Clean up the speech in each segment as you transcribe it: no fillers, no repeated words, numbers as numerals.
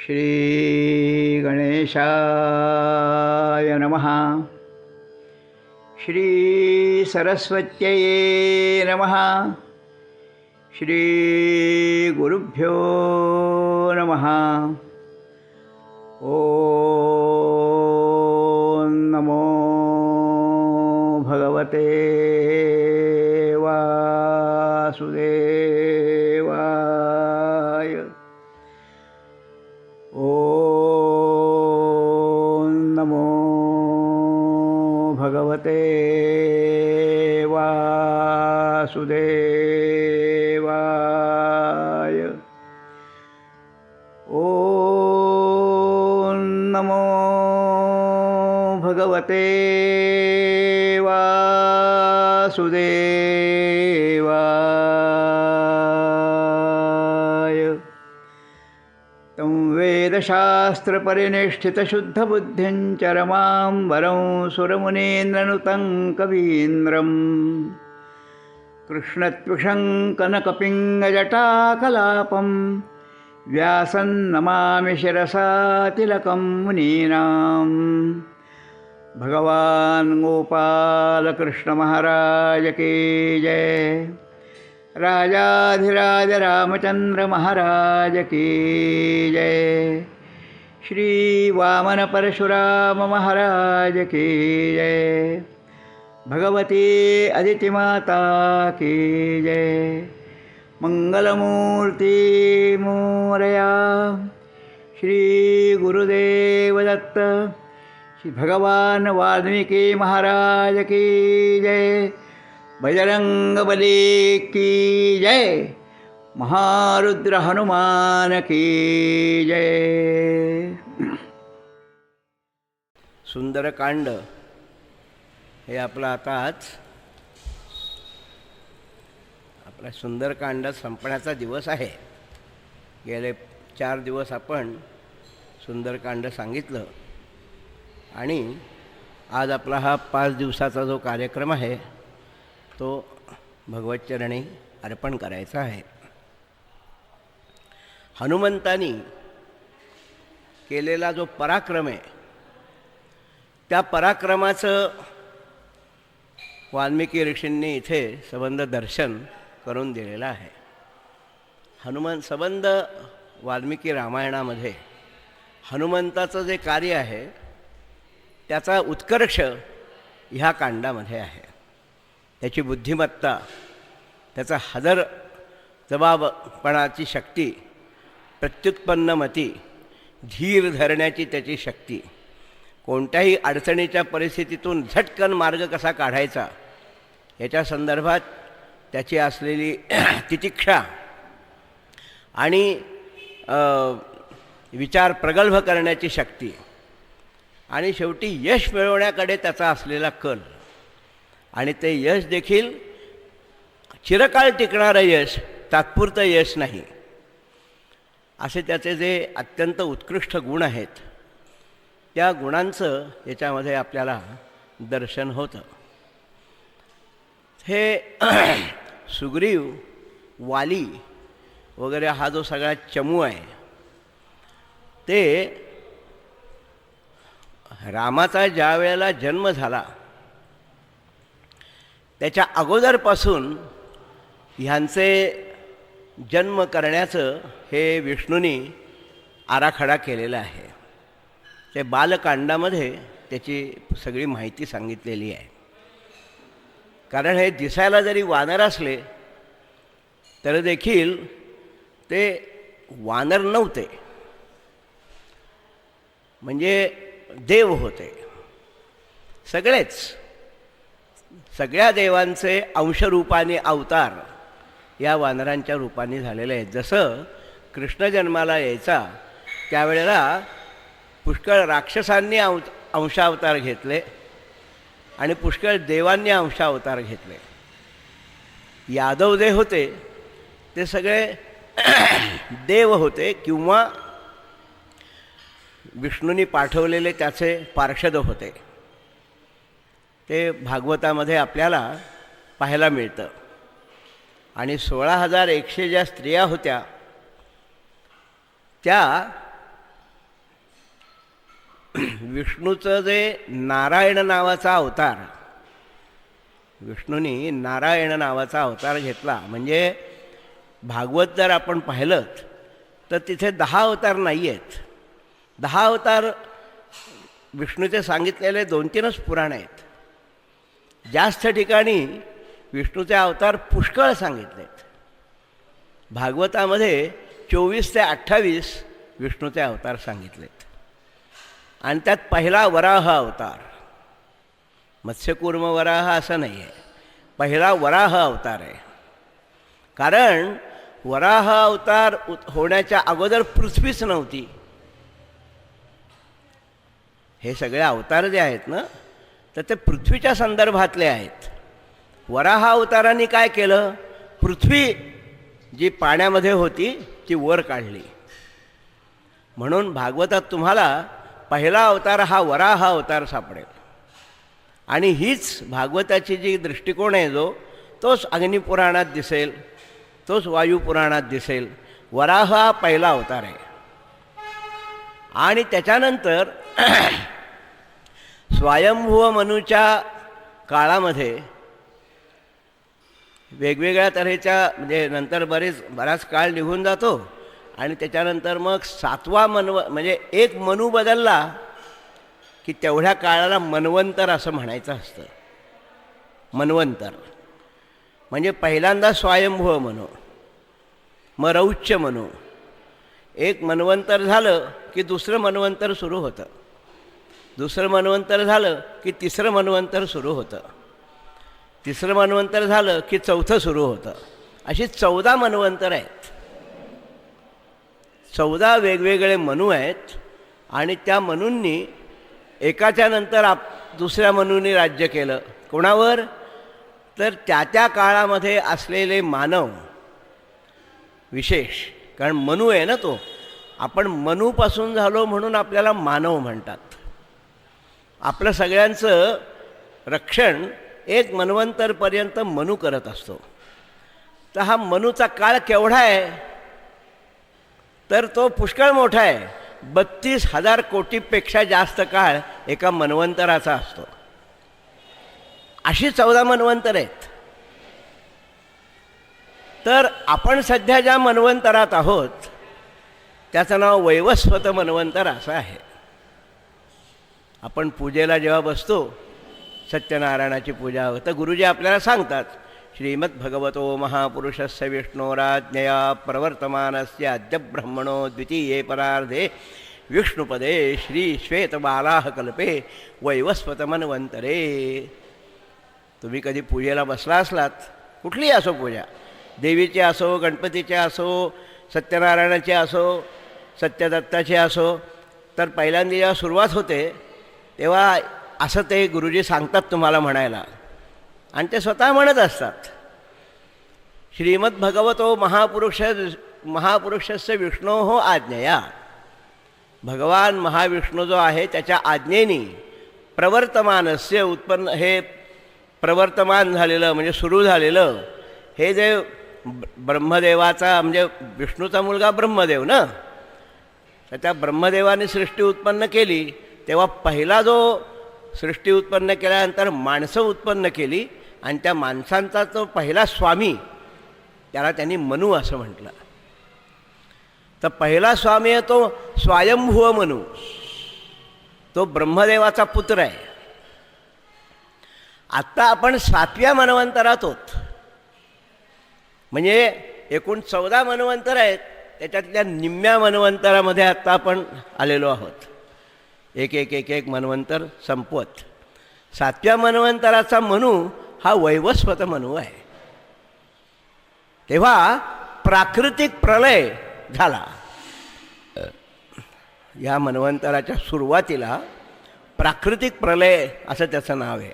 श्री गणेशाय नमः. श्री सरस्वत्यै नमः. श्री गुरुभ्यो नमः. ओम नमो भगवते वासुदेवाय. ओम नमो भगवते वासुदेवाय. ओम नमो भगवते वासुदेवाय. तं वेदशास्त्रपरिनिष्ठितशुद्धबुद्धिं चरमां वरं सुरमुनीन्द्रनुतं कवीन्द्रं कृष्णत्विषं कनकपिङ्गजटाकलापं व्यासं नमामि शिरसा तिलकं मुनीनां. भगवान् गोपालकृष्ण महाराज की जय. राजाधिराज रामचंद्र महाराज की जय. श्री वामन परशुराम महाराज की जय. भगवती अदिति माता की जय. मंगलमूर्ति मोरया. श्री गुरुदेव दत्त. श्री भगवान वाल्मीकि महाराज की जय. बजरंगबली की जय. महारुद्र हनुमान की जय. सुंदरकांड हे आपलं आताच आपला सुंदरकांड संपण्याचा दिवस आहे. गेले 4 दिवस आपण सुंदरकांड सांगितलं आणि आज आपला हा 5 दिवसाचा जो कार्यक्रम आहे तो भगवतचरणी अर्पण करायचा आहे. हनुमंतानी केलेला जो पराक्रम आहे त्या पराक्रमाचं वाल्मिकी ऋषींनी इथे संबंध दर्शन करून दिलेलं आहे. संबंध वाल्मिकी रामायणामध्ये हनुमंताचं जे कार्य आहे त्याचा उत्कर्ष ह्या कांडामध्ये आहे. त्याची बुद्धिमत्ता, त्याचा हजर जबाबपणाची शक्ती, प्रत्युत्पन्नमती, धीर धरण्याची त्याची शक्ती, कोणत्याही अडचणीच्या परिस्थितीतून झटकन मार्ग कसा काढायचा याच्या संदर्भात त्याची असलेली तितिक्षा आणि विचार प्रगल्भ करण्याची शक्ती आणि शेवटी यश मिळवण्याकडे त्याचा असलेला कल आणि ते यश देखील चिरकाळ टिकणारं यश, तात्पुरतं यश नाही, असे त्याचे जे अत्यंत उत्कृष्ट गुण आहेत त्या गुणांचं याच्यामध्ये आपल्याला दर्शन होतं. हे सुग्रीव, वाली वगैरे हा जो सगळा चमू आहे ते रामाचा ज्या वेळेला जन्म झाला त्याच्या अगोदरपासून ह्यांचे जन्म करण्याचं हे विष्णूंनी आराखडा केलेला आहे. ते बालकांडामध्ये त्याची सगळी माहिती सांगितलेली आहे. कारण हे दिसायला जरी वानर असले तर देखील ते वानर नव्हते, म्हणजे देव होते. सगळ्या देवांचे अंशरूपाने अवतार या वानरांच्या रूपाने झालेले आहेत. जसं कृष्ण जन्माला यायचा त्यावेळेला पुष्कळ राक्षसांनी अंशावतार घेतले आणि पुष्कळ देवांनी अंशावतार घेतले. यादव जे होते ते सगळे देव होते किंवा विष्णूंनी पाठवलेले त्याचे पार्षद होते. ते भागवतामध्ये आपल्याला पाहायला मिळतं. आणि 16,100 ज्या स्त्रिया होत्या त्या विष्णूचं जे नारायण नावाचा अवतार, विष्णूंनी नारायण नावाचा अवतार घेतला. म्हणजे भागवत जर आपण पाहिलं तर तिथे 10 अवतार नाही आहेत. 10 अवतार विष्णूचे सांगितलेले 2-3च पुराण आहेत. जास्त ठिकाणी विष्णूचे अवतार पुष्कळ सांगितलेत. भागवतामध्ये 24 ते 28 विष्णूचे अवतार सांगितलेत. आणि त्यात पहिला वराह अवतार, मत्स्यकूर्म वराह असं नाही आहे, पहिला वराह अवतार आहे. कारण वराह अवतार होण्याच्या अगोदर पृथ्वीच नव्हती. हे सगळे अवतार जे आहेत ना, तर ते पृथ्वीच्या संदर्भातले आहेत. वराह अवतारांनी काय केलं, पृथ्वी जी पाण्यामध्ये होती ती वर काढली. म्हणून भागवतात तुम्हाला पहिला अवतार हा वराह अवतार सापडेल. आणि हीच भागवताची जी दृष्टिकोन आहे जो, तोच अग्निपुराणात दिसेल, तोच वायुपुराणात दिसेल. वराह हा पहिला अवतार आहे. आणि त्याच्यानंतर स्वयंभुव मनूच्या काळामध्ये वेगवेगळ्या तऱ्हेच्या, म्हणजे नंतर बराच काळ निघून जातो आणि त्याच्यानंतर मग 7वा म्हणजे एक मनू बदलला की तेवढ्या काळाला मन्वंतर असं म्हणायचं असतं. मन्वंतर म्हणजे पहिल्यांदा स्वयंभुव मनू, मग रौच्य मनू. एक मन्वंतर झालं की दुसरं मन्वंतर सुरू होतं, दुसरं मन्वंतर झालं की तिसरं मन्वंतर सुरू होतं, तिसरं मन्वंतर झालं की चौथं सुरू होतं. अशी 14 मन्वंतर आहेत. 14 वेगवेगळे मनू आहेत. आणि त्या मनूंनी एकाच्या नंतर दुसऱ्या मनूंनी राज्य केलं. कोणावर, तर त्या काळामध्ये असलेले मानव विशेष. कारण मनू आहे ना तो, आपण मनूपासून झालो म्हणून आपल्याला मानव म्हणतात. आपलं सगळ्यांचं रक्षण एक मन्वंतरपर्यंत मनू करत असतो. तर हा मनूचा काळ केवढा आहे, तर तो पुष्कळ मोठा आहे. 32,000 कोटीपेक्षा जास्त काळ एका मन्वंतराचा असतो. अशी 14 मन्वंतर आहेत. तर आपण सध्या ज्या मन्वंतरात आहोत त्याचं नाव वैवस्वत मन्वंतर असं आहे. आपण पूजेला जेव्हा बसतो, सत्यनारायणाची पूजा, तर गुरुजी आपल्याला सांगतात, श्रीमद्भगवतो महापुरुषस्य विष्णोराज्ञया प्रवर्तमानस्य अद्य ब्रह्मणो द्वितीये परार्धे विष्णुपदे श्री श्वेतबालाह कल्पे वैवस्वत मन्वंतरे. तुम्ही कधी पूजेला बसला असलात, कुठलीही असो पूजा, देवीची असो, गणपतीची असो, सत्यनारायणाची असो, सत्यदत्ताची असो, तर पहिल्यांदा जेव्हा सुरुवात होते तेव्हा असं ते गुरुजी सांगतात तुम्हाला म्हणायला. आणि ते स्वतः म्हणत असतात, श्रीमद्भगवतो महापुरुषस्य विष्णोः आज्ञया. भगवान महाविष्णू जो आहे त्याच्या आज्ञेने प्रवर्तमानस्य उत्पन्न, हे प्रवर्तमान झालेलं म्हणजे सुरू झालेलं, हे जे ब्रह्मदेवाचा म्हणजे विष्णूचा मुलगा ब्रह्मदेव ना, तर त्या ब्रह्मदेवाने सृष्टी उत्पन्न केली. तेव्हा पहिला जो सृष्टी उत्पन्न केल्यानंतर माणसं उत्पन्न केली आणि त्या माणसांचा तो पहिला स्वामी, त्याला त्यांनी मनू असं म्हटलं. तर पहिला स्वामी आहे तो स्वयंभुव मनू, तो ब्रह्मदेवाचा पुत्र आहे. आत्ता आपण 7व्या मन्वंतरात आहोत. म्हणजे एकूण 14 मन्वंतर आहेत, त्याच्यातल्या निम्म्या मन्वंतरामध्ये आत्ता आपण आलेलो आहोत. एक एक एक एक मन्वंतर संपवत 7व्या मन्वंतराचा मनू हा वैवस्वत मनू आहे. तेव्हा प्राकृतिक प्रलय झाला. या मन्वंतराच्या सुरुवातीला प्राकृतिक प्रलय असं त्याचं नाव आहे.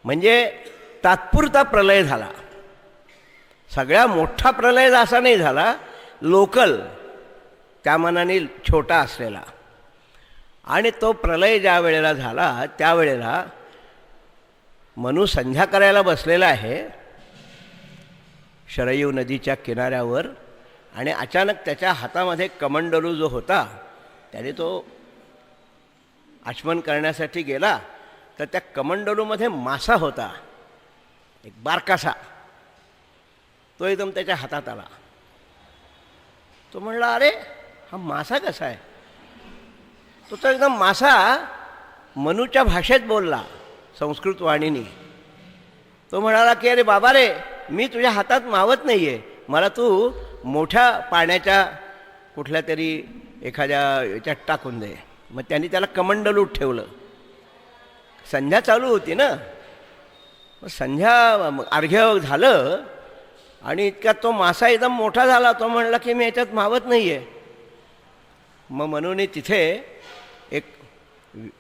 म्हणजे तात्पुरता प्रलय झाला. सगळ्या मोठा प्रलय असा नाही झाला, लोकल, त्या मानाने छोटा असलेला. आणि तो प्रलय ज्या वेळेला झाला त्यावेळेला मनू संध्या करायला बसलेला आहे शरयू नदीच्या किनाऱ्यावर. आणि अचानक त्याच्या हातामध्ये कमंडलू जो होता त्याने तो आचमन करण्यासाठी गेला तर त्या कमंडलूमध्ये मासा होता, एक बारकासा. तो एकदम त्याच्या हातात आला. तो म्हणला, अरे हा मासा कसा आहे? तो एकदम मासा मनूच्या भाषेत बोलला, संस्कृत वाणीनी. तो म्हणाला की अरे बाबा रे, मी तुझ्या हातात मावत नाही आहे, मला तू मोठ्या पाण्याच्या कुठल्या तरी एखाद्या याच्यात टाकून दे. मग त्यांनी त्याला कमंडलूत ठेवलं. संध्या चालू होती ना, मग संध्या अर्घ्य झालं आणि इतक्यात तो मासा एकदम मोठा झाला. तो म्हणला की मी याच्यात मावत नाही आहे. मग मनूने तिथे एक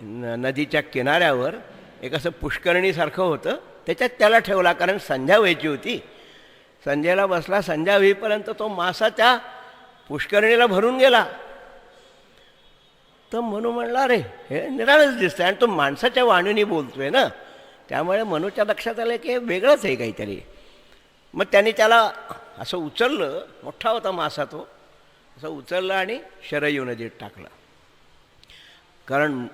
नदीच्या किनाऱ्यावर एक असं पुष्करणीसारखं होतं, त्याच्यात त्याला ठेवला, कारण संध्या व्हायची होती. संध्याला बसला. संध्या होईपर्यंत तो मासा त्या पुष्करणीला भरून गेला. तर मनू म्हणला, अरे हे निराळच दिसतंय आणि तो माणसाच्या वाणीने बोलतोय ना, त्यामुळे मनूच्या लक्षात आलं की वेगळंच आहे काहीतरी. मग त्याने त्याला असं उचललं, मोठा होता मासा तो, असं उचललं आणि शरयू नदीत टाकलं. कारण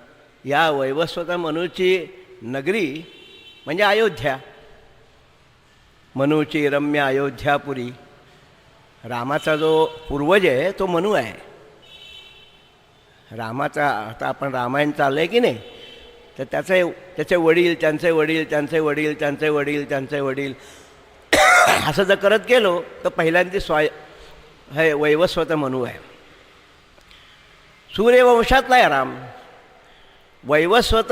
या वैवस्वत मनूची नगरी म्हणजे अयोध्या, मनूची रम्य अयोध्यापुरी. रामाचा जो पूर्वज आहे तो मनू आहे. रामाचा आता आपण रामायण चाललं आहे की नाही, तर त्याचे वडील, त्यांचे वडील, त्यांचे वडील, त्यांचे वडील, त्यांचे वडील असं जर करत गेलो तर पहिल्यांदा हे वैवस्वत मनू आहे. सूर्यवंशातला आहे राम. वैवस्वत,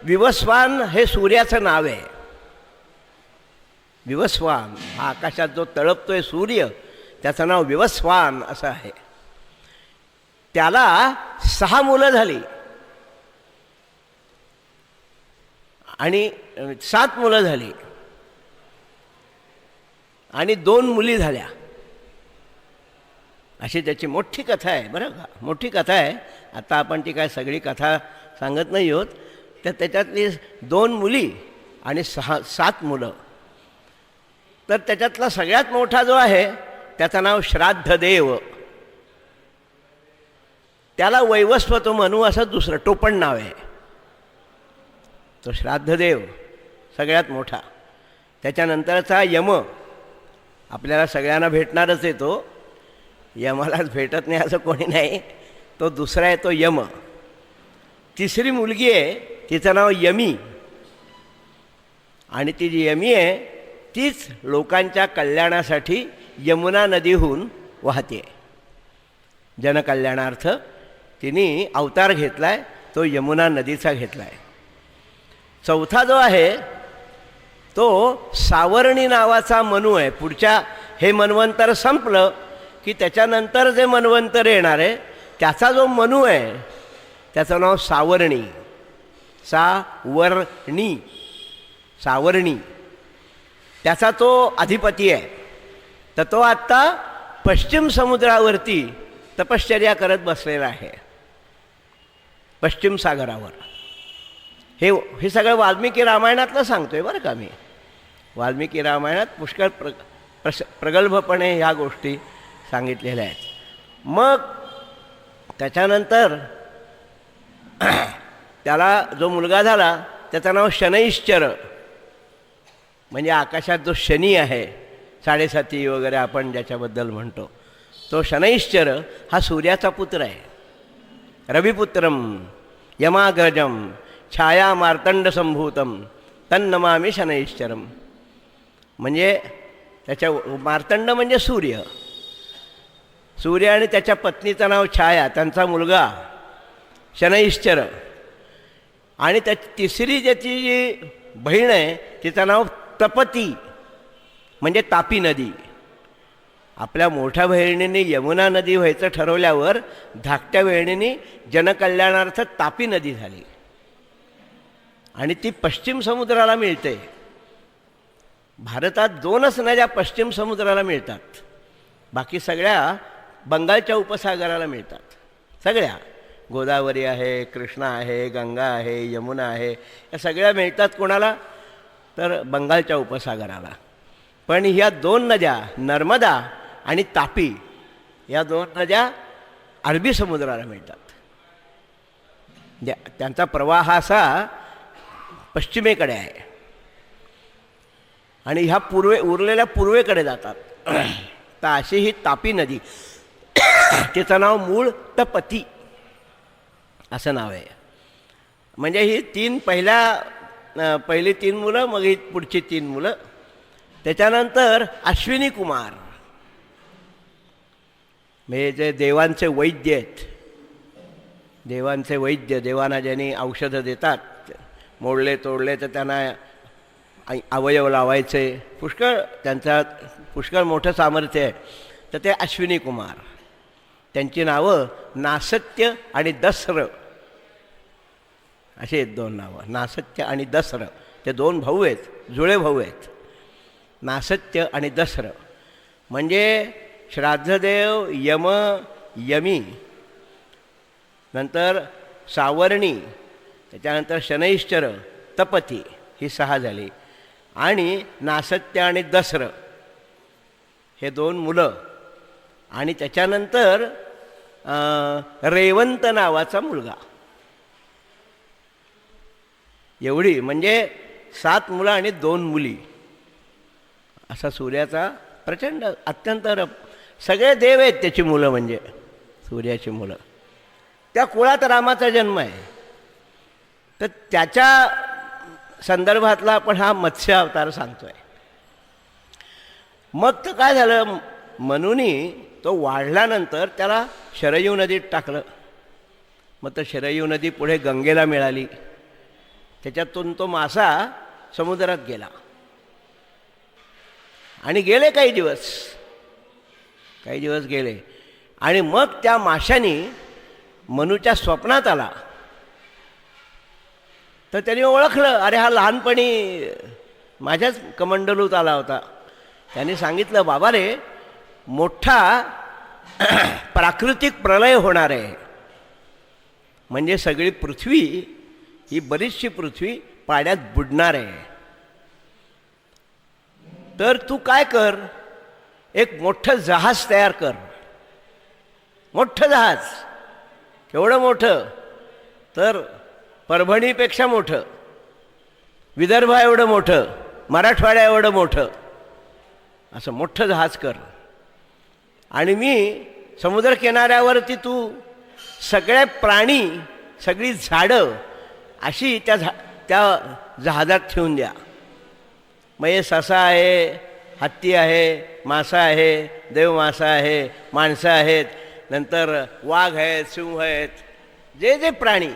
विवस्वान हे सूर्याचं नाव आहे. विवस्वान हा आकाशात जो तळपतोय सूर्य, त्याचं नाव विवस्वान असं आहे. त्याला 6 मुलं झाली आणि 7 मुलं झाली आणि 2 मुली झाल्या. अशी त्याची मोठी कथा आहे बरं का, मोठी कथा आहे. आता आपण ती काय सगळी कथा सांगत नाही आहोत. तर त्याच्यातली 2 मुली आणि 7 मुलं. तर त्याच्यातला सगळ्यात मोठा जो आहे त्याचं नाव श्राद्धदेव. त्याला वैवस्वत मनू असं दुसरं टोपण नाव आहे. तो श्राद्धदेव सगळ्यात मोठा. त्याच्यानंतरचा यम, आपल्याला सगळ्यांना भेटणारच आहे तो. यमालाच भेटत नाही असं कोणी नाही. तो दुसरा आहे तो यम. तिसरी मुलगी आहे, तिचं नाव यमी. आणि ती जी यमी आहे तीच लोकांच्या कल्याणासाठी यमुना नदीहून वाहते. जनकल्याणार्थ तिने अवतार घेतला आहे, तो यमुना नदीचा घेतला आहे. चौथा जो आहे तो सावर्णी नावाचा मनू आहे. पुढच्या हे मन्वंतर संपलं की त्याच्यानंतर जे मन्वंतर येणार आहे त्याचा जो मनू आहे त्याचं नाव सावर्णी. सावर्णी, सावर्णी त्याचा तो अधिपती आहे. तर तो आत्ता पश्चिम समुद्रावरती तपश्चर्या करत बसलेला आहे, पश्चिम सागरावर. हे सगळं वाल्मिकी रामायणातलं सांगतोय बरं का मी. वाल्मिकी रामायणात पुष्कळ प्रगल्भपणे ह्या गोष्टी सांगितलेल्या आहेत. मग त्याच्यानंतर त्याला जो मुलगा झाला त्याचं नाव शनैश्चर. म्हणजे आकाशात जो शनी आहे, 7.5 वगैरे आपण ज्याच्याबद्दल म्हणतो, तो शनैश्चर हा सूर्याचा पुत्र आहे. रविपुत्रम यमाग्रजम छाया मार्तंड संभूतम तन्नमामी शनैश्चरम. म्हणजे त्याच्या मार्तंड म्हणजे सूर्य. सूर्य आणि त्याच्या पत्नीचं नाव छाया, त्यांचा मुलगा शनैश्चर. आणि त्या तिसरी ज्याची जी बहीण आहे तिचं नाव तपती, म्हणजे तापी नदी. आपल्या मोठ्या बहिणीने यमुना नदी व्हायचं ठरवल्यावर धाकट्या बहिणीने जनकल्याणार्थ तापी नदी झाली. आणि ती पश्चिम समुद्राला मिळते. भारतात 2च नद्या पश्चिम समुद्राला मिळतात, बाकी सगळ्या बंगालच्या उपसागराला मिळतात. सगळ्या गोदावरी आहे, कृष्णा आहे, गंगा आहे, यमुना आहे, या सगळ्या मिळतात कोणाला? तर बंगालच्या उपसागराला. पण ह्या 2 नद्या नर्मदा आणि तापी, या 2 नद्या अरबी समुद्राला मिळतात. त्यांचा प्रवाह असा पश्चिमेकडे आहे आणि ह्या उरलेल्या पूर्वेकडे जातात. तर अशी ही तापी नदी, तिचं नाव मूळ तपती असं नाव आहे. म्हणजे ही पहिली 3 मुलं, मग ही पुढची 3 मुलं. त्याच्यानंतर अश्विनी कुमार, म्हणजे जे देवांचे वैद्य आहेत, देवांचे वैद्य, देवांना ज्यांनी औषधं देतात, मोडले तोडले तर त्यांना अवयव लावायचे, पुष्कळ मोठं सामर्थ्य आहे. तर ते अश्विनी कुमार, त्यांची नावं नासत्य आणि दस्र असे आहेत 2 नावं. नासत्य आणि दस्र, ते 2 भाऊ आहेत, जुळे भाऊ आहेत. नासत्य आणि दस्र म्हणजे श्राद्धदेव, यमी, नंतर सावर्णी, त्याच्यानंतर शनैश्चर, तपती, ही 6 झाली. आणि नासत्य आणि दस्र हे 2 मुलं. आणि त्याच्यानंतर रेवंत नावाचा मुलगा. एवढी म्हणजे 7 मुलं आणि 2 मुली, असा सूर्याचा प्रचंड अत्यंत सगळे देव आहेत त्याची मुलं, म्हणजे सूर्याची मुलं. त्या कुळात रामाचा जन्म आहे. तर त्याच्या संदर्भातला आपण हा मत्स्य अवतार सांगतोय. मग तर काय झालं, मनूनी तो वाढल्यानंतर त्याला शरयू नदीत टाकलं. मग तर शरयू नदी पुढे गंगेला मिळाली. त्याच्यातून तो मासा समुद्रात गेला आणि गेले काही दिवस गेले. आणि मग त्या माशानी मनूच्या स्वप्नात आला. तर त्यांनी ओळखलं, अरे हा लहानपणी माझ्याच कमंडलूत आला होता. त्यांनी सांगितलं, बाबा रे, मोठा प्राकृतिक प्रलय होणार आहे, म्हणजे सगळी पृथ्वी, ही बरीचशी पृथ्वी पाण्यात बुडणार आहे. तर तू काय कर, एक मोठं जहाज तयार कर. मोठं जहाज, केवढं मोठं, तर परभणीपेक्षा मोठं, विदर्भा एवढं मोठं, मराठवाड्या एवढं मोठं, असं मोठं जहाज कर. आणि मी समुद्रकिनाऱ्यावरती तू सगळे प्राणी, सगळी झाडं अशी त्या जहाजात ठेवून द्या. मग हे ससा आहे, हत्ती आहे, मासा आहे, देवमासा आहे, माणसं आहेत, नंतर वाघ आहेत, सिंह आहेत, जे प्राणी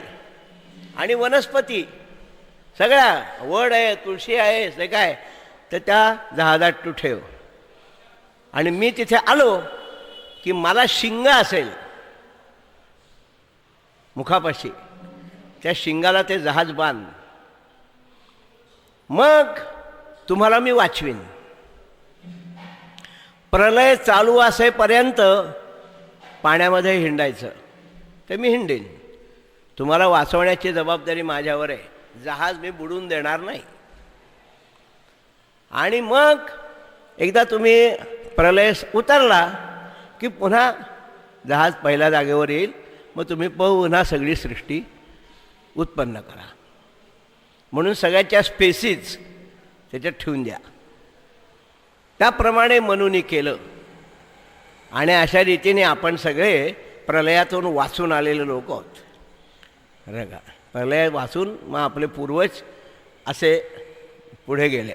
आणि वनस्पती सगळ्या, वड आहे, तुळशी आहे, ते काय, तर त्या जहाजात तू ठेव. आणि मी तिथे आलो की मला शिंग असेल मुखापाशी, त्या शिंगाला ते जहाज बांध. मग तुम्हाला मी वाचवीन. प्रलय चालू असेपर्यंत पाण्यामध्ये हिंडायचं, ते मी हिंडेन. तुम्हाला वाचवण्याची जबाबदारी माझ्यावर आहे. जहाज मी बुडून देणार नाही. आणि मग एकदा तुम्ही प्रलय उतरला की पुन्हा जहाज पहिल्या जागेवर येईल. मग तुम्ही पुन्हा सगळी सृष्टी उत्पन्न करा. म्हणून सगळ्याच्या स्पेसीज त्याच्यात ठेवून द्या. त्याप्रमाणे मनूनी केलं. आणि अशा रीतीने आपण सगळे प्रलयातून वाचून आलेले लोक आहोत. रगा प्रलय वाचून मग आपले पूर्वज असे पुढे गेले.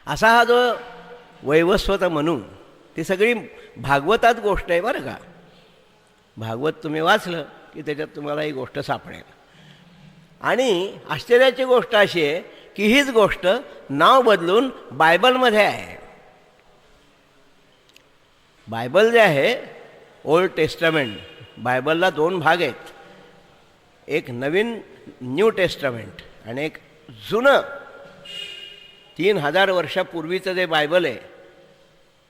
असा हा जो वैवस्वत मनू, ती सगळी भागवतात गोष्ट आहे बरं का. भागवत तुम्ही वाचलं की त्याच्यात तुम्हाला ही गोष्ट सापडेल. आणि आश्चर्याची गोष्ट अशी आहे की हीच गोष्ट नाव बदलून बायबलमध्ये आहे. बायबल जे आहे, ओल्ड टेस्टामेंट, बायबलला 2 भाग आहेत. एक नवीन न्यू टेस्टामेंट आणि एक जुनं 3000 वर्षापूर्वीचं जे बायबल आहे.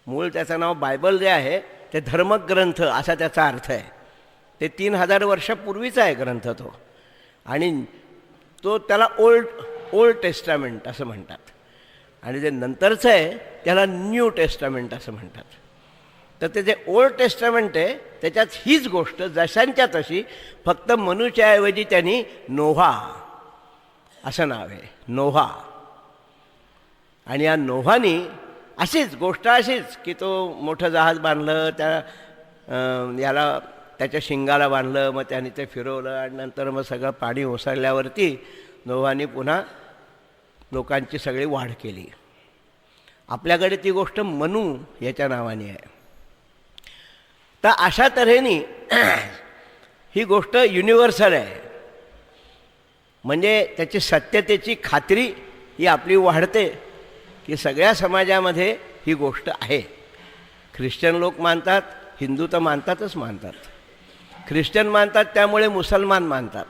मूळ त्याचं नाव बायबल जे आहे ते धर्मग्रंथ असा त्याचा अर्थ आहे. ते 3000 वर्षापूर्वीचा आहे ग्रंथ तो. आणि तो त्याला ओल्ड टेस्टामेंट असं म्हणतात. आणि जे नंतरचं आहे त्याला न्यू टेस्टामेंट असं म्हणतात. तर ते जे ओल्ड टेस्टामेंट आहे त्याच्यात हीच गोष्ट जशांच्या तशी, फक्त मनूच्या ऐवजी त्यांनी नोव्हा असं नाव आहे, नोव्हा. आणि या नोव्हानी अशीच गोष्ट अशीच की तो मोठं जहाज बांधलं, याला त्याच्या शिंगाला बांधलं, मग त्याने ते फिरवलं आणि नंतर मग सगळं पाणी ओसरल्यावरती नोव्हानी पुन्हा लोकांची सगळी वाढ केली. आपल्याकडे ती गोष्ट मनू याच्या नावाने आहे. तर अशा तऱ्हेने ही गोष्ट युनिव्हर्सल आहे. म्हणजे त्याची सत्यतेची खात्री ही आपली वाढते की सगळ्या समाजामध्ये ही गोष्ट आहे. ख्रिश्चन लोक मानतात, हिंदू तर मानतातच मानतात. ख्रिश्चन मानतात त्यामुळे मुसलमान मानतात.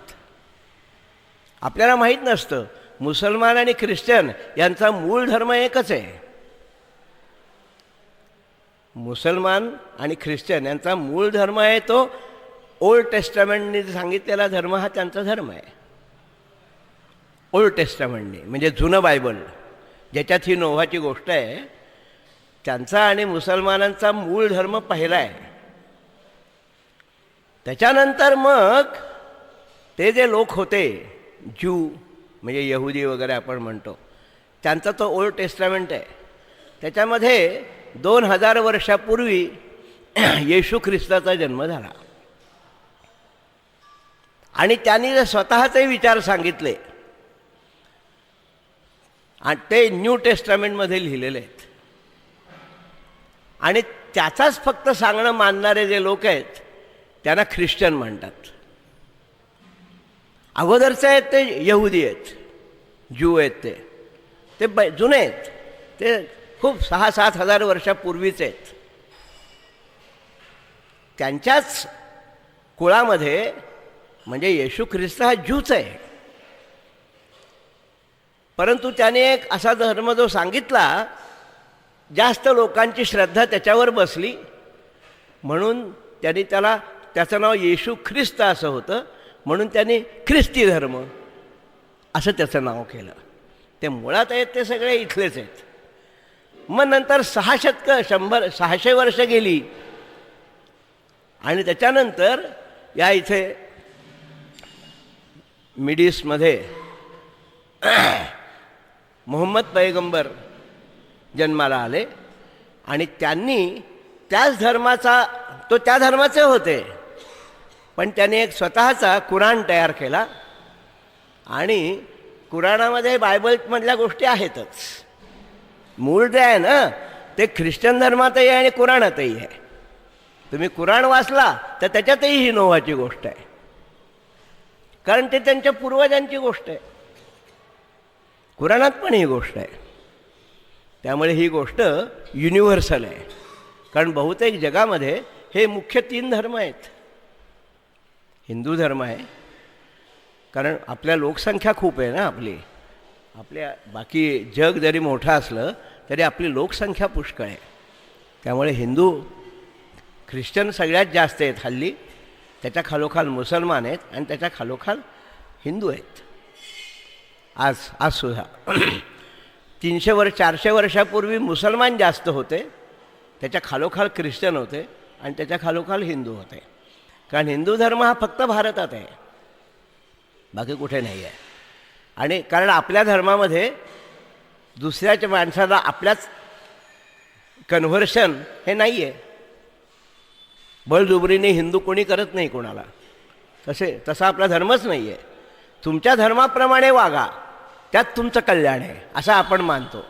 आपल्याला माहीत नसतं मुसलमान आणि ख्रिश्चन यांचा मूळ धर्म एकच आहे. मुसलमान आणि ख्रिश्चन यांचा मूळ धर्म आहे तो ओल्ड टेस्टामेंटने सांगितलेला धर्म, हा त्यांचा धर्म आहे. ओल्ड टेस्टामेंटने म्हणजे जुनं बायबल, ज्याच्यात ही नोव्हाची गोष्ट आहे, त्यांचा आणि मुसलमानांचा मूळ धर्म पहिला आहे. त्याच्यानंतर मग ते जे लोक होते ज्यू म्हणजे यहुदी वगैरे आपण म्हणतो, त्यांचा तो ओल्ड टेस्टामेंट आहे. त्याच्यामध्ये 2000 वर्षापूर्वी येशू ख्रिस्ताचा जन्म झाला आणि त्यांनी जे स्वतःचे विचार सांगितले आणि ते न्यू टेस्टामेंटमध्ये लिहिलेले आहेत. आणि त्याचाच फक्त सांगणं मानणारे जे लोक आहेत त्यांना ख्रिश्चन म्हणतात. अगोदरचे आहेत ते यहुदी आहेत, ज्यू आहेत, ते जुने आहेत, ते खूप 6-7 हजार वर्षापूर्वीचे आहेत. त्यांच्याच कुळामध्ये म्हणजे येशू ख्रिस्त हा ज्यूच आहे. परंतु त्याने एक असा धर्म जो सांगितला, जास्त लोकांची श्रद्धा त्याच्यावर बसली म्हणून त्यांनी त्याचं नाव येशू ख्रिस्त असं होतं, म्हणून त्यांनी ख्रिस्ती धर्म असं त्याचं नाव केलं. ते मुळात आहेत ते सगळे इथलेच आहेत. मग नंतर 600 वर्ष गेली आणि त्याच्यानंतर या इथे मिडीसमध्ये मोहम्मद पैगंबर जन्माला आले आणि त्यांनी त्या धर्माचे होते, पण त्याने एक स्वतःचा कुराण तयार केला आणि कुराणामध्ये बायबलमधल्या गोष्टी आहेतच. मूळ जे आहे ना ते ख्रिश्चन धर्मातही आहे आणि कुराणातही आहे. तुम्ही कुराण वाचला तर त्याच्यातही ही नोव्हाची गोष्ट आहे, कारण ते त्यांच्या पूर्वजांची गोष्ट आहे. कुराणात पण ही गोष्ट आहे. त्यामुळे ही गोष्ट युनिव्हर्सल आहे, कारण बहुतेक जगामध्ये हे मुख्य 3 धर्म आहेत. हिंदू धर्म आहे, कारण आपल्या लोकसंख्या खूप आहे ना आपल्या बाकी जग जरी मोठं असलं तरी आपली लोकसंख्या पुष्कळ आहे. त्यामुळे ख्रिश्चन सगळ्यात जास्त आहेत हल्ली, त्याच्या खालोखाल मुसलमान आहेत आणि त्याच्या खालोखाल हिंदू आहेत. आज सुद्धा 400 वर्षापूर्वी मुसलमान जास्त होते, त्याच्या खालोखाल ख्रिश्चन होते आणि त्याच्या खालोखाल हिंदू होते. कारण हिंदू धर्म हा फक्त भारतात आहे, बाकी कुठे नाही आहे. आणि कारण आपल्या धर्मामध्ये दुसऱ्याच्या माणसाला आपल्याच कन्व्हर्शन हे नाही आहे. बळजुबरीने हिंदू कोणी करत नाही कोणाला, तसा आपला धर्मच नाही आहे. तुमच्या धर्माप्रमाणे वागा, त्यात तुमचं कल्याण आहे असं आपण मानतो.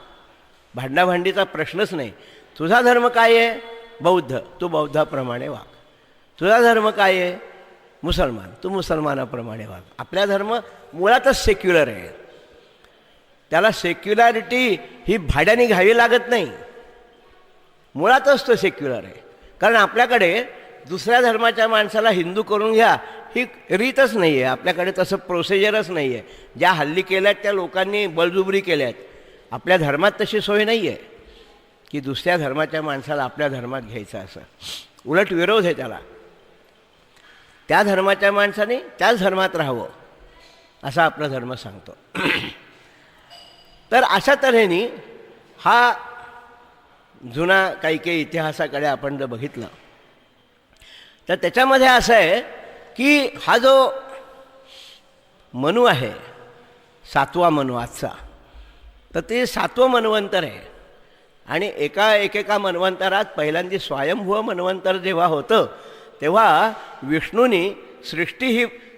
भांडाभांडीचा प्रश्नच नाही. तुझा धर्म काय आहे? बौद्ध, तू बौद्धाप्रमाणे वाग. तुझा धर्म काय आहे? मुसलमान, तू मुसलमानाप्रमाणे वाग. आपला धर्म मुळातच सेक्युलर आहे. त्याला सेक्युलॅरिटी ही भाड्याने घ्यावी लागत नाही, मुळातच तो सेक्युलर आहे. कारण आपल्याकडे दुसऱ्या धर्माच्या माणसाला हिंदू करून घ्या ही रीतच नाही आहे. आपल्याकडे तसं प्रोसिजरच नाही आहे. ज्या हल्ली केल्यात त्या लोकांनी बळजुबरी केल्यात. आपल्या धर्मात तशी सोय नाही आहे की दुसऱ्या धर्माच्या माणसाला आपल्या धर्मात घ्यायचं असं. उलट विरोध आहे त्याला. त्या धर्माच्या माणसाने त्याच धर्मात राहावं असं आपला धर्म सांगतो. तर अशा तऱ्हेने हा जुना काही इतिहासाकडे आपण जर बघितलं तर त्याच्यामध्ये असं आहे की हा जो मनू आहे 7वा मनू आजचा, तर ते 7वं मनवंतर आहे. आणि एकेका मनवंतरात पहिल्यांदा स्वयंभू मनवंतर जेव्हा होतं तेव्हा विष्णूंनी सृष्टी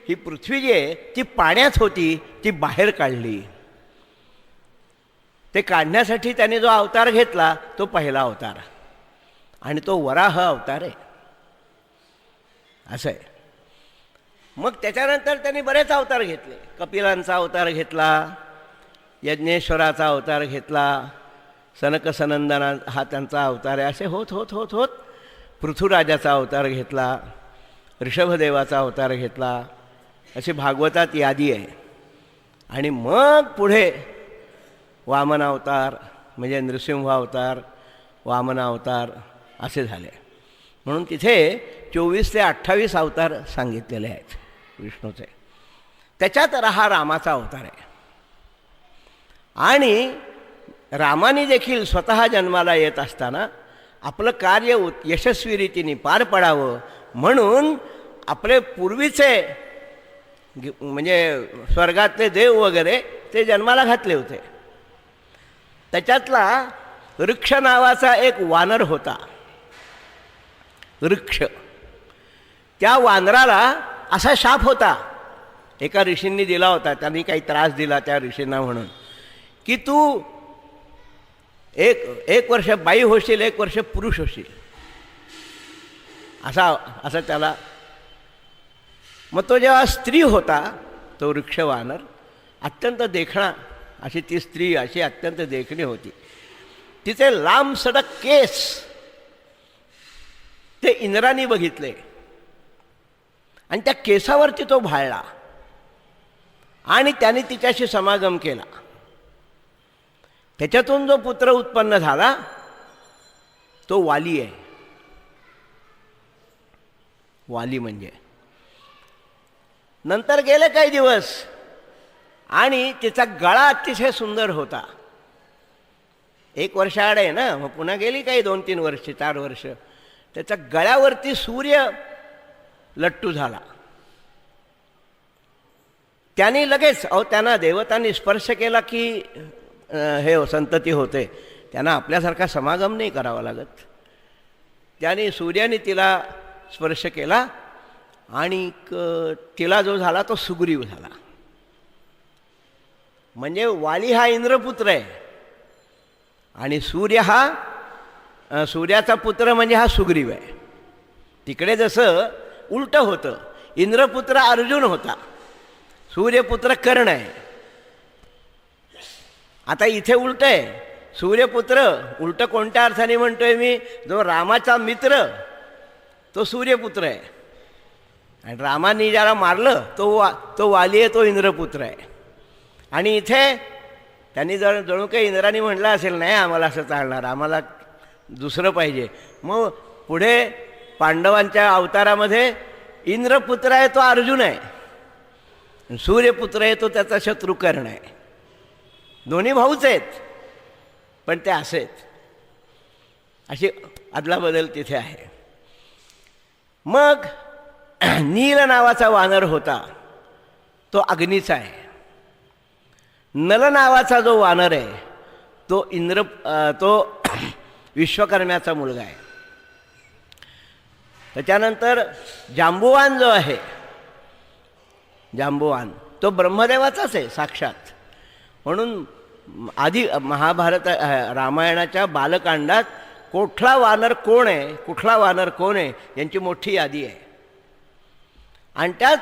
ही पृथ्वी जी आहे ती पाण्यात होती, ती बाहेर काढली. ते काढण्यासाठी त्याने जो अवतार घेतला तो पहिला अवतार, आणि तो वराह अवतार आहे. असं आहे. मग त्याच्यानंतर त्यांनी बरेच अवतार घेतले. कपिलांचा अवतार घेतला, यज्ञेश्वराचा अवतार घेतला, सनक सनंदना हा त्यांचा अवतार आहे. असे होत होत होत होत पृथ्वीराजाचा अवतार घेतला, ऋषभदेवाचा अवतार घेतला, अशी भागवतात यादी आहे. आणि मग पुढे वामन अवतार म्हणजे नृसिंह अवतार, वामन अवतार असे झाले. म्हणून तिथे 24 ते 28 अवतार सांगितलेले आहेत विष्णूचे. त्याच्यात हा रामाचा अवतार आहे. आणि रामाने देखील स्वतः जन्माला येत असताना आपलं कार्य यशस्वी रीतीने पार पडावं म्हणून आपले पूर्वीचे म्हणजे स्वर्गातले देव वगैरे ते जन्माला घातले होते. त्याच्यातला वृक्ष नावाचा एक वानर होता. वृक्ष, त्या वानराला असा शाप होता, एका ऋषींनी दिला होता. त्यांनी काही त्रास दिला त्या ऋषींना म्हणून की तू एक वर्ष बाई होशील, 1 वर्ष पुरुष होशील, असा त्याला. मग तो जेव्हा स्त्री होता तो वृक्ष वानर, अत्यंत देखणा अशी ती स्त्री, अशी अत्यंत देखणी होती. तिचे लांब सडक केस ते इंद्राने बघितले आणि त्या केसावरती तो भाळला आणि त्याने तिच्याशी समागम केला. त्याच्यातून जो पुत्र उत्पन्न झाला तो वाली आहे. वाली म्हणजे नंतर गेले काही दिवस आणि तिचा गळा अतिशय सुंदर होता. 1 वर्ष आड आहे ना, मग पुन्हा गेली काही 2-3 वर्ष 4 वर्ष. त्याच्या गळ्यावरती सूर्य लट्टू झाला. त्याने लगेच त्यांना देवतांनी स्पर्श केला की हे संतती होते. त्यांना आपल्यासारखा समागम नाही करावा लागत. त्याने सूर्याने तिला स्पर्श केला आणि तिला जो झाला तो सुग्रीव झाला. म्हणजे वाली हा इंद्रपुत्र आहे आणि सूर्याचा पुत्र म्हणजे हा सुग्रीव आहे. तिकडे जसं उलटं होतं, इंद्रपुत्र अर्जुन होता, सूर्यपुत्र कर्ण आहे. आता इथे उलटं आहे. सूर्यपुत्र उलटं कोणत्या अर्थाने म्हणतोय मी, जो रामाचा मित्र तो सूर्यपुत्र आहे आणि रामाने ज्याला मारलं तो वाली आहे, तो इंद्रपुत्र आहे. आणि इथे त्यांनी जणू काही इंद्राने म्हटलं असेल, नाही आम्हाला असं चालणार, आम्हाला दुसरं पाहिजे. मग पुढे पांडवांच्या अवतारामध्ये इंद्रपुत्र आहे तो अर्जुन आहे, सूर्यपुत्र आहे तो त्याचा शत्रू कर्ण आहे. दोन्ही भाऊच आहेत पण ते असेच. अशी अदलाबदल तिथे आहे. मग नील नावाचा वानर होता तो अग्नीचा आहे. नल नावाचा जो वानर आहे तो विश्वकर्म्याचा मुलगा आहे. त्याच्यानंतर जांबुवान जो आहे, जांबुवान तो ब्रह्मदेवाचाच आहे साक्षात. म्हणून आधी महाभारत रामायणाच्या बालकांडात कुठला वानर कोण आहे यांची मोठी यादी आहे. आणि त्यात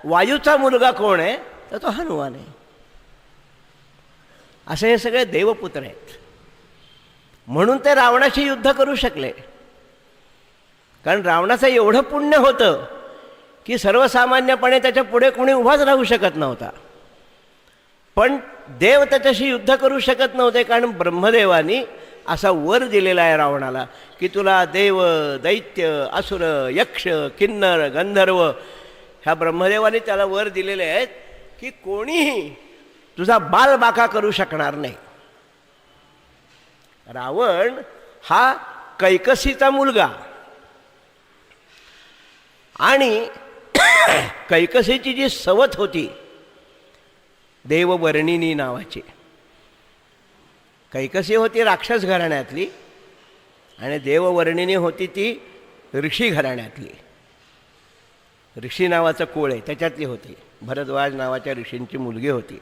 वायूचा मुलगा कोण आहे तर तो हनुमान आहे. असे हे सगळे देवपुत्र आहेत. म्हणून ते रावणाशी युद्ध करू शकले, कारण रावणाचं एवढं पुण्य होतं की सर्वसामान्यपणे त्याच्या पुढे कोणी उभाच राहू शकत नव्हता. पण देव त्याच्याशी युद्ध करू शकत नव्हते, कारण ब्रह्मदेवानी असा वर दिलेला आहे रावणाला की तुला देव, दैत्य, असुर, यक्ष, किन्नर, गंधर्व ह्या ब्रह्मदेवाने त्याला वर दिलेले आहेत की कोणीही तुझा बालबाका करू शकणार नाही. रावण हा कैकसीचा मुलगा आणि कैकसीची जी सवत होती देववर्णिनी नावाची, कैकसी होती राक्षस घराण्यातली आणि देववर्णिनी होती ती ऋषी घराण्यातली. ऋषी नावाचं कुळ आहे त्याच्यातली होती, भरद्वाज नावाच्या ऋषींची मुलगी होती.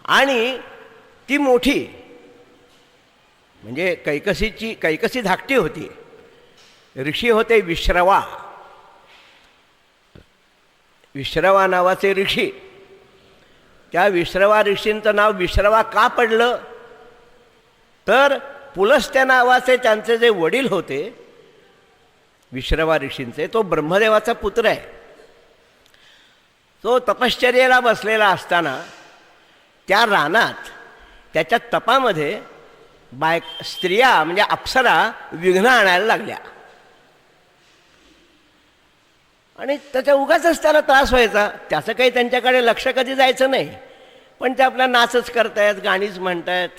आणि ती मोठी म्हणजे कैकसी धाकटी होती. ऋषी होते विश्रवा नावाचे ऋषी. त्या विश्रवा ऋषींचं नाव विश्रवा का पडलं तर पुलस्त्य नावाचे त्यांचे जे वडील होते विश्रवा ऋषींचे, तो ब्रह्मदेवाचा पुत्र आहे. तो तपश्चर्येला बसलेला असताना त्या रानात त्याच्या तपामध्ये स्त्रिया म्हणजे अप्सरा विघ्न आणायला लागल्या आणि त्याच्या उगाचच त्याला त्रास व्हायचा. त्याचं काही त्यांच्याकडे लक्ष कधी जायचं नाही, पण ते आपला नाचच करतायत, गाणीच म्हणतायत.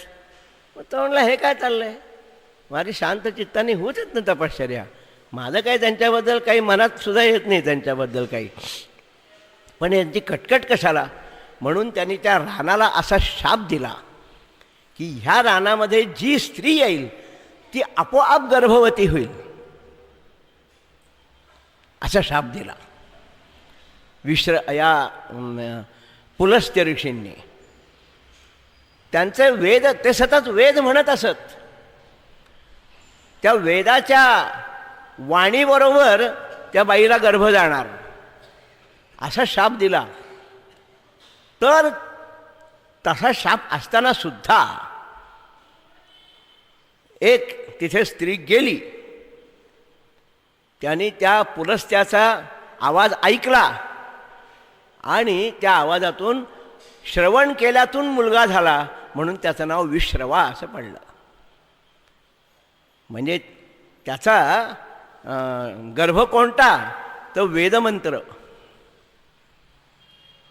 मग तो म्हणला हे काय चाललंय, माझी शांत चित्ताने होत येत ना तपश्चर्या, माझं काही त्यांच्याबद्दल काही मनात सुद्धा येत नाही त्यांच्याबद्दल काही, पण यांची कटकट कशाला. म्हणून त्यांनी त्या रानाला असा शाप दिला की ह्या रानामध्ये जी स्त्री येईल ती आपोआप गर्भवती होईल, असा शाप दिला पुलस्त्य ऋषींनी. त्यांचे वेद ते सतत वेद म्हणत असत. त्या वेदाच्या वाणीबरोबर त्या बाईला गर्भ जाणार असा शाप दिला. तर तसा शाप असताना सुद्धा एक तिथे स्त्री गेली, त्याने त्या पुलस्त्याचा आवाज ऐकला आणि त्या आवाजातून श्रवण केल्यातून मुलगा झाला, म्हणून त्याचं नाव विश्रवा असं पडलं. म्हणजे त्याचा गर्भ कोणता तर वेदमंत्र,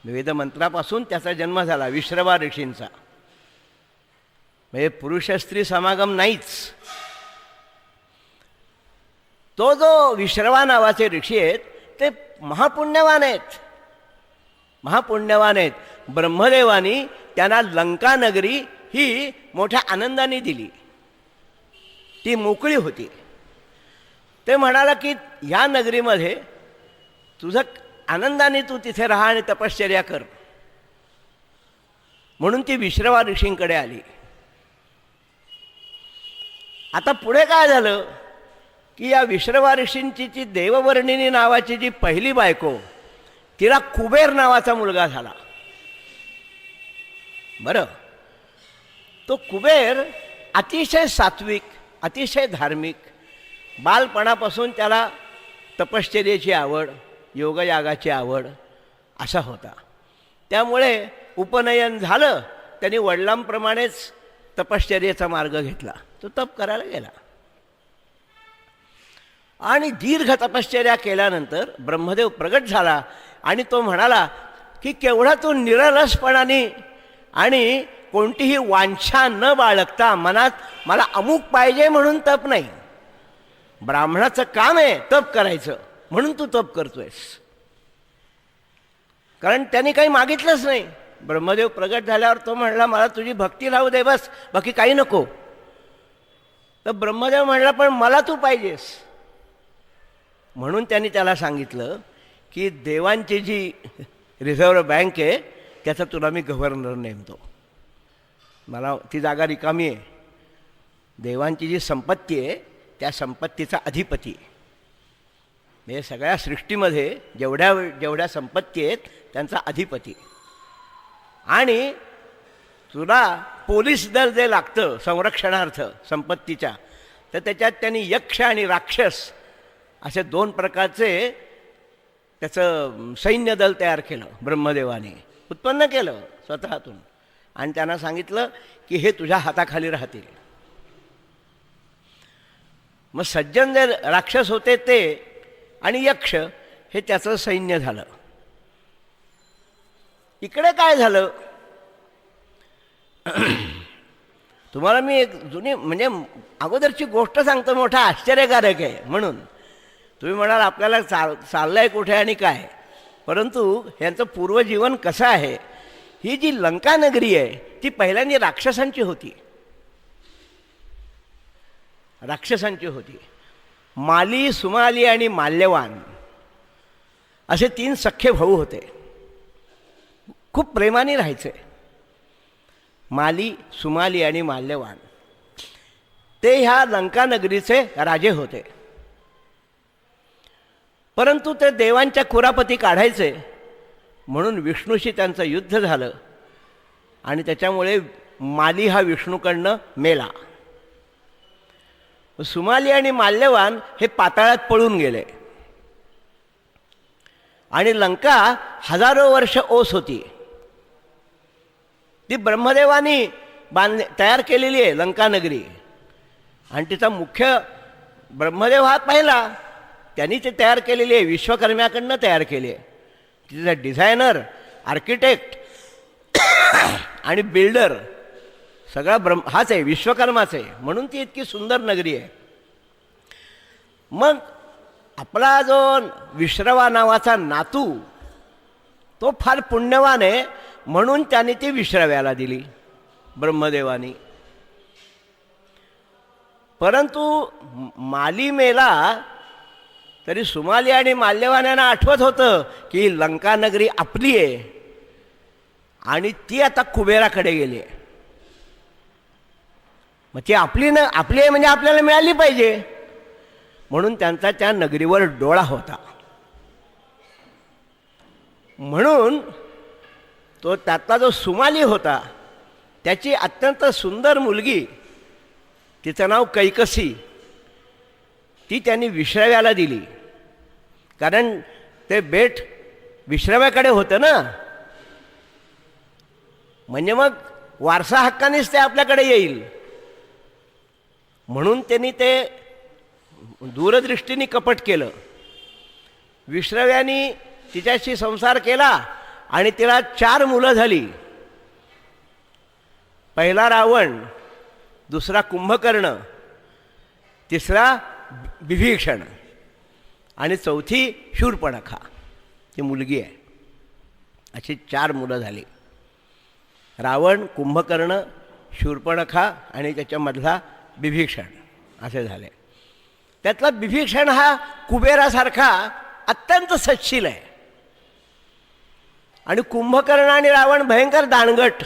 वेदमंत्रापासून त्याचा जन्म झाला विश्रवा ऋषींचा. म्हणजे पुरुष स्त्री समागम नाहीच. तो जो विश्रवा नावाचे ऋषी आहेत ते महापुण्यवान आहेत, महापुण्यवान आहेत. ब्रह्मदेवानी त्यांना लंका नगरी ही मोठ्या आनंदाने दिली, ती मोकळी होती. ते म्हणाला की ह्या नगरीमध्ये तुझं आनंदाने तू तिथे राहा आणि तपश्चर्या कर. म्हणून ती विश्रवा ऋषींकडे आली. आता पुढे काय झालं की या विश्रवा ऋषींची जी देववर्णिनी नावाची जी पहिली बायको, तिला कुबेर नावाचा मुलगा झाला. बरं, तो कुबेर अतिशय सात्विक, अतिशय धार्मिक, बालपणापासून त्याला तपश्चर्येची आवड, योगयागाची आवड असा होता. त्यामुळे उपनयन झालं, त्यांनी वडिलांप्रमाणेच तपश्चर्येचा मार्ग घेतला. तो तप करायला गेला आणि दीर्घ तपश्चर्या केल्यानंतर ब्रह्मदेव प्रगट झाला आणि तो म्हणाला की केवढा तू निरलसपणाने आणि कोणतीही वांछा न बाळगता मनात मला अमुक पाहिजे म्हणून तप नाही, ब्राह्मणाचं काम आहे तप करायचं म्हणून तू तप करतोयस. कारण त्यांनी काही मागितलंच नाही. ब्रह्मदेव प्रगट झाल्यावर तो म्हणला मला तुझी भक्ती राहू दे बस, बाकी काही नको. तर ब्रह्मदेव म्हणला पण मला तू पाहिजेस. म्हणून त्यांनी त्याला सांगितलं की देवांची जी रिझर्व्ह बँक आहे त्याचा तुला मी गव्हर्नर नेमतो, मला ती जागा रिकामी आहे. देवांची जी संपत्ती आहे त्या संपत्तीचा अधिपती, म्हणजे सगळ्या सृष्टीमध्ये जेवढ्या जेवढ्या संपत्ती आहेत त्यांचा अधिपती. आणि तुला पोलीस दल जे लागतं संरक्षणार्थ संपत्तीच्या, तर त्याच्यात त्यांनी यक्ष आणि राक्षस असे दोन प्रकारचे त्याचं सैन्य दल तयार केलं. ब्रह्मदेवाने उत्पन्न केलं स्वतःतून आणि त्यांना सांगितलं की हे तुझ्या हाताखाली राहतील. मग सज्जन जे राक्षस होते ते आणि यक्ष हे त्याचं सैन्य झालं. इकडे काय झालं तुम्हाला मी एक जुनी म्हणजे अगोदरची गोष्ट सांगतो, मोठा आश्चर्यकारक आहे म्हणून. तुम्ही म्हणाल आपल्याला चाललं आहे कुठे आणि काय, परंतु ह्यांचं पूर्वजीवन कसं आहे. ही जी लंका नगरी आहे ती पहिल्यांदा राक्षसांची होती. राक्षसांची होती. माली, सुमाली आणि माल्यवान असे 3 सख्खे भाऊ होते. खूप प्रेमाने राहायचे. माली, सुमाली आणि माल्यवान ते ह्या लंका नगरीचे राजे होते. परंतु ते देवांच्या कुरापती काढायचे म्हणून विष्णूशी त्यांचं युद्ध झालं आणि त्याच्यामुळे माली हा विष्णूकडनं मेला. सुमाली आणि माल्यवान हे पाताळात पळून गेले आणि लंका हजारो वर्ष ओस होती. ती ब्रह्मदेवानी तयार केलेली आहे लंका नगरी आणि तिचा मुख्य ब्रह्मदेव हा पहिला, त्यांनी ते तयार केलेली आहे, विश्वकर्म्याकडनं तयार केली आहे. तिचा डिझायनर, आर्किटेक्ट आणि बिल्डर सगळा हाच आहे, विश्वकर्माच आहे. म्हणून ती इतकी सुंदर नगरी आहे. मग आपला जो विश्रवा नावाचा नातू तो फार पुण्यवान आहे म्हणून त्याने ती विश्रव्याला दिली ब्रह्मदेवानी. परंतु माली मेला तरी सुमाली आणि माल्यवान यांना आठवत होतं की लंका नगरी आपली आहे आणि ती आता कुबेराकडे गेली आहे. मग ती आपली आहे म्हणजे आपल्याला मिळाली पाहिजे म्हणून त्यांचा त्या नगरीवर डोळा होता. म्हणून तो त्यातला जो सुमाली होता त्याची अत्यंत सुंदर मुलगी, तिचं नाव कैकसी, ती त्यांनी विश्रव्याला दिली. कारण ते बेट विश्रव्याकडे होतं ना, म्हणजे मग वारसा हक्कानेच ते आपल्याकडे येईल. म्हणून त्यांनी ते दूरदृष्टीने कपट केलं. विश्रव्यानी तिच्याशी संसार केला आणि तिला 4 मुलं झाली. पहिला रावण, दुसरा कुंभकर्ण, तिसरा बिभीषण आणि चौथी शूर्पणखा, ती मुलगी आहे. अशी 4 मुलं झाली. रावण, कुंभकर्ण, शूर्पणखा आणि त्याच्यामधला बिभीषण असे झाले. त्यातला बिभीषण हा कुबेरासारखा अत्यंत सत्शील आहे आणि कुंभकर्ण आणि रावण भयंकर दाणगट.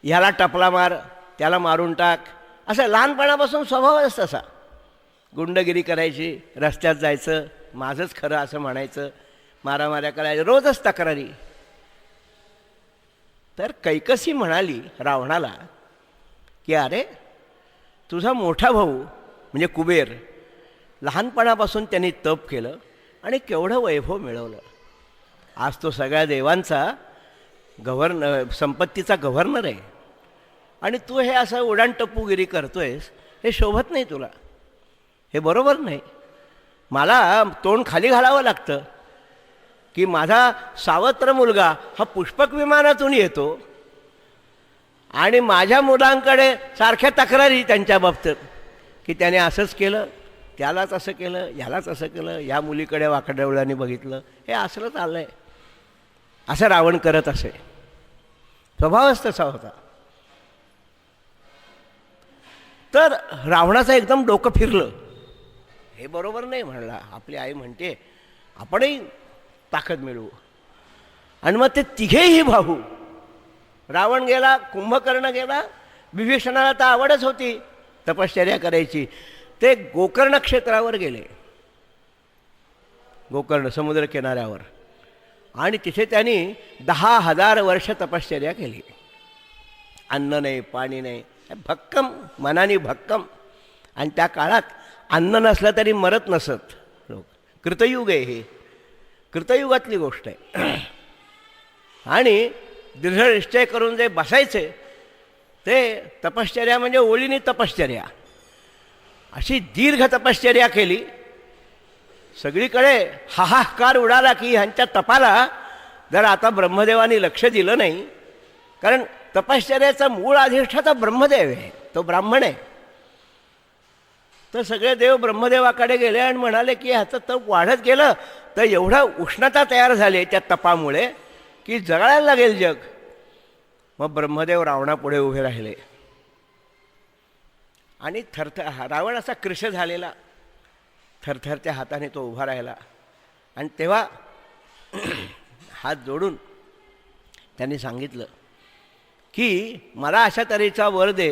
ह्याला टपला मार, त्याला मारून टाक, असं लहानपणापासून स्वभावच तसा. गुंडगिरी करायची, रस्त्यात जायचं, माझंच खरं असं म्हणायचं, मारामाऱ्या करायचं, रोजच तक्रारी. तर कैकसी म्हणाली रावणाला की अरे तुझा मोठा भाऊ म्हणजे कुबेर, लहानपणापासून त्यांनी तप केलं आणि केवढं वैभव मिळवलं. आज तो सगळ्या देवांचा संपत्तीचा गव्हर्नर आहे आणि तू हे असं उडाणटप्पूगिरी करतोयस, हे शोभत नाही तुला, हे बरोबर नाही. मला तोंड खाली घालावं लागतं की माझा सावत्र मुलगा हा पुष्पक विमानातून येतो आणि माझ्या मुलांकडे सारख्या तक्रारी त्यांच्या बाबतीत की त्याने असंच केलं, त्यालाच असं केलं, ह्यालाच असं केलं, या मुलीकडे वाकड्या डोळ्याने बघितलं, हे असलं चाललं आहे. असं रावण करत असे, स्वभावच तसा होता. तर रावणाचं एकदम डोकं फिरलं, हे बरोबर नाही म्हणला. आपली आई म्हणते आपणही ताकद मिळवू. आणि मग ते तिघेही भाऊ, रावण गेला, कुंभकर्ण गेला, विभीषणाला तर आवडच होती तपश्चर्या करायची, ते गोकर्ण क्षेत्रावर गेले, गोकर्ण समुद्र किनाऱ्यावर, आणि तिथे त्यांनी 10,000 वर्ष तपश्चर्या केली. अन्न नाही, पाणी नाही, भक्कम, मनाने भक्कम. आणि त्या काळात अन्न नसलं तरी मरत नसत लोक. कृतयुग आहे हे, कृतयुगातली गोष्ट आहे. आणि दृढ निश्चय करून जे बसायचे ते तपश्चर्या म्हणजे ओळीने तपश्चर्या, अशी दीर्घ तपश्चर्या केली. सगळीकडे हाहाकार उडाला की ह्यांच्या तपाला जर आता ब्रह्मदेवानी लक्ष दिलं नाही, कारण तपश्चर्याचा मूळ अधिष्ठाता ब्रह्मदेव आहे, तो ब्राह्मण आहे. तर सगळे देव ब्रह्मदेवाकडे गेले आणि म्हणाले की ह्याचं तप वाढत गेलं तर एवढं उष्णता तयार झाली त्या तपामुळे की जळायला लागेल जग. मग ब्रह्मदेव रावणापुढे उभे राहिले आणि रावण असा कृश झालेला, थरथरच्या हाताने तो उभा राहिला. आणि तेव्हा हात जोडून त्यांनी सांगितलं की मला अशा तऱ्हेचा वर दे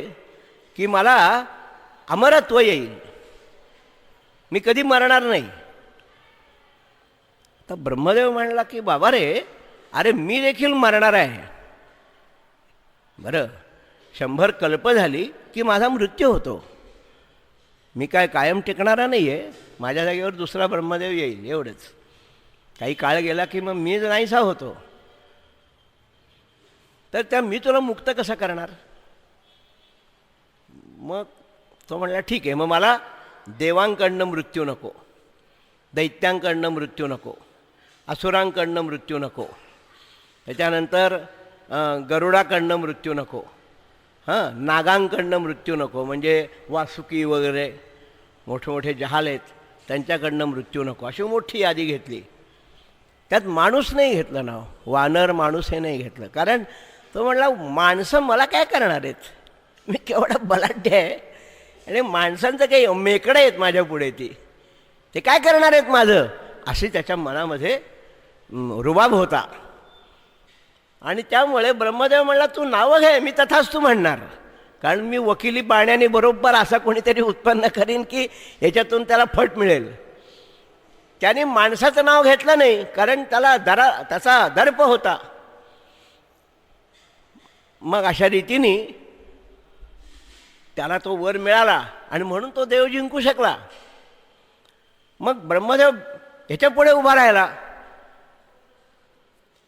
की मला अमरत्व येईल, मी कधी मरणार नाही. तर ब्रह्मदेव म्हणला की बाबा रे, अरे मी देखील मरणार आहे. बरं, 100 कल्प झाली की माझा मृत्यू होतो, मी काय कायम टिकणारा नाही आहे, माझ्या जागेवर दुसरा ब्रह्मदेव येईल एवढंच. काही काळ गेला की मग मी नाहीसा होतो. तर मी तुला मुक्त कसं करणार. मग तो म्हणला ठीक आहे, मग मला देवांकडनं मृत्यू नको, दैत्यांकडनं मृत्यू नको, असुरांकडनं मृत्यू नको, त्याच्यानंतर गरुडाकडनं मृत्यू नको, नागांकडनं मृत्यू नको, म्हणजे वासुकी वगैरे मोठे मोठे जहाल आहेत त्यांच्याकडनं मृत्यू नको. अशी मोठी यादी घेतली. त्यात माणूस नाही घेतलं नाव, वानर माणूस हे नाही घेतलं. कारण तो म्हणला माणसं मला काय करणार आहेत, मी केवढा बलाढ्य आहे आणि माणसांचं काही मेकडं आहेत माझ्या पुढे, ते काय करणार आहेत माझं, अशी त्याच्या मनामध्ये रुबाब होता. आणि त्यामुळे ब्रह्मदेव म्हणला तू नावं घे, मी तथाच तू म्हणणार. कारण मी वकिली पाण्याने बरोबर असा कोणीतरी उत्पन्न करीन की ह्याच्यातून त्याला फट मिळेल. त्याने माणसाचं नाव घेतलं नाही, कारण त्याचा दर्प होता. मग अशा रीतीने त्याला तो वर मिळाला आणि म्हणून तो देव जिंकू शकला. मग ब्रह्मदेव ह्याच्या पुढे उभा राहिला,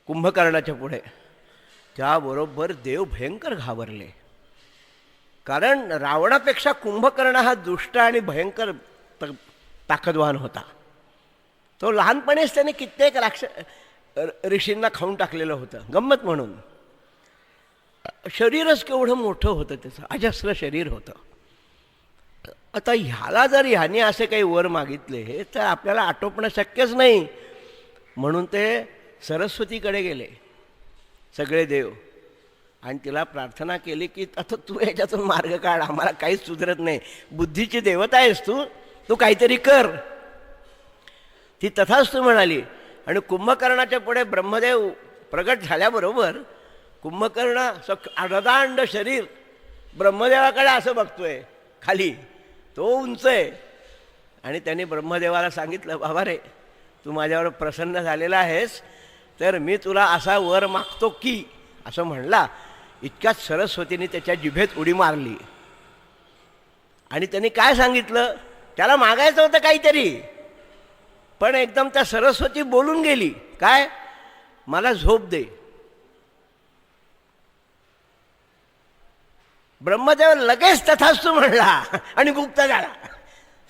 कुंभकर्णाच्या पुढे. त्याबरोबर देव भयंकर घाबरले, कारण रावणापेक्षा कुंभकर्ण हा दुष्ट आणि भयंकर ताकदवान होता. तो लहानपणीच त्याने कित्येक ऋषींना खाऊन टाकलेलं होतं गंमत म्हणून. शरीरच केवढं मोठं होतं त्याचं, अजस्र शरीर होतं. आता ह्याला जर ह्याने असे काही वर मागितले तर आपल्याला आटोपणं शक्यच नाही. म्हणून ते सरस्वतीकडे गेले सगळे देव आणि तिला प्रार्थना केली की आता तू ह्याच्यातून मार्ग काढ, आम्हाला काहीच सुधरत नाही, बुद्धीची देवता आहेस तू काहीतरी कर. ती तथास्तु म्हणाली. आणि कुंभकर्णाच्या पुढे ब्रह्मदेव प्रगट झाल्याबरोबर कुंभकर्ण अर्धांड शरीर ब्रह्मदेवाकडे असं बघतोय खाली, तो उंच आहे. आणि त्याने ब्रह्मदेवाला सांगितलं बाबा रे, तू माझ्यावर प्रसन्न झालेला आहेस तर मी तुला असा वर मागतो की, असं म्हणला. इतक्यात सरस्वतीने त्याच्या जिभेत उडी मारली. आणि त्यांनी काय सांगितलं, त्याला मागायचं होतं काहीतरी, पण एकदम त्या सरस्वती बोलून गेली काय, मला झोप दे. ब्रह्मदेव लगेच तथास्तु म्हणला आणि गुप्त झाला.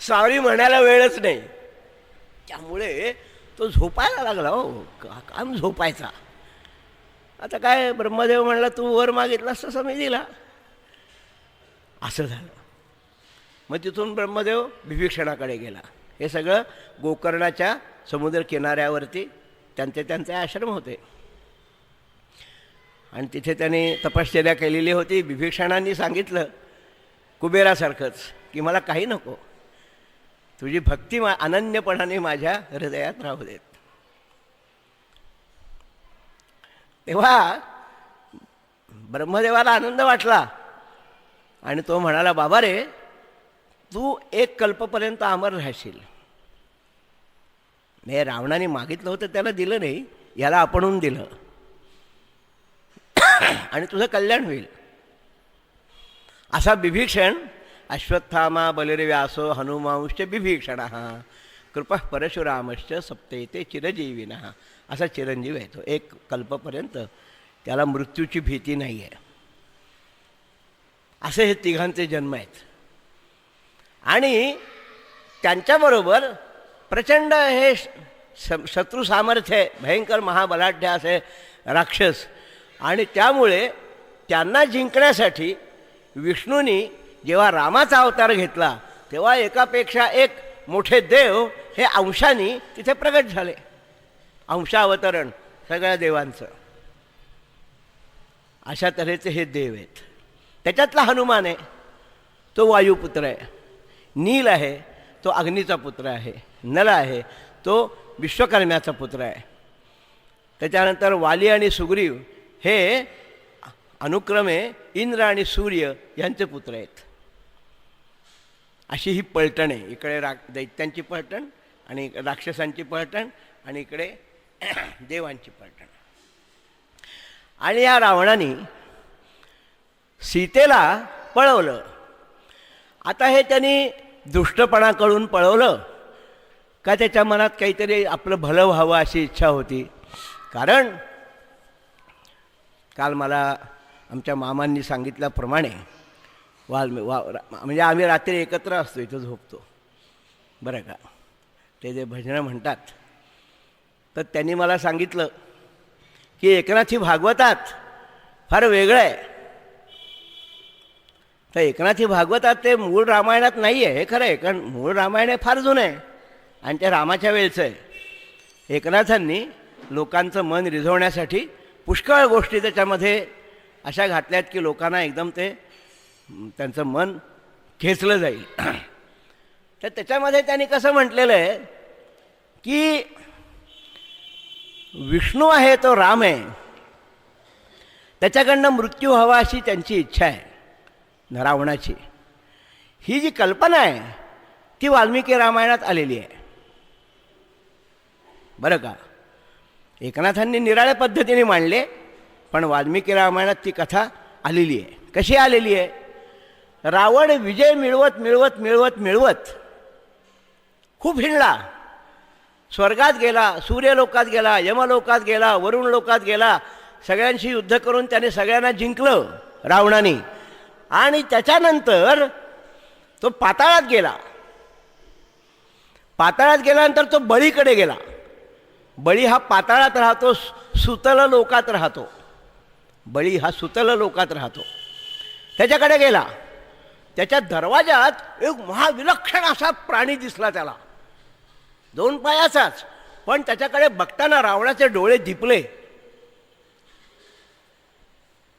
सॉरी म्हणायला वेळच नाही. त्यामुळे तो झोपायला लागला. हो काम झोपायचा. आता काय ब्रह्मदेव म्हणला तू वर मागितलास तसं मी दिला, असं झालं. मग तिथून ब्रह्मदेव बिभीषणाकडे गेला. हे सगळं गोकर्णाच्या समुद्र किनाऱ्यावरती त्यांचे आश्रम होते आणि तिथे त्यांनी तपश्चर्या केलेली होती. बिभीषणांनी सांगितलं कुबेरासारखंच की मला काही नको, तुझी भक्ती अनन्यपणाने माझ्या हृदयात राहू देत. तेव्हा ब्रह्मदेवाला आनंद वाटला आणि तो म्हणाला बाबा रे, तू 1 कल्पपर्यंत अमर राहशील. हे रावणाने मागितलं होतं त्याला दिलं नाही, याला आपणहून दिलं आणि तुझं कल्याण होईल. असा बिभीषण अश्वत्थामा बलिर्व्यासो हनुमांश्च बिभीषण कृपा परशुरामश्च सप्तेते चिरजीविनः. असा चिरंजीव आहे तो. 1 कल्पपर्यंत त्याला मृत्यूची भीती नाही आहे. असे हे तिघांचे जन्म आहेत. आणि त्यांच्याबरोबर प्रचंड हे शत्रू सामर्थ्य आहे, भयंकर महाबलाढ्य असे राक्षस. आणि त्यामुळे त्यांना जिंकण्यासाठी विष्णूंनी जेव्हा रामाचा अवतार घेतला तेव्हा एकापेक्षा एक मोठे देव हे अंशाने तिथे प्रगट झाले. अंशावतरण सगळ्या देवांचं. अशा तऱ्हेचे हे देव आहेत. त्याच्यातला हनुमान आहे तो वायुपुत्र आहे. नील आहे तो अग्नीचा पुत्र आहे. नल आहे तो विश्वकर्म्याचा पुत्र आहे. त्याच्यानंतर वाली आणि सुग्रीव हे अनुक्रमे इंद्र आणि सूर्य यांचे पुत्र आहेत. अशी ही पलटण आहे. इकडे दैत्यांची पलटण आणि राक्षसांची पलटण आणि इकडे देवांची पलटण. आणि या रावणाने सीतेला पळवलं. आता हे त्यांनी दुष्टपणाकडून पळवलं का त्याच्या मनात काहीतरी आपलं भलं व्हावं अशी इच्छा होती. कारण काल मला आमच्या मामांनी सांगितल्याप्रमाणे म्हणजे आम्ही रात्री एकत्र असतो, इथं झोपतो बरं का. ते जे भजनं म्हणतात तर त्यांनी मला सांगितलं की एकनाथी भागवतात फार वेगळं आहे. तर एकनाथी भागवतात ते मूळ रामायणात नाही आहे हे खरं आहे, कारण मूळ रामायण हे फार जुनं आहे आणि ते रामाच्या वेळचं आहे. एकनाथांनी लोकांचं मन रिझवण्यासाठी पुष्कळ गोष्टी त्याच्यामध्ये अशा घातल्यात की लोकांना एकदम ते त्यांचं मन खेचलं जाईल. तर त्याच्यामध्ये त्यांनी कसं म्हटलेलं आहे की विष्णू आहे तो राम आहे, त्याच्याकडनं मृत्यू हवा अशी त्यांची इच्छा आहे रावणाची. ही जी कल्पना आहे ती वाल्मिकी रामायणात आलेली आहे बरं का. एकनाथांनी निराळ्या पद्धतीने मांडले पण वाल्मिकी रामायणात ती कथा आलेली आहे. कशी आलेली आहे? रावण विजय मिळवत मिळवत मिळवत मिळवत खूप हिंडला. स्वर्गात गेला, सूर्यलोकात गेला, यमलोकात गेला, वरुण लोकात गेला. सगळ्यांशी युद्ध करून त्याने सगळ्यांना जिंकलं रावणाने. आणि त्याच्यानंतर तो पाताळात गेला. पाताळात गेल्यानंतर तो बळीकडे गेला. बळी हा पाताळात राहतो, सुतल लोकात राहतो. बळी हा सुतल लोकात राहतो. त्याच्याकडे गेला. त्याच्या दरवाजात एक महाविलक्षण असा प्राणी दिसला त्याला, 2 पायाचाच. पण त्याच्याकडे बघताना रावणाचे डोळे दिपले.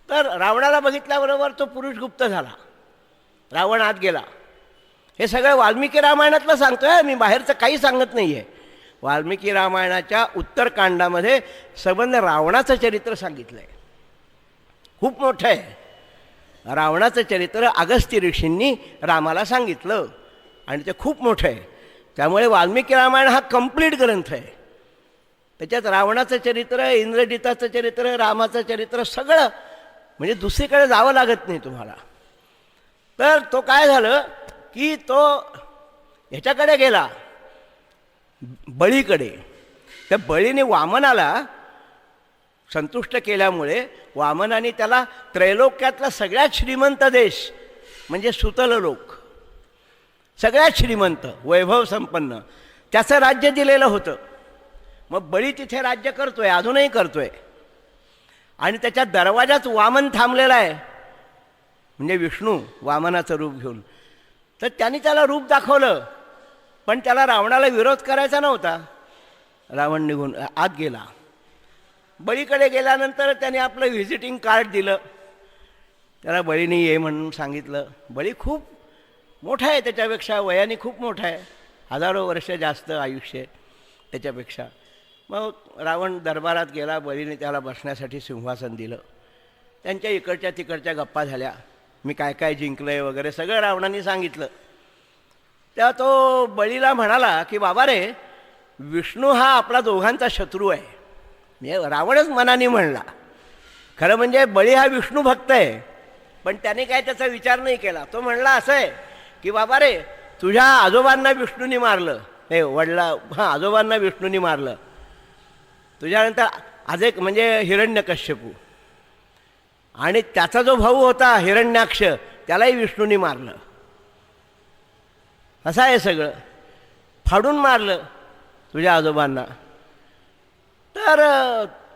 तर रावणाला बघितल्याबरोबर तो पुरुष गुप्त झाला. रावण आत गेला. हे सगळं वाल्मिकी रामायणातलं सांगतोय मी, बाहेरचं काही सांगत नाही आहे. वाल्मिकी रामायणाच्या उत्तरकांडामध्ये संबंध रावणाचं चरित्र सांगितलं आहे. खूप मोठं आहे. रावणाचं चरित्र अगस्त्य ऋषींनी रामाला सांगितलं आणि ते खूप मोठं आहे. त्यामुळे वाल्मिकी रामायण हा कंप्लीट ग्रंथ आहे. त्याच्यात रावणाचं चरित्र, इंद्रजिताचं चरित्र, रामाचं चरित्र सगळं, म्हणजे दुसरीकडे जावं लागत नाही तुम्हाला. तर तो काय झालं की तो ह्याच्याकडे गेला बळीकडे. त्या बळीने वामनाला संतुष्ट केल्यामुळे वामनाने त्याला त्रैलोक्यातला सगळ्यात श्रीमंत देश म्हणजे सुतल लोक, सगळ्यात श्रीमंत वैभव संपन्न त्याचं राज्य दिलेलं होतं. मग बळी तिथे राज्य करतोय, अजूनही करतोय. आणि त्याच्या दरवाजात वामन थांबलेला आहे म्हणजे विष्णू वामनाचं रूप घेऊन. तर त्यांनी त्याला रूप दाखवलं पण त्याला रावणाला विरोध करायचा नव्हता. रावण निघून आत गेला. बळीकडे गेल्यानंतर त्याने आपलं व्हिजिटिंग कार्ड दिलं. त्याला बळीने ये म्हणून सांगितलं. बळी खूप मोठा आहे, त्याच्यापेक्षा वयाने खूप मोठा आहे, हजारो वर्ष जास्त आयुष्य त्याच्यापेक्षा. मग रावण दरबारात गेला. बळीने त्याला बसण्यासाठी सिंहासन दिलं. त्यांच्या इकडच्या तिकडच्या गप्पा झाल्या. मी काय काय जिंकलं आहे वगैरे सगळं रावणाने सांगितलं. तेव्हा तो बळीला म्हणाला की बाबा रे, विष्णू हा आपला दोघांचा शत्रू आहे. म्हणजे रावणच मनाने म्हणला. खरं म्हणजे बळी हा विष्णू भक्त आहे पण त्याने काय त्याचा विचार नाही केला. तो म्हणला असं आहे की बाबा रे, तुझ्या आजोबांना विष्णूनी मारलं, हे आजोबांना विष्णूनी मारलं. तुझ्यानंतर आज एक म्हणजे हिरण्यकश्यपू, आणि त्याचा जो भाऊ होता हिरण्याक्ष त्यालाही विष्णूनी मारलं. असं आहे सगळं, फाडून मारलं तुझ्या आजोबांना. तर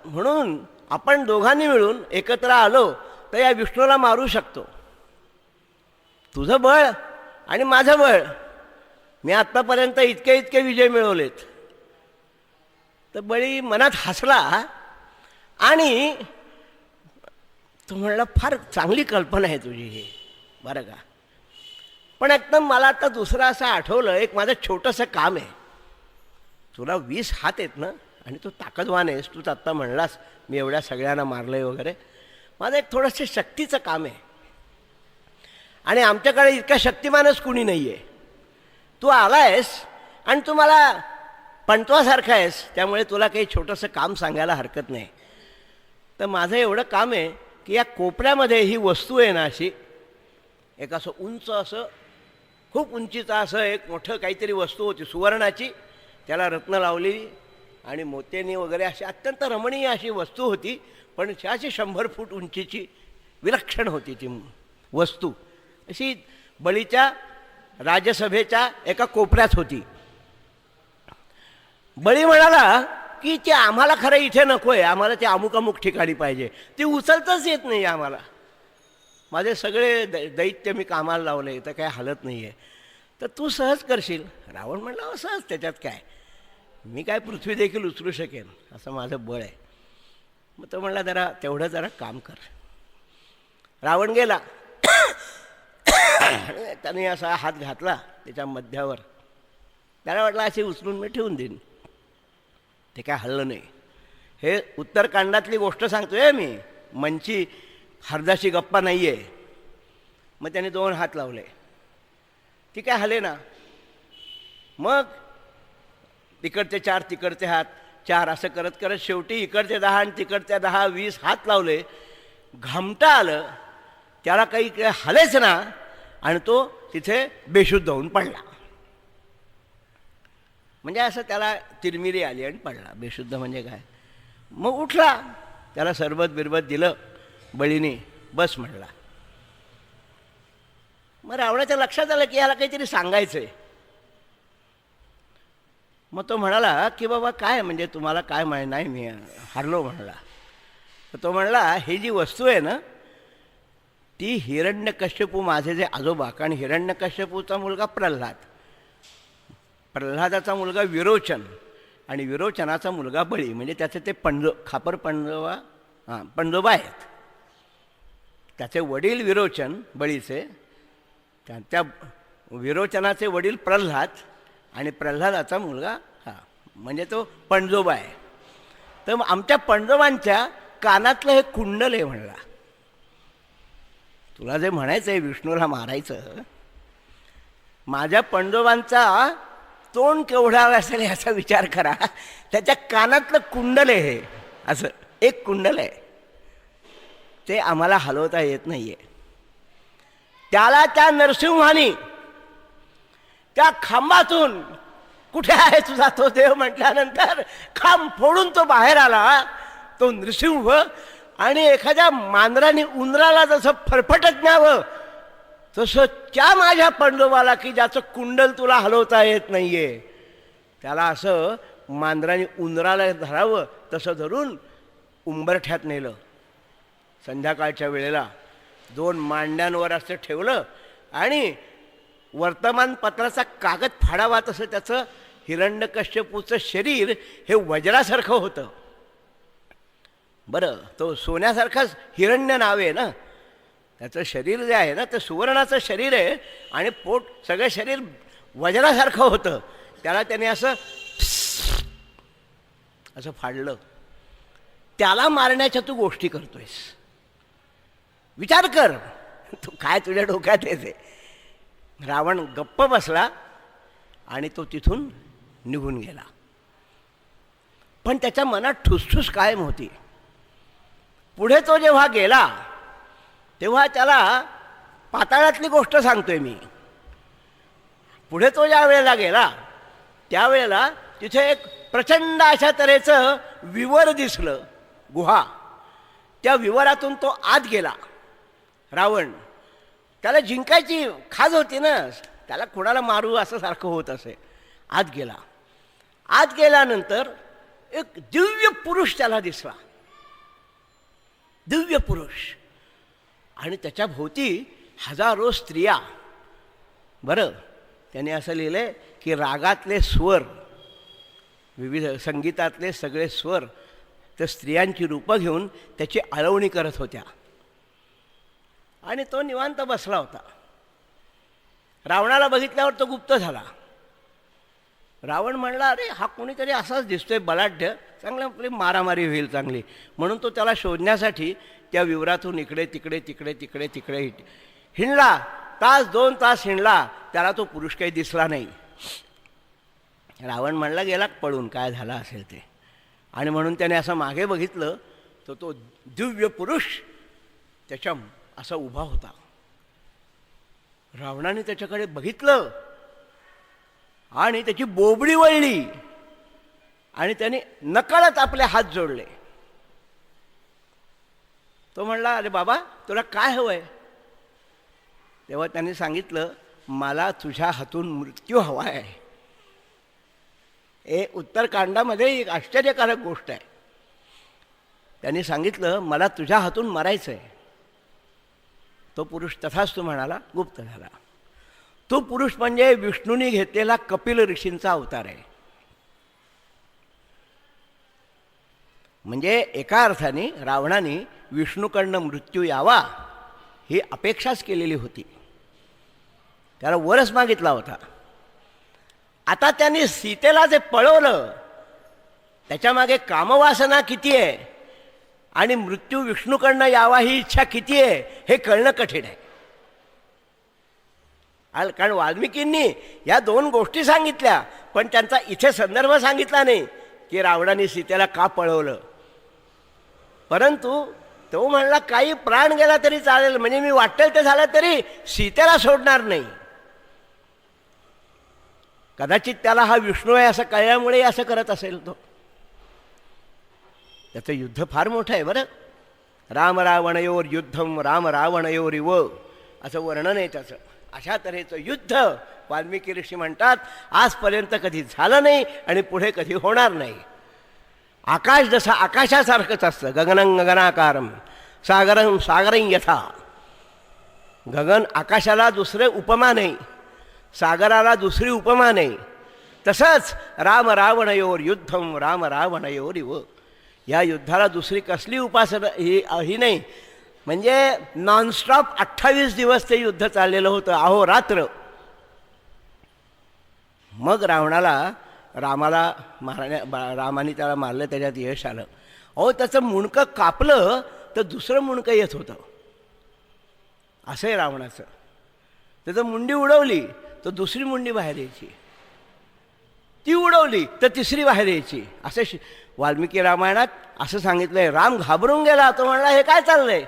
म्हणून आपण दोघांनी मिळून एकत्र आलो तर या विष्णूला मारू शकतो. तुझं बळ आणि माझं बळ मी आत्तापर्यंत इतके इतके विजय मिळवलेत. तर बळी मनात हसला आणि तो म्हणला, फार चांगली कल्पना आहे तुझी ही, बरं का. पण एकदम मला आता दुसरं असं आठवलं, एक माझं छोटंसं काम आहे. तुला 20 हात आहेत ना, आणि तू ताकदवान आहेस, तूच आत्ता म्हणलास मी एवढ्या सगळ्यांना मारलं आहे वगैरे. माझं एक थोडंसं शक्तीचं काम आहे आणि आमच्याकडे इतका शक्तिमानच कुणी नाही आहे. तू आला आहेस आणि तू मला पंतवासारखा आहेस, त्यामुळे तुला काही छोटंसं काम सांगायला हरकत नाही. तर माझं एवढं काम आहे की या कोपऱ्यामध्ये ही वस्तू आहे ना, अशी एक असं उंच, असं खूप उंचीचं असं एक मोठं काहीतरी वस्तू होती सुवर्णाची, त्याला रत्न लावलेली आणि मोत्यानी वगैरे अशी अत्यंत रमणीय अशी वस्तू होती. पण अशी 100 फूट उंचीची विलक्षण होती ती वस्तू. अशी बळीच्या राजसभेच्या एका कोपऱ्यात होती. बळी म्हणाला की ते आम्हाला खरं इथे नको आहे, आम्हाला ते अमुक अमुक ठिकाणी पाहिजे, ती उचलताच येत नाही आम्हाला. माझे सगळे दैत्य मी कामाला लावले, तर काय हालत नाही आहे, तर तू सहज करशील. रावण म्हणला, सहज त्याच्यात काय, मी काय पृथ्वी देखील उचलू शकेन, असं माझं बळ आहे. मग तो म्हणला, तेवढं जरा काम कर. रावण गेला. त्याने असा हात घातला त्याच्या मध्यावर. त्याला वाटलं अशी उचलून मी ठेवून देईन. ते काय हल्लं नाही. हे उत्तरकांडातली गोष्ट सांगतोय मी, मनची हरदाशी गप्पा नाही आहे. मग त्याने 2 हात लावले, ती काय हले ना. मग तिकडचे 4, तिकडचे हात 4, असं करत करत शेवटी इकडचे 10 आणि तिकडचे 10, 20 हात लावले. घामटा आलं, त्याला काही हलेच ना, आणि तो तिथे बेशुद्ध होऊन पडला. म्हणजे असं त्याला तिरमिरी आली आणि पडला. बेशुद्ध म्हणजे काय. मग उठला, त्याला सरबत बिरबत दिलं बळीने, बस म्हणला. मग रावणाच्या लक्षात आलं की ह्याला काहीतरी सांगायचं आहे. मग तो म्हणाला की बाबा काय म्हणजे तुम्हाला काय नाही, मी हारलो म्हणला. तर तो म्हणला, ही जी वस्तू आहे ना, ती हिरण्यकश्यपू माझे जे आजोबा, कारण हिरण्यकश्यपूचा मुलगा प्रल्हाद, प्रल्हादाचा मुलगा विरोचन आणि विरोचनाचा मुलगा बळी, म्हणजे त्याचे ते खापर पंजोबा आहेत. त्याचे वडील विरोचन बळीचे, त्या विरोचनाचे वडील प्रल्हाद आणि प्रल्हादाचा मुलगा म्हणजे तो पणजोबा आहे. तर मग आमच्या पणजोबांच्या कानातलं हे कुंडल आहे म्हणला. तुला जे म्हणायचं आहे विष्णूला मारायचं, माझ्या पणजोबांचा तोंड केवढा असेल याचा विचार करा. त्याच्या कानातलं कुंडल आहे हे, असं एक कुंडल आहे, ते आम्हाला हलवता येत नाही आहे. त्याला त्या नरसिंहानी त्या खांबातून, कुठे आहे तुझा तो देव म्हटल्यानंतर खांब फोडून तो बाहेर आला, तो नृसिंह. आणि एखाद्या मांजराने उंदराला जसं फरफटत न्यावं, तसं त्या माझ्या पंडोबाला की ज्याचं कुंडल तुला हलवता येत नाही आहे, त्याला असं मांजराने उंदराला धरावं तसं धरून उंबरठ्यात नेलं. संध्याकाळच्या वेळेला 2 मांड्यांवर असं ठेवलं आणि वर्तमानपत्राचा कागद फाडावा तसं त्याचं हिरण्यकश्यपूचं शरीर हे वज्रासारखं होतं. बरं, तो सोन्यासारखाच हिरण्य नाव आहे ना, त्याचं शरीर जे आहे ना ते सुवर्णाचं शरीर आहे आणि पोट सगळं शरीर वज्रासारखं होतं. त्याला त्याने असं फाडलं. त्याला मारण्याच्या तू गोष्टी करतोयस, विचार कर, तू काय तुझ्या डोक्यात येते. रावण गप्प बसला आणि तो तिथून निघून गेला. पण त्याच्या मनात ठुसठुस कायम होती. पुढे तो जेव्हा गेला तेव्हा त्याला पाताळातली गोष्ट सांगतोय मी. पुढे तो ज्या वेळेला गेला त्यावेळेला तिथे एक प्रचंड अशा तऱ्हेचं विवर दिसलं, गुहा. त्या विवरातून तो आत गेला. रावण, त्याला जिंकायची खाज होती ना, त्याला कोणाला मारू असं सारखं होत असे. आत गेला. आत गेल्यानंतर एक दिव्य पुरुष त्याला दिसला, दिव्य पुरुष. आणि त्याच्या भोवती हजारो स्त्रिया. बरं, त्याने असं लिहिलंय की रागातले स्वर, विविध संगीतातले सगळे स्वर तर स्त्रियांची रूपं घेऊन त्याची आळवणी करत होत्या. आणि तो निवांत बसला होता. रावणाला बघितल्यावर तो गुप्त झाला. रावण म्हणला, अरे हा कोणीतरी असाच दिसतोय बलाढ्य, चांगलं आपली मारामारी होईल चांगली. म्हणून तो त्याला शोधण्यासाठी त्या विवरातून इकडे तिकडे तिकडे तिकडे तिकडे हिंडला. तास 2 तास हिंडला, त्याला तो पुरुष काही दिसला नाही. रावण म्हणला गेला पळून, काय झालं असेल ते. आणि म्हणून त्याने असं मागे बघितलं तर तो दिव्य पुरुष त्याच्या असा उभा होता. रावणाने त्याच्याकडे बघितलं आणि त्याची बोबडी वळली आणि त्याने नकळत आपले हात जोडले. तो म्हणला, अरे बाबा तुला काय हवंय? तेव्हा त्यांनी सांगितलं, मला तुझ्या हातून मृत्यू हवा आहे. हे उत्तरकांडामध्ये एक आश्चर्यकारक गोष्ट आहे. त्यांनी सांगितलं, मला तुझ्या हातून मरायचं आहे. तो पुरुष तथास्तु म्हणाला, गुप्त झाला. तो पुरुष म्हणजे विष्णूने घेतलेला कपिल ऋषींचा अवतार आहे. म्हणजे एका अर्थाने रावणाने विष्णूकडनं मृत्यू यावा ही अपेक्षाच केलेली होती. त्याला वरच मागितला होता. आता त्यांनी सीतेला जे पळवलं त्याच्यामागे कामवासना किती आहे आणि मृत्यू विष्णूकडनं यावा ही इच्छा किती आहे हे कळणं कठीण आहे. कारण वाल्मिकींनी या 2 गोष्टी सांगितल्या, पण त्यांचा इथे संदर्भ सांगितला नाही की रावणाने सीतेला का पळवलं. परंतु तो म्हणला, काही प्राण गेला तरी चालेल, म्हणजे मी वाटेल ते झालं तरी सीतेला सोडणार नाही. कदाचित त्याला हा विष्णू आहे असं कळल्यामुळे असं करत असेल. तो त्याचं युद्ध फार मोठं आहे बरं. राम रावणयोर युद्धम राम रावणयोरिव असं वर्णन आहे त्याचं. अशा तऱ्हेचं युद्ध वाल्मिकी ऋषी म्हणतात आजपर्यंत कधी झालं नाही आणि पुढे कधी होणार नाही. आकाश जसं आकाशासारखंच असतं, गगनं गगनाकारम सागरं सागरं यथा. गगन आकाशाला दुसरे उपमा नाही, सागराला दुसरी उपमा नाही. तसंच राम रावणयोर युद्धम राम रावणयोरिव. या युद्धाला दुसरी कसली उपासना ही नाही. म्हणजे नॉनस्टॉप 28 दिवस ते युद्ध चाललेलं होतं, अहोरात्र. मग रामाला रामाने त्याला मारलं, त्याच्यात यश आलं. अहो त्याचं मुंडकं कापलं तर दुसरं मुंडकं येत होतं. असं आहे रावणाचं. त्याचं मुंडी उडवली तर दुसरी मुंडी बाहेर यायची, ती उडवली तर तिसरी बाहेर यायची. असं वाल्मिकी रामायणात असं सांगितलंय. राम घाबरून गेला. तो म्हणला, हे काय चाललंय?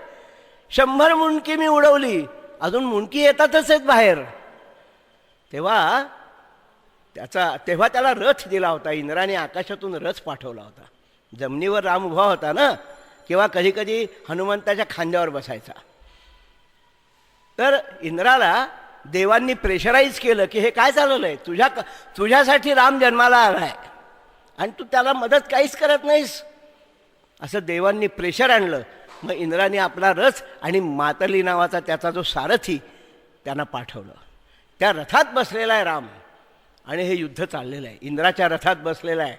100 मुंडकी मी उडवली, अजून मुंडकी येतातच आहेत बाहेर. तेव्हा त्याला रथ दिला होता. इंद्राने आकाशातून रथ पाठवला होता. जमिनीवर राम उभा होता ना, किंवा कधी कधी हनुमंताच्या खांद्यावर बसायचा. तर इंद्राला देवांनी प्रेशराईज केलं की हे काय चालवलं आहे, तुझ्यासाठी राम जन्माला आला आहे आणि तू त्याला मदत काहीच करत नाहीस. असं देवांनी प्रेशर आणलं. मग इंद्राने आपला रथ आणि मातली नावाचा त्याचा जो सारथी त्यांना पाठवलं. त्या रथात बसलेला आहे राम आणि हे युद्ध चाललेलं आहे. इंद्राच्या रथात बसलेला आहे.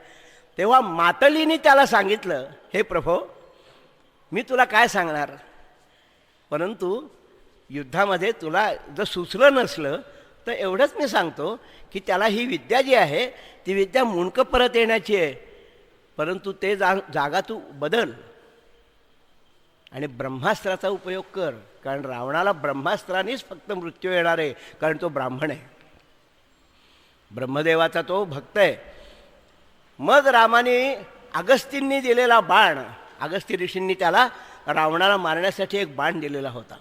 तेव्हा मातलीने त्याला सांगितलं, हे प्रभो मी तुला काय सांगणार, परंतु युद्धामध्ये तुला जर सुचलं नसलं तर एवढंच मी सांगतो की त्याला ही विद्या जी आहे ती विद्या मुंडकं परत येण्याची आहे. परंतु ते जागा तू बदल आणि ब्रह्मास्त्राचा उपयोग कर. कारण रावणाला ब्रह्मास्त्रानेच फक्त मृत्यू येणार आहे, कारण तो ब्राह्मण आहे, ब्रह्मदेवाचा तो भक्त आहे. मग रामाने अगस्तींनी दिलेला बाण, अगस्ती ऋषींनी त्याला रावणाला मारण्यासाठी एक बाण दिलेला होता.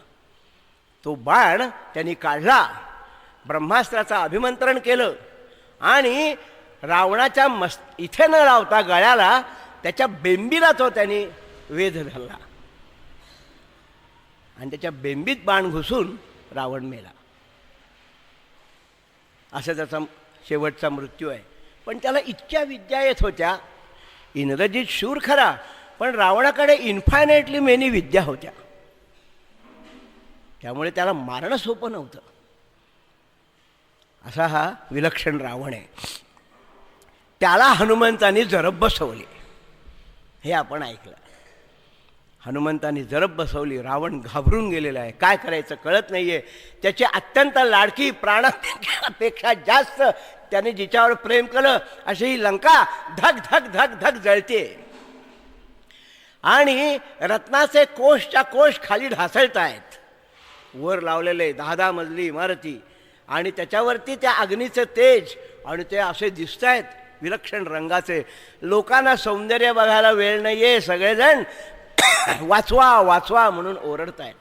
तो बाण त्यांनी काढला, ब्रह्मास्त्राचं अभिमंत्रण केलं आणि रावणाच्या इथे न लावता गळ्याला त्याच्या बेंबीला तो त्यांनी वेध धरला आणि त्याच्या बेंबीत बाण घुसून रावण मेला. असं त्याचा शेवटचा मृत्यू आहे. पण त्याला इतक्या विद्या येत होत्या. इंद्रजित शूर खरा, पण रावणाकडे इन्फायनेटली मेनी विद्या होत्या. त्यामुळे त्याला मारणं सोपं नव्हतं. असा हा विलक्षण रावण आहे. त्याला हनुमंतांनी जरब बसवली, हे आपण ऐकलं. हनुमंतांनी जरब बसवली. रावण घाबरून गेलेला आहे, काय करायचं कळत नाही आहे. त्याची अत्यंत लाडकी, प्राणापेक्षा जास्त त्याने जिच्यावर प्रेम केलं अशी ही लंका धग धग धग धग जळते. आणि रत्नाचे कोशच्या कोश खाली ढासळत आहेत. वर लावलेले 10-10 मजली इमारती आणि त्याच्यावरती त्या अग्नीचं तेज, आणि ते असे दिसत आहेत विलक्षण रंगाचे. लोकांना सौंदर्य बघायला वेळ नाही आहे, सगळेजण वाचवा वाचवा म्हणून ओरडत आहेत.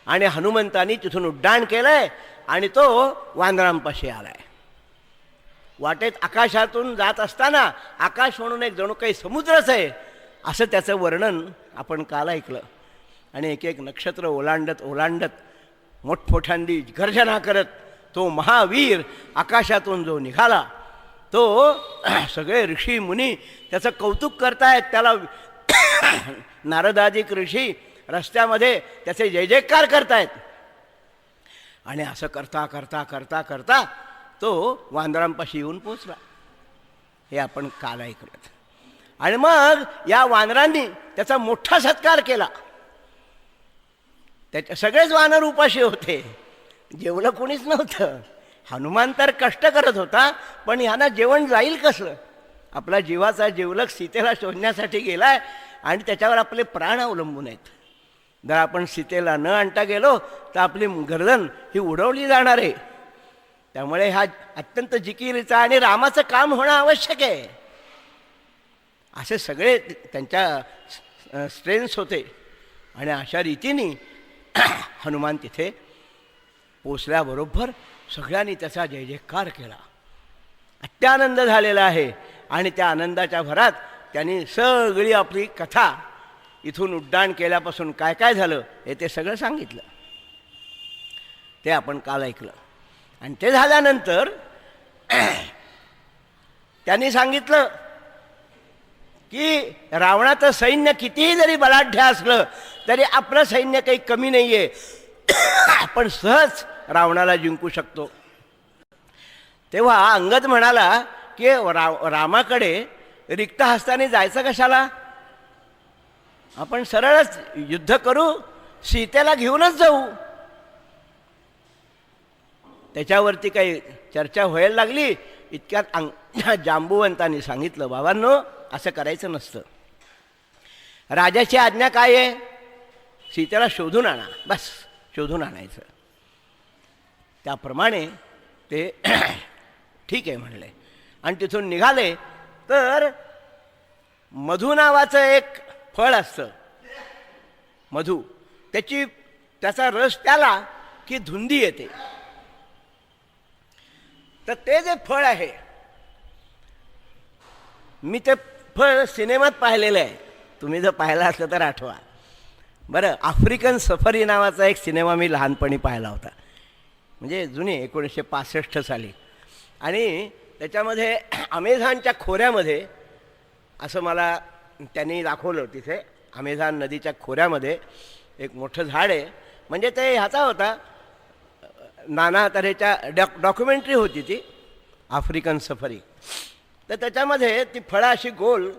आणि हनुमंतांनी तिथून उड्डाण केलंय आणि तो वानरांपाशी आलाय. वाटेत आकाशातून जात असताना आकाश म्हणून एक जणू काही समुद्रच आहे असं त्याचं वर्णन आपण काल ऐकलं. आणि एक एक नक्षत्र ओलांडत ओलांडत मोठमोठ्यांदी गर्जना करत तो महावीर आकाशातून जो निघाला, तो सगळे ऋषी मुनी त्याचं कौतुक करतायत. त्याला नारदादिक ऋषी रस्त्यामध्ये त्याचे जय जयकार करतायत. आणि असं करता करता करता करता तो वानरांपाशी येऊन पोचला, हे आपण काल ऐकलं. आणि मग या वानरांनी त्याचा मोठा सत्कार केला. त्याच्या सगळेच वानर उपाशी होते, जेवलं कोणीच नव्हतं. हनुमान तर कष्ट करत होता, पण ह्यांना जेवण जाईल कसं? आपला जीवाचा जिवलग सीतेला शोधण्यासाठी गेलाय आणि त्याच्यावर आपले प्राण अवलंबून आहेत. जर आपण सीतेला न आणता गेलो तर आपली गर्दन ही उडवली जाणार आहे. त्यामुळे हा अत्यंत जिकिरीचा आणि रामाचं काम होणं आवश्यक आहे. असे सगळे त्यांच्या स्ट्रेन्स होते. आणि अशा रीतीने हनुमान तिथे पोचल्याबरोबर सगळ्यांनी त्याचा जय जयकार केला. अत्यानंद झालेला आहे. आणि त्या आनंदाच्या भरात त्यांनी सगळी आपली कथा इथून उड्डाण केल्यापासून काय काय झालं हे ते सगळं सांगितलं. ते आपण काल ऐकलं. आणि ते झाल्यानंतर त्यांनी सांगितलं की रावणाचं सैन्य कितीही जरी बलाढ्य असलं तरी आपलं सैन्य काही कमी नाही आहे, आपण सहज रावणाला जिंकू शकतो. तेव्हा अंगद म्हणाला की रामाकडे रिक्त हस्ताने जायचं कशाला, आपण सरळच युद्ध करू, सीतेला घेऊनच जाऊ. त्याच्यावरती काही चर्चा व्हायला लागली. इतक्यात जांबुवंतांनी सांगितलं, बाबांनो असं करायचं नसतं. राजाची आज्ञा काय आहे, सीतेला शोधून आणा, बस शोधून आणायचं. त्याप्रमाणे ते ठीक आहे म्हणले. आणि तिथून निघाले तर मधु नावाचं एक फळ असतं, मधु, त्याचा रस प्याला की धुंदी येते. तर ते जे फळ आहे, मी ते फळ सिनेमात पाहिलेलं आहे, तुम्ही जर पाहिलं असलं तर आठवा. बरं, आफ्रिकन सफरी नावाचा एक सिनेमा मी लहानपणी पाहिला होता, म्हणजे जुनी 1965 साली. आणि त्याच्यामध्ये अमेझॉनच्या खोऱ्यामध्ये असं मला त्यांनी दाखवलं. तिथे अमेझॉन नदीच्या खोऱ्यामध्ये एक मोठं झाड आहे, म्हणजे ते ह्याचा होता, नाना तऱ्हेच्या डॉक्युमेंटरी होती ती, आफ्रिकन सफरी. तर त्याच्यामध्ये ती फळं अशी गोल,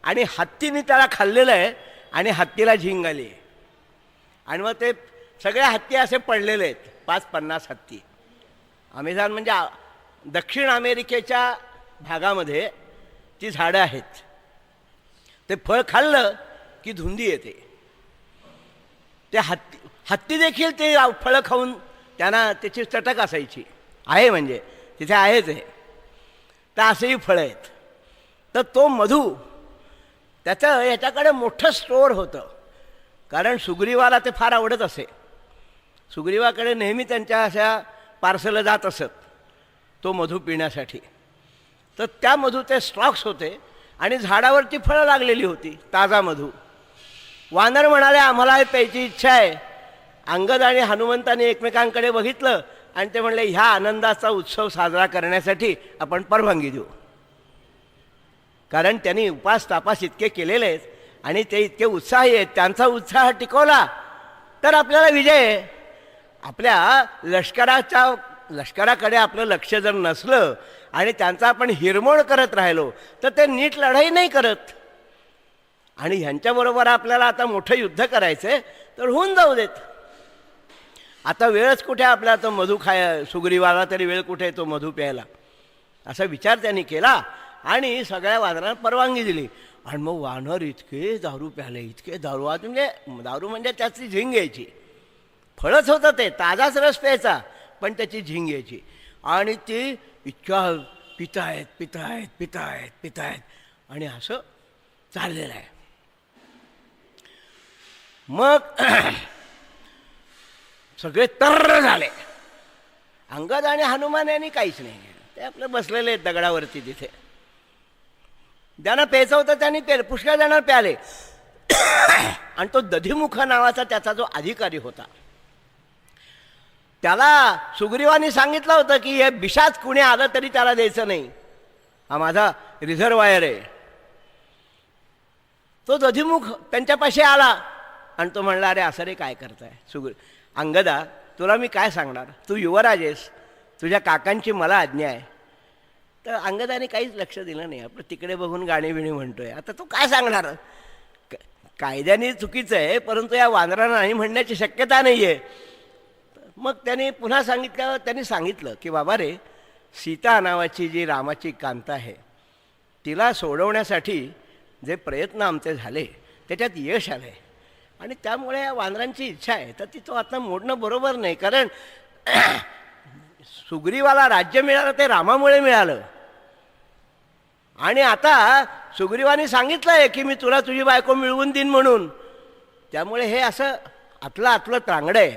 आणि हत्तीने त्याला खाल्लेलं आहे आणि हत्तीला झिंग आली. आणि मग ते सगळे हत्ती असे पडलेले आहेत, 5-50 हत्ती. अमेझॉन म्हणजे दक्षिण अमेरिकेच्या भागामध्ये ती झाडं आहेत. ते फळ खाल्लं की धुंदी येते. ते हत्ती देखील ते फळं खाऊन त्यांना त्याची चटक असायची आहे, म्हणजे तिथे आहेच आहे. तर असेही फळं आहेत. तर तो मधू, त्याचं याच्याकडे मोठं स्टोअर होतं, कारण सुग्रीवाला ते फार आवडत असे. सुग्रीवाकडे नेहमी त्यांच्या अशा पार्सलं जात असत तो मधू पिण्यासाठी. तर त्या मधूचे स्टॉक्स होते आणि झाडावरती फळं लागलेली होती, ताजा मधू. वानर म्हणाले, आम्हाला हे प्यायची इच्छा आहे. अंगद आणि हनुमंताने एकमेकांकडे बघितलं आणि ते म्हणले, ह्या आनंदाचा उत्सव साजरा करण्यासाठी आपण परवानगी देऊ. कारण त्यांनी उपास तापास इतके केलेले आहेत आणि ते इतके उत्साही आहेत, त्यांचा उत्साह टिकवला तर आपल्याला विजय आहे. आपल्या लष्कराच्या लष्कराकडे आपलं लक्ष जर नसलं आणि त्यांचा आपण हिरमोड करत राहिलो तर ते नीट लढाई नाही करत. आणि ह्यांच्याबरोबर आपल्याला आता मोठं युद्ध करायचं आहे तर होऊन जाऊ देत. आता वेळच कुठे आपल्याला तो मधू सुग्रीवाला तरी वेळ कुठे तो मधू प्यायला, असा विचार त्यांनी केला आणि सगळ्या वानरांना परवानगी दिली. आणि मग वानर इतके दारू प्याले, इतके दारू, म्हणजे दारू म्हणजे त्याची झिंग यायची. फळच होतं ते, ताजाच रस प्यायचा पण त्याची झिंग यायची. आणि ती इतक्या पितायत पितायत पितायत पितायत आणि असं चाललेलं आहे. मग सगळे तर्र झाले. अंगद आणि हनुमान यांनी काहीच नाही, ते आपलं बसलेले आहेत दगडावरती तिथे. ज्यांना प्यायचं होतं त्यांनी प्याले, पुष्कळ जण प्याले. आणि तो दधिमुख नावाचा त्याचा जो अधिकारी होता त्याला सुग्रीवानी सांगितलं होतं की हे बिशाच कुणी आलं तरी त्याला द्यायचं नाही, हा माझा रिझर्वायर आहे. तो दधिमुख त्यांच्यापाशी आला आणि तो म्हणला, अरे असं रे काय करताय अंगदा, तुला मी काय सांगणार, तू युवराज आहेस, तुझ्या काकांची मला आज्ञा आहे. तर अंगदाने काहीच लक्ष दिलं नाही, आपलं तिकडे बघून गाणी बिणी म्हणतोय. आता तो काय सांगणार, कायद्याने चुकीचं आहे परंतु या वानरांना नाही म्हणण्याची शक्यता नाही आहे. मग त्यांनी पुन्हा सांगितलं की बाबा रे, सीता नावाची जी रामाची कांता आहे तिला सोडवण्यासाठी जे प्रयत्न आमचे झाले त्याच्यात यश आलं आहे. आणि त्यामुळे या वानरांची इच्छा आहे तर ती तो आता मोडणं बरोबर नाही. कारण सुग्रीवाला राज्य मिळालं ते रामामुळे मिळालं. आणि आता सुग्रीवाने सांगितलं आहे की मी तुला तुझी बायको मिळवून देईन म्हणून. त्यामुळे हे असं आतलं त्रांगडं आहे.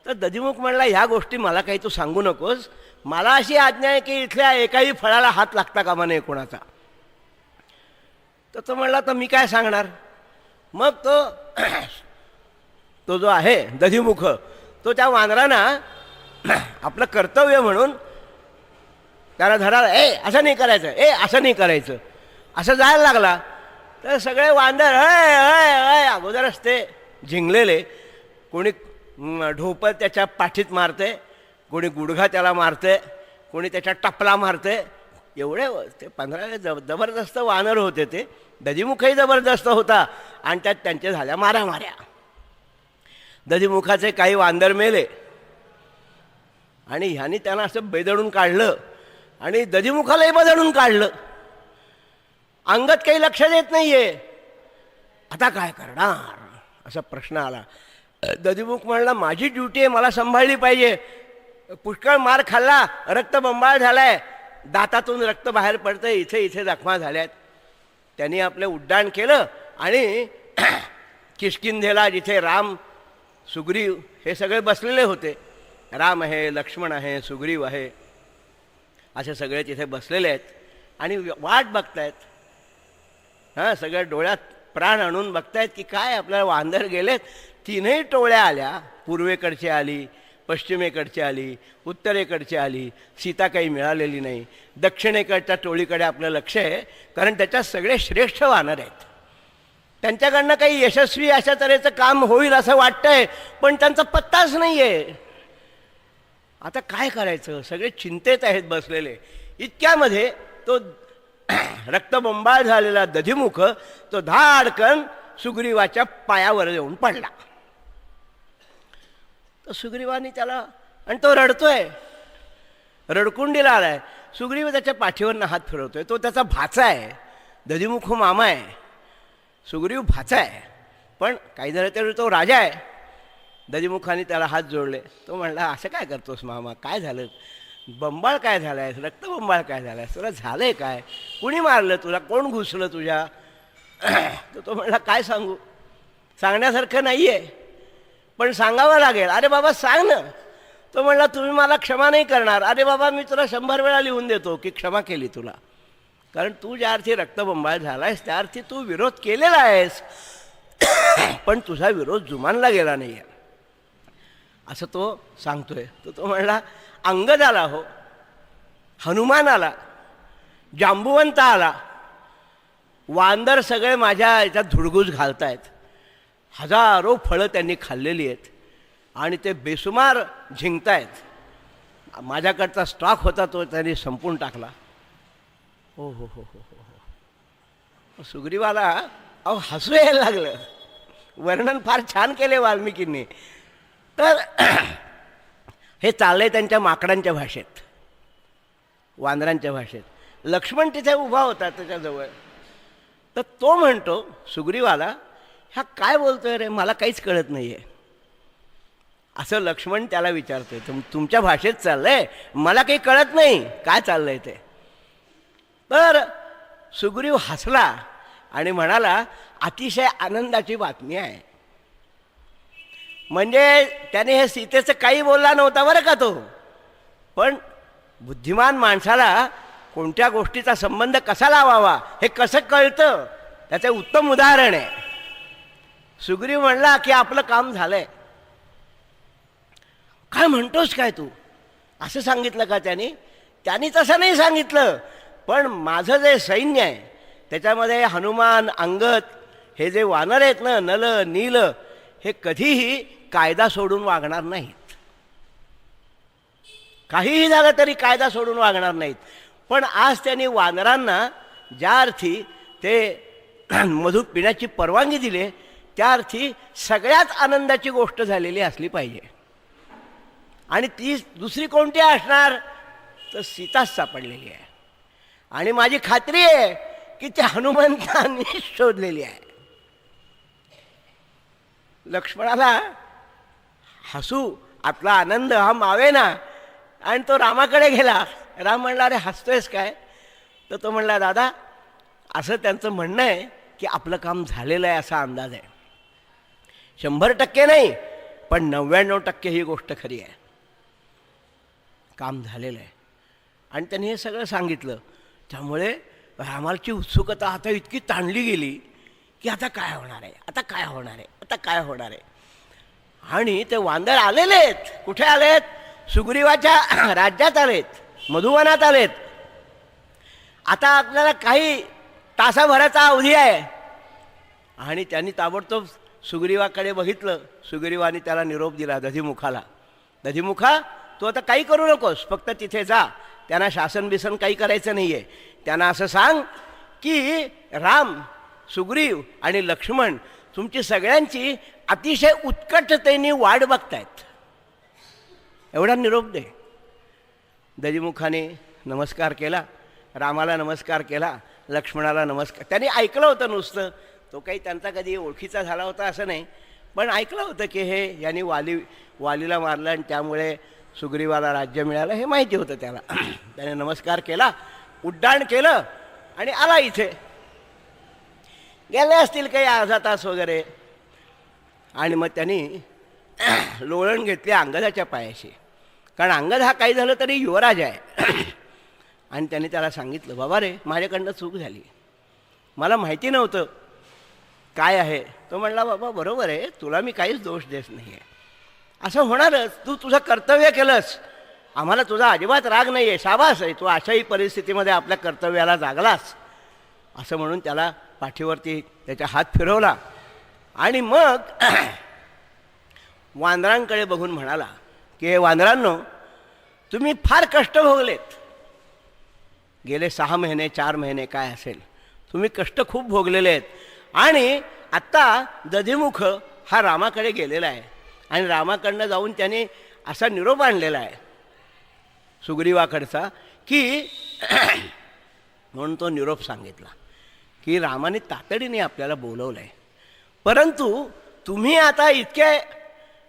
तर दधिमुख म्हणला, ह्या गोष्टी मला काही तू सांगू नकोस, मला अशी आज्ञा आहे की इथल्या एकाही फळाला हात लागता कामा नये कोणाचा. तर तो म्हणला, तर मी काय सांगणार. मग तो जो आहे दधिमुख तो त्या वानरांना आपलं कर्तव्य म्हणून त्याला धरायला, असं नाही करायचं, असं नाही करायचं, असं जायला लागला. तर सगळे वानर अगोदरच ते झिंगलेले, कोणी ढोपळ त्याच्या पाठीत मारते, कोणी गुडघा त्याला मारते, कोणी त्याच्या टपला मारते. एवढे ते 15 जबरदस्त वानर होते. ते दधिमुखही जबरदस्त होता आणि त्यात त्यांच्या झाल्या माऱ्या. दधिमुखाचे काही वांदर मेले आणि ह्यानी त्यांना असं बेदडून काढलं आणि दधिमुखालाही बदडून काढलं. अंगद काही लक्ष देत नाहीये, आता काय करणार असा प्रश्न आला. दधिमुख म्हणला, माझी ड्युटी आहे, मला सांभाळली पाहिजे. पुष्कळ मार खाल्ला, रक्तबंबाळ झालाय, दातातून रक्त बाहेर पडतं, इथे जखमा झाल्यात. त्यांनी आपलं उड्डाण केलं आणि किष्किंधेला, जिथे राम सुग्रीव हे सगळे बसलेले होते, राम आहे, लक्ष्मण आहे, सुग्रीव आहे, असे सगळे तिथे बसलेले आहेत आणि वाट बघतायत. हां, सगळ्या डोळ्यात प्राण आणून बघतायत की काय आपल्याला वांदर गेलेत. 3ही टोळ्या आल्या, पूर्वेकडची आली, पश्चिमेकडची आली, उत्तरेकडची आली. सीता काही मिळालेली नाही. दक्षिणेकडच्या टोळीकडे आपलं लक्ष आहे, कारण त्याच्यात सगळे श्रेष्ठ वानर आहेत. त्यांच्याकडनं काही यशस्वी अशा तऱ्हेचं काम होईल असं वाटतंय, पण त्यांचा पत्ताच नाही आहे. आता काय करायचं, सगळे चिंतेत आहेत बसलेले. इतक्यामध्ये तो रक्तबंबाळ झालेला दधिमुख तो धाडकन सुग्रीवाच्या पायावर येऊन पडला. तर सुग्रीवानी त्याला, आणि तो रडतोय, रडकुंडीला आलाय. सुग्रीव त्याच्या पाठीवरनं हात फिरवतोय. तो त्याचा भाचा आहे, दधिमुख मामा आहे, सुग्रीव भाचा आहे, पण काही झालं तरी तो राजा आहे. दधिमुखाने त्याला हात जोडले. तो म्हणला, असं काय करतोस मामा, काय झालं, बंबाळ काय झालाय, रक्तबंबाळ काय झालाय, तुला झालंय काय, कुणी मारलं तुला, कोण घुसलं तुझ्या. तर तो म्हणला, काय सांगू, सांगण्यासारखं नाही आहे, पण सांगावं लागेल. अरे बाबा सांग ना. तो म्हणला, तुम्ही मला क्षमा नाही करणार. अरे बाबा, मी तुला 100 वेळा लिहून देतो की क्षमा केली तुला, कारण तू ज्या अर्थी रक्तबंबाळ झाला आहेस त्या अर्थी तू विरोध केलेला आहेस, पण तुझा विरोध जुमानला गेला नाही आहे, असं तो सांगतोय. तो म्हणला, अंगद आला हो, हनुमान आला, जांबुवंत आला, वांदर सगळे माझ्या याच्यात धुडगूस घालतायत, हजारो फळं त्यांनी खाल्लेली आहेत आणि ते बेसुमार झिंकतायत. माझ्याकडचा स्टॉक होता तो त्यांनी संपून टाकला. हो हो हो हो हो. सुग्रीवाला अहो हसू यायला लागलं. वर्णन फार छान केले वाल्मिकींनी. तर हे चाललंय त्यांच्या माकडांच्या भाषेत, वानरांच्या भाषेत. लक्ष्मण तिथे उभा होता त्याच्याजवळ. तर तो म्हणतो सुग्रीवाला, ह्या काय बोलतोय रे, मला काहीच कळत नाही आहे. असं लक्ष्मण त्याला विचारतोय. तुमच्या भाषेत चाललंय, मला काही कळत नाही काय चाललंय ते. तर सुग्रीव हसला आणि म्हणाला, अतिशय आनंदाची बातमी आहे. म्हणजे त्याने हे सीतेचं काही बोलला नव्हता बरं का तो. पण बुद्धिमान माणसाला कोणत्या गोष्टीचा संबंध कसा लावावा हे कसं कळतं त्याचं उत्तम उदाहरण आहे. सुग्रीव म्हणला की आपलं काम झालंय. काय म्हणतोस काय तू, असं सांगितलं का त्याने? त्यांनी तसं नाही सांगितलं. पण माझं जे सैन्य आहे त्याच्यामध्ये हनुमान, अंगद हे जे वानर आहेत ना, नल नील, हे कधीही कायदा सोडून वागणार नाहीत. काहीही झालं तरी कायदा सोडून वागणार नाहीत. पण आज त्यांनी वानरांना ज्या अर्थी ते मधु पिण्याची परवानगी दिली, त्या अर्थी सगळ्यात आनंदाची गोष्ट झालेली असली पाहिजे. आणि ती दुसरी कोणती असणार, तर सीताच सापडलेली आहे. आणि माझी खात्री आहे की त्या हनुमंतांनी शोधलेली आहे. लक्ष्मणाला हसू, आपला आनंद हा मावेना. आणि तो रामाकडे गेला. राम म्हणला, अरे हसतोयस काय? तर तो म्हणला, दादा असं त्यांचं म्हणणं आहे की आपलं काम झालेलं आहे असा अंदाज आहे. 100% नाही, पण 99% ही गोष्ट खरी आहे. काम झालेलं आहे. आणि त्यांनी हे सगळं सांगितलं. त्यामुळे रामाची उत्सुकता आता इतकी ताणली गेली की आता काय होणार आहे, आता काय होणार आहे, आता काय होणार आहे. आणि ते वानर आलेले आहेत. कुठे आलेत? सुग्रीवाच्या राज्यात आलेत, मधुवनात आलेत. आता आपल्याला काही तासाभराचा अवधी आहे. आणि त्यांनी ताबडतोब सुग्रीवाकडे बघितलं. सुग्रीवाने त्याला निरोप दिला दधिमुखाला, दधिमुखा तू आता काही करू नकोस, फक्त तिथे जा. त्यांना शासन बिसन काही करायचं नाही आहे. त्यांना असं सांग की राम, सुग्रीव आणि लक्ष्मण तुमची सगळ्यांची अतिशय उत्कटतेने वाट बघतायत, एवढा निरोप दे. दधिमुखाने नमस्कार केला, रामाला नमस्कार केला, लक्ष्मणाला नमस्कार. त्यांनी ऐकलं होतं नुसतं. तो काही त्यांचा कधी ओळखीचा झाला होता असं नाही, पण ऐकलं होतं की हे यांनी वालीला मारलं आणि त्यामुळे सुग्रीवाला राज्य मिळालं, हे माहिती होतं त्याला. त्याने नमस्कार केला, उड्डाण केलं आणि आला इथे. गेले असतील काही अर्धा तास वगैरे. आणि मग त्यांनी लोळण घेतली अंगदाच्या पायाशी. कारण अंगद हा काही झालं तरी युवराज आहे. आणि त्याने त्याला सांगितलं, बाबा रे माझ्याकडनं चूक झाली, मला माहिती नव्हतं काय आहे. तो म्हणला, बाबा बरोबर आहे, तुला मी काहीच दोष देत नाही आहे. असं होणारच, तू तुझं कर्तव्य केलंस, आम्हाला तुझा अजिबात राग नाही आहे, शाबास आहे, तू अशाही परिस्थितीमध्ये आपल्या कर्तव्याला जागलास. असं म्हणून त्याला पाठीवरती त्याचा हात फिरवला. आणि मग वानरांकडे बघून म्हणाला की हे वानरांनो, तुम्ही फार कष्ट भोगलेत. गेले 6 महिने 4 महिने काय असेल, तुम्ही कष्ट खूप भोगलेले आहेत. आणि आत्ता दधिमुख हा रामाकडे गेलेला आहे. आणि रामाकडनं जाऊन त्याने असा निरोप आणलेला आहे सुग्रीवाकडचा की म्हणून तो निरोप सांगितला की रामाने तातडीने आपल्याला बोलवलं आहे, परंतु तुम्ही आता इतके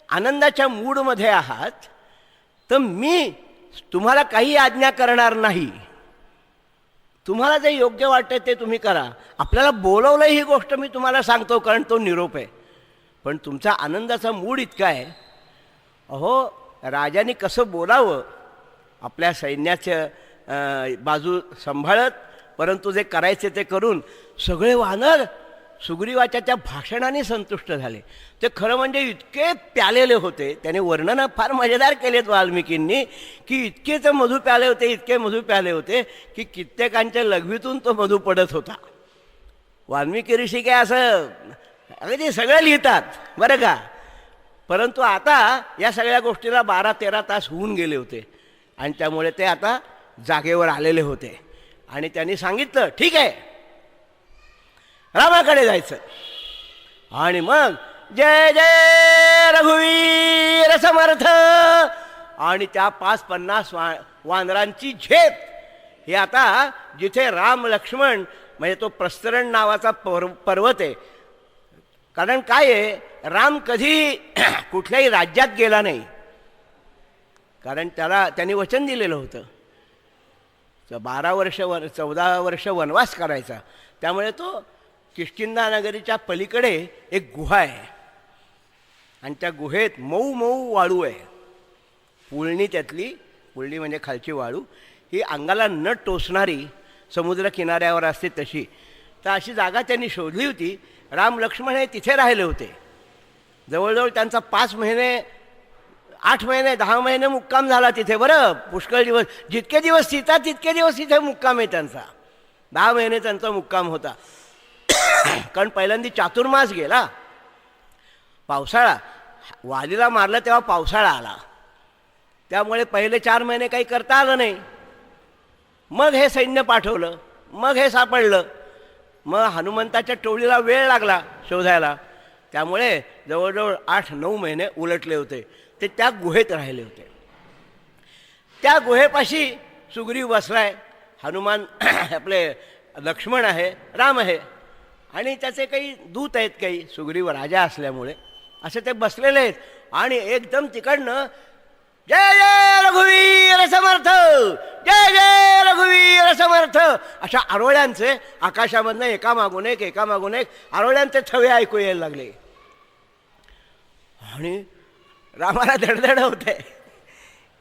आनंदाच्या मूडमध्ये आहात तर मी तुम्हाला काही आज्ञा करणार नाही. तुम्हाला जे योग्य वाटते ते तुम्ही करा. आपल्याला बोलवलं ही गोष्ट मी तुम्हाला सांगतो, कारण तो निरोप आहे. पण तुमचा आनंदाचा मूड इतका आहे. अहो राजाने कसं बोलावं, आपल्या सैन्याचं बाजू सांभाळत, परंतु जे करायचे ते करून सगळे वानर सुग्रीवाच्या त्या भाषणाने संतुष्ट झाले. ते खरं म्हणजे इतके प्यालेले होते. त्याने वर्णनं फार मजेदार केलेत वाल्मिकींनी की इतके ते मधु प्याले होते, इतके मधु प्याले होते की कित्येकांच्या लघवीतून तो मधु पडत होता. वाल्मिकी ऋषी काय असं अगदी सगळं लिहितात बरं का. परंतु आता या सगळ्या गोष्टीला 12-13 तास होऊन गेले होते. आणि त्यामुळे ते आता जागेवर आलेले होते. आणि त्यांनी सांगितलं ठीक आहे, रामाकडे जायचं. आणि मग जय जय रघुवीर समर्थ आणि त्या 550 वानरांची झेप. हे आता जिथे राम लक्ष्मण म्हणजे तो प्रस्तरण नावाचा पर्वत आहे. कारण काय आहे, राम कधी कुठल्याही राज्यात गेला नाही, कारण त्यांनी वचन दिलेलं होतं 12 वर्ष 14 वर्ष वनवास करायचा. त्यामुळे तो किष्किंधा नगरीच्या पलीकडे एक गुहा आहे आणि त्या गुहेत मऊ मऊ वाळू आहे. पुळणी त्यातली, पुळणी म्हणजे खालची वाळू, ही अंगाला न टोचणारी समुद्र किनाऱ्यावर असते तशी. तर अशी जागा त्यांनी शोधली होती. राम लक्ष्मण हे तिथे राहिले होते. जवळजवळ त्यांचा 5 महिने 8 महिने 10 महिने मुक्काम झाला तिथे. बरं, पुष्कळ दिवस, जितके दिवस सीता तितके दिवस तिथे मुक्काम आहे त्यांचा. 10 महिने त्यांचा मुक्काम होता. कारण पहिल्यांदा चातुर्मास गेला, पावसाळा, वालीला मारलं तेव्हा पावसाळा आला, त्यामुळे पहिले 4 महिने काही करता आलं नाही. मग हे सैन्य पाठवलं, मग हे सापडलं, मग हनुमंताच्या टोळीला वेळ लागला शोधायला. त्यामुळे जवळजवळ 8-9 महिने उलटले होते. ते त्या गुहेत राहिले होते. त्या गुहेपाशी सुग्रीव बसलाय, हनुमान आपले लक्ष्मण आहे, राम आहे आणि त्याचे काही दूत आहेत, काही सुग्रीव राजा असल्यामुळे असे ते बसलेले आहेत. आणि एकदम तिकडनं जय जय रघुवीर समर्थ, जय जय रघुवीर समर्थ अशा आरोळ्यांचे आकाशामधनं एकामागून एक आरोळ्यांचे थवे ऐकू यायला लागले. आणि रामाला धडधड होते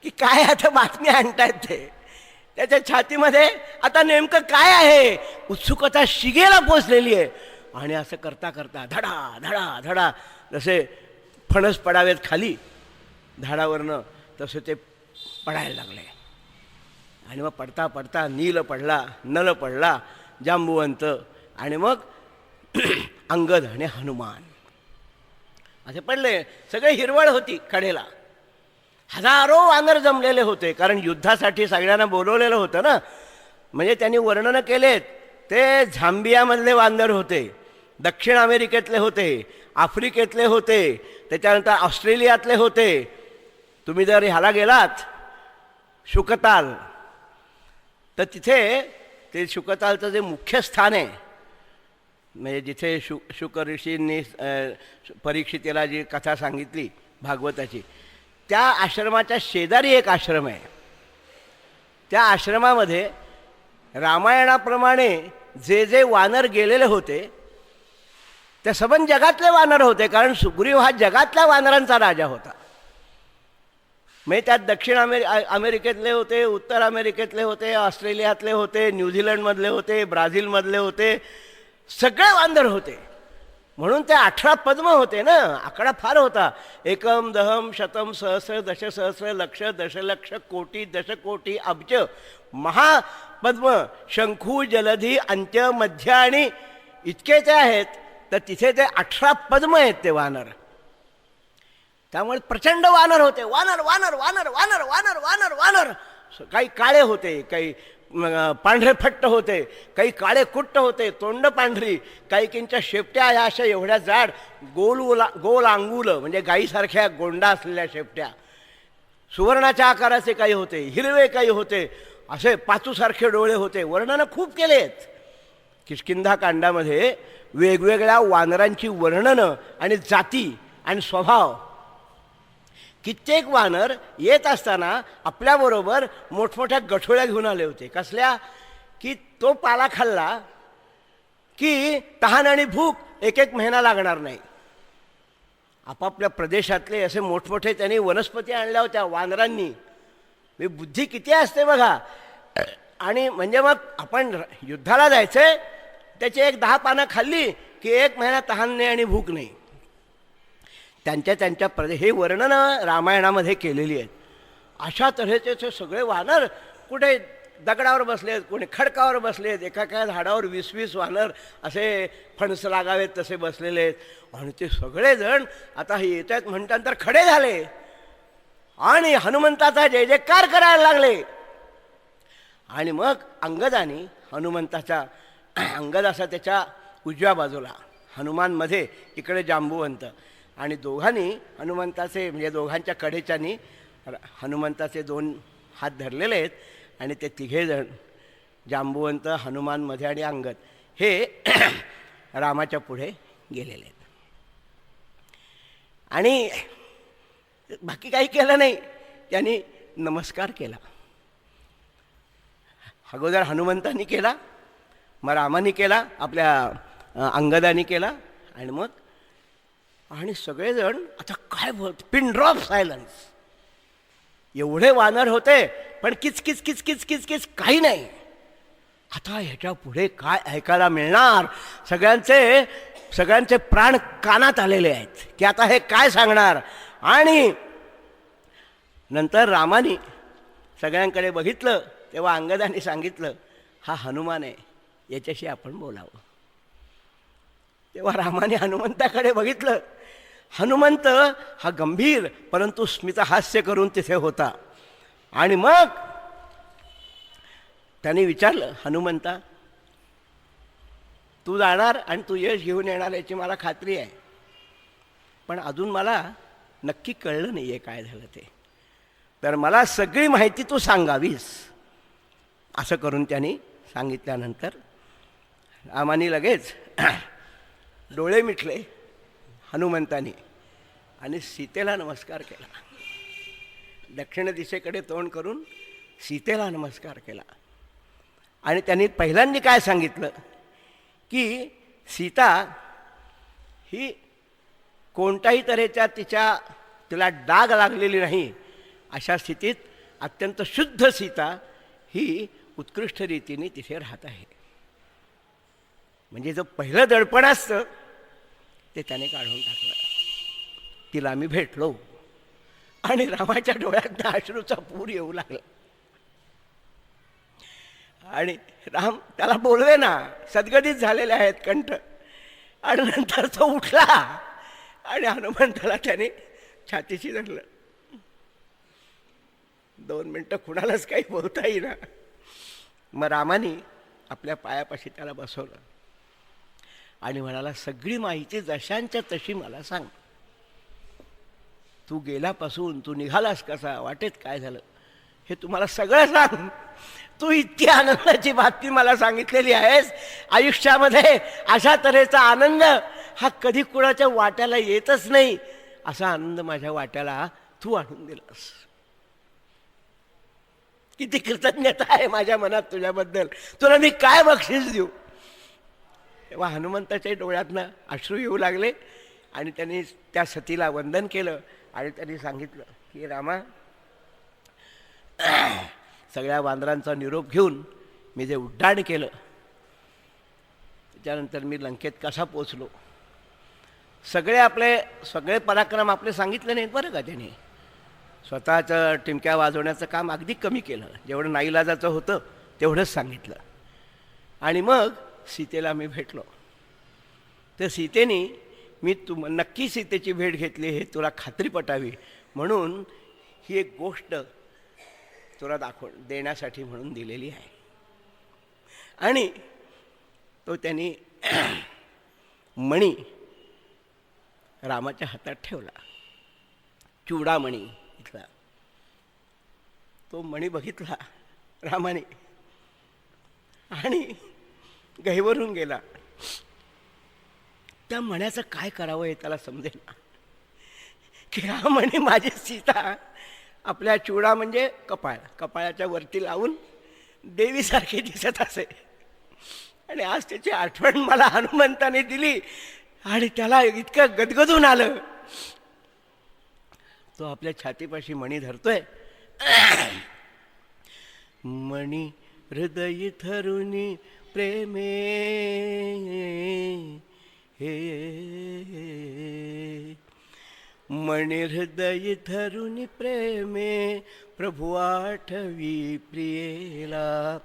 की काय आता बातमी आणतायत ते. त्याच्या छातीमध्ये आता नेमकं काय आहे, उत्सुकता शिगेला पोचलेली आहे. आणि असं करता करता धडा धडा धडा जसे फणस पडावेत खाली झाडावरनं तसे ते पडायला लागले. आणि मग पडता पडता नील पडला, नल पडला, जांबुवंत आणि मग अंगद आणि हनुमान असे पडले. सगळे हिरवळ होती कडेला. हजारो वानर जमलेले होते, कारण युद्धासाठी सगळ्यांना बोलवलेलं होतं ना. म्हणजे त्यांनी वर्णनं केलेत. ते झांबियामधले वानर होते, दक्षिण अमेरिकेतले होते, आफ्रिकेतले होते, त्याच्यानंतर ऑस्ट्रेलियातले होते. तुम्ही जर ह्याला गेलात शुकताल तर तिथे ते शुकतालचं जे मुख्य स्थान आहे, म्हणजे जिथे शुक ऋषींनी परीक्षितेला जी कथा सांगितली भागवताची, त्या आश्रमाच्या शेजारी एक आश्रम आहे. त्या आश्रमामध्ये रामायणाप्रमाणे जे जे वानर गेलेले होते त्या सबंध जगातले वानर होते, कारण सुग्रीव हा जगातल्या वानरांचा राजा होता. म्हणजे त्यात दक्षिण अमेरिकेतले होते, उत्तर अमेरिकेतले होते, ऑस्ट्रेलियातले होते, न्यूझीलंडमधले होते, ब्राझीलमधले होते, सगळे वानर होते. म्हणून ते 18 पद्म होते ना. आकडा फार होता. एकम दहम शतम सहस्र दशसहस्र लक्ष दशलक्ष कोटी दशकोटी अब्ज महापद्म शंखू जलधी अंत्य मध्य आणि इतके ते आहेत. तर तिथे ते 18 पद्म आहेत ते वानर. त्यामुळे प्रचंड वानर होते. वानर वानर वानर वानर वानर वानर वानर काही काळे होते, काही पांढरे फट्ट होते, काही काळे कुट्ट होते, तोंड पांढरी, काही किंच्या शेपट्या ह्या अशा एवढ्या जाड, गोल अंगुलं म्हणजे गाईसारख्या गोंडा असलेल्या शेपट्या, सुवर्णाच्या आकाराचे काही होते, हिरवे काही होते, असे पाचूसारखे डोळे होते. वर्णनं खूप केलेत. किष्किंधा कांडामध्ये वेगवेगळ्या वानरांची वर्णनं आणि जाती आणि स्वभाव. कित्येक वानर येत असताना आपल्याबरोबर मोठमोठ्या गठोळ्या घेऊन आले होते. कसल्या की तो पाला खाल्ला की तहान आणि भूक 1-1 महिना लागणार नाही. आपापल्या प्रदेशातले असे मोठमोठे त्यांनी वनस्पती आणल्या होत्या वानरांनी. बुद्धी किती असते बघा. आणि म्हणजे मग आपण युद्धाला जायचंय, त्याची 1-10 पानं खाल्ली की 1 महिना तहान नाही आणि भूक नाही. त्यांच्या हे वर्णनं रामायणामध्ये केलेली आहेत. अशा तऱ्हेचे सगळे वानर कुठे दगडावर बसलेत, कोणी खडकावर बसलेत, एका झाडावर 20-20 वानर असे फणस लागावेत तसे बसलेले आहेत. आणि ते सगळेजण आता हे येत आहेत म्हणतानंतर खडे झाले. आणि हनुमंताचा जय जयकार करायला लागले. आणि मग अंगदाने हनुमंताचा अंगद असा त्याच्या उजव्या बाजूला, हनुमानमध्ये इकडे जांबुवंत, आणि दोघांनी हनुमंताचे म्हणजे दोघांच्या कडेच्यानी हनुमंताचे 2 हात धरलेले आहेत. आणि ते तिघेजण जांबुवंत, हनुमानमध्ये आणि अंगद हे रामाच्या पुढे गेलेले आहेत. आणि बाकी काही केलं नाही, त्यांनी नमस्कार केला. अगोदर हनुमंतांनी केला, मग रामाने केला, आपल्या अंगदानी केला, आणि मग आणि सगळेजण आता काय बोलत, पिन ड्रॉप सायलन्स. एवढे वानर होते पण किच किच किच किच किच किच काही नाही. आता ह्याच्या पुढे काय ऐकायला मिळणार? सगळ्यांचे प्राण कानात आलेले आहेत की आता हे काय सांगणार. आणि नंतर रामाने सगळ्यांकडे बघितलं तेव्हा अंगदाने सांगितलं, हा हनुमान आहे, याच्याशी आपण बोलावं. तेव्हा रामाने हनुमंताकडे बघितलं. हनुमंत हा गंभीर परंतु स्मितहास्य करून तिथे होता. आणि मग त्यांनी विचारलं, हनुमंता, तू जाणार आणि तू यश घेऊन येणार याची मला खात्री आहे, पण अजून मला नक्की कळलं नाही आहे काय झालं ते, तर मला सगळी माहिती तू सांगावीस. असं करून त्यांनी सांगितल्यानंतर रामाने लगेच डोळे मिटले हनुमंतानी आणि सीतेला नमस्कार केला. दक्षिण दिशेकडे तोंड करून सीतेला नमस्कार केला. आणि त्यांनी पहिल्यांदा काय सांगितलं की सीता ही कोणत्याही तऱ्हेच्या तिला डाग लागलेली नाही, अशा स्थितीत अत्यंत शुद्ध सीता ही उत्कृष्ट रीतीने तिथे राहत आहे. म्हणजे जो पहिलं दडपण असतं ते त्याने काढून टाकलं. तिला मी भेटलो आणि रामाच्या डोळ्यात अश्रूचा पूर येऊ लागला. आणि राम त्याला बोलवे ना, सद्गदित झालेले आहेत कंठ. आणि नंतर तो उठला आणि हनुमंताला त्याने छातीशी धरलं. 2 मिनटं कुणालाच काही बोलता येईना. मग रामाने आपल्या पायापाशी त्याला बसवलं आणि म्हणाला, सगळी माहिती जशांच्या तशी मला सांग. तू गेल्यापासून तू निघालास कसा, वाटेत काय झालं, हे तुम्हाला सगळं सांग. तू इतकी आनंदाची बातमी मला सांगितलेली आहेस. आयुष्यामध्ये अशा तऱ्हेचा आनंद हा कधी कुणाच्या वाट्याला येतच नाही. असा आनंद माझ्या वाट्याला तू आणून दिलास. किती कृतज्ञता आहे माझ्या मनात तुझ्याबद्दल. तुला मी काय बक्षीस देऊ. तेव्हा हनुमंताच्या डोळ्यातनं अश्रू येऊ लागले आणि त्यांनी त्या सतीला वंदन केलं आणि त्यांनी सांगितलं की रामा, सगळ्या वानरांचा निरोप घेऊन मी जे उड्डाण केलं त्याच्यानंतर मी लंकेत कसा पोचलो, सगळे पराक्रम आपले सांगितले नाहीत बरं का. त्याने स्वतःचं टिमक्या वाजवण्याचं काम अगदी कमी केलं, जेवढं नाईलाजाचं होतं तेवढंच सांगितलं. आणि मग सीतेला मी भेटलो. तर सीतेने मी नक्की सीतेची भेट घेतली हे तुला खात्री पटावी म्हणून ही एक गोष्ट तुला देण्यासाठी म्हणून दिलेली आहे. आणि तो त्यांनी मणी रामाच्या हातात ठेवला, चूडामणी इथला. तो मणी बघितला रामाने आणि गहिवरून गेला. त्या मण्याचं काय करावं हे त्याला समजेना की हा मणी माझी सीता आपल्या चूडा म्हणजे कपाळाच्या वरती लावून देवीसारखी दिसत असे. आणि आज त्याची आठवण मला हनुमंताने दिली आणि त्याला इतकं गदगदून आलं. तो आपल्या छातीपाशी मणी धरतोय. मणी हृदय धरुनी प्रेमे हे, मणी हृदय धरुनी प्रेमे प्रभु आठवी प्रियेला.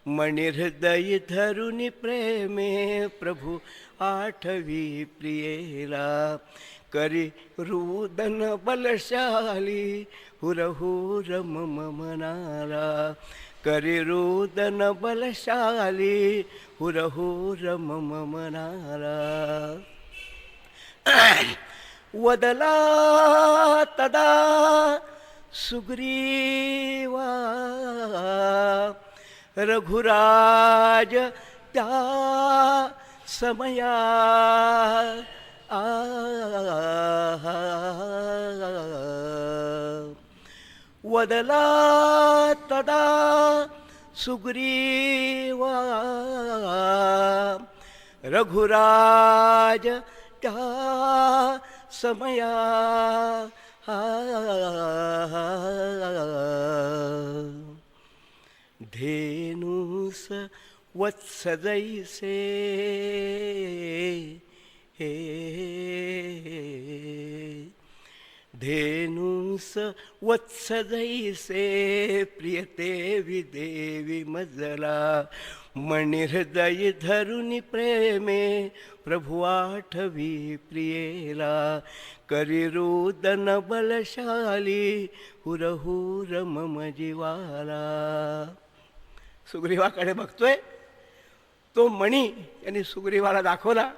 मणिहृदय धरुनी प्रेमे प्रभु आठवी प्रियेला करी रुदन बलशाली हुरहुर मम मनाला करी रुदन बलशाली हुरहुर मम मनाला वदला तदा सुग्रीवा रघुराज त्या समया वदला तदा सुग्रीवा रघुराज त्या समया धेनुस वत्स जैसे हे धेनुस वत्स जैसे प्रियते विदेवी मजला मणिहृदय धरुनी प्रेमे प्रभु आठवी प्रियेला करी रुदन बलशाली हुरहुर मम जीवाला. सुग्रीवाकडे बघतोय तो मणी यांनी सुग्रीवाला दाखवला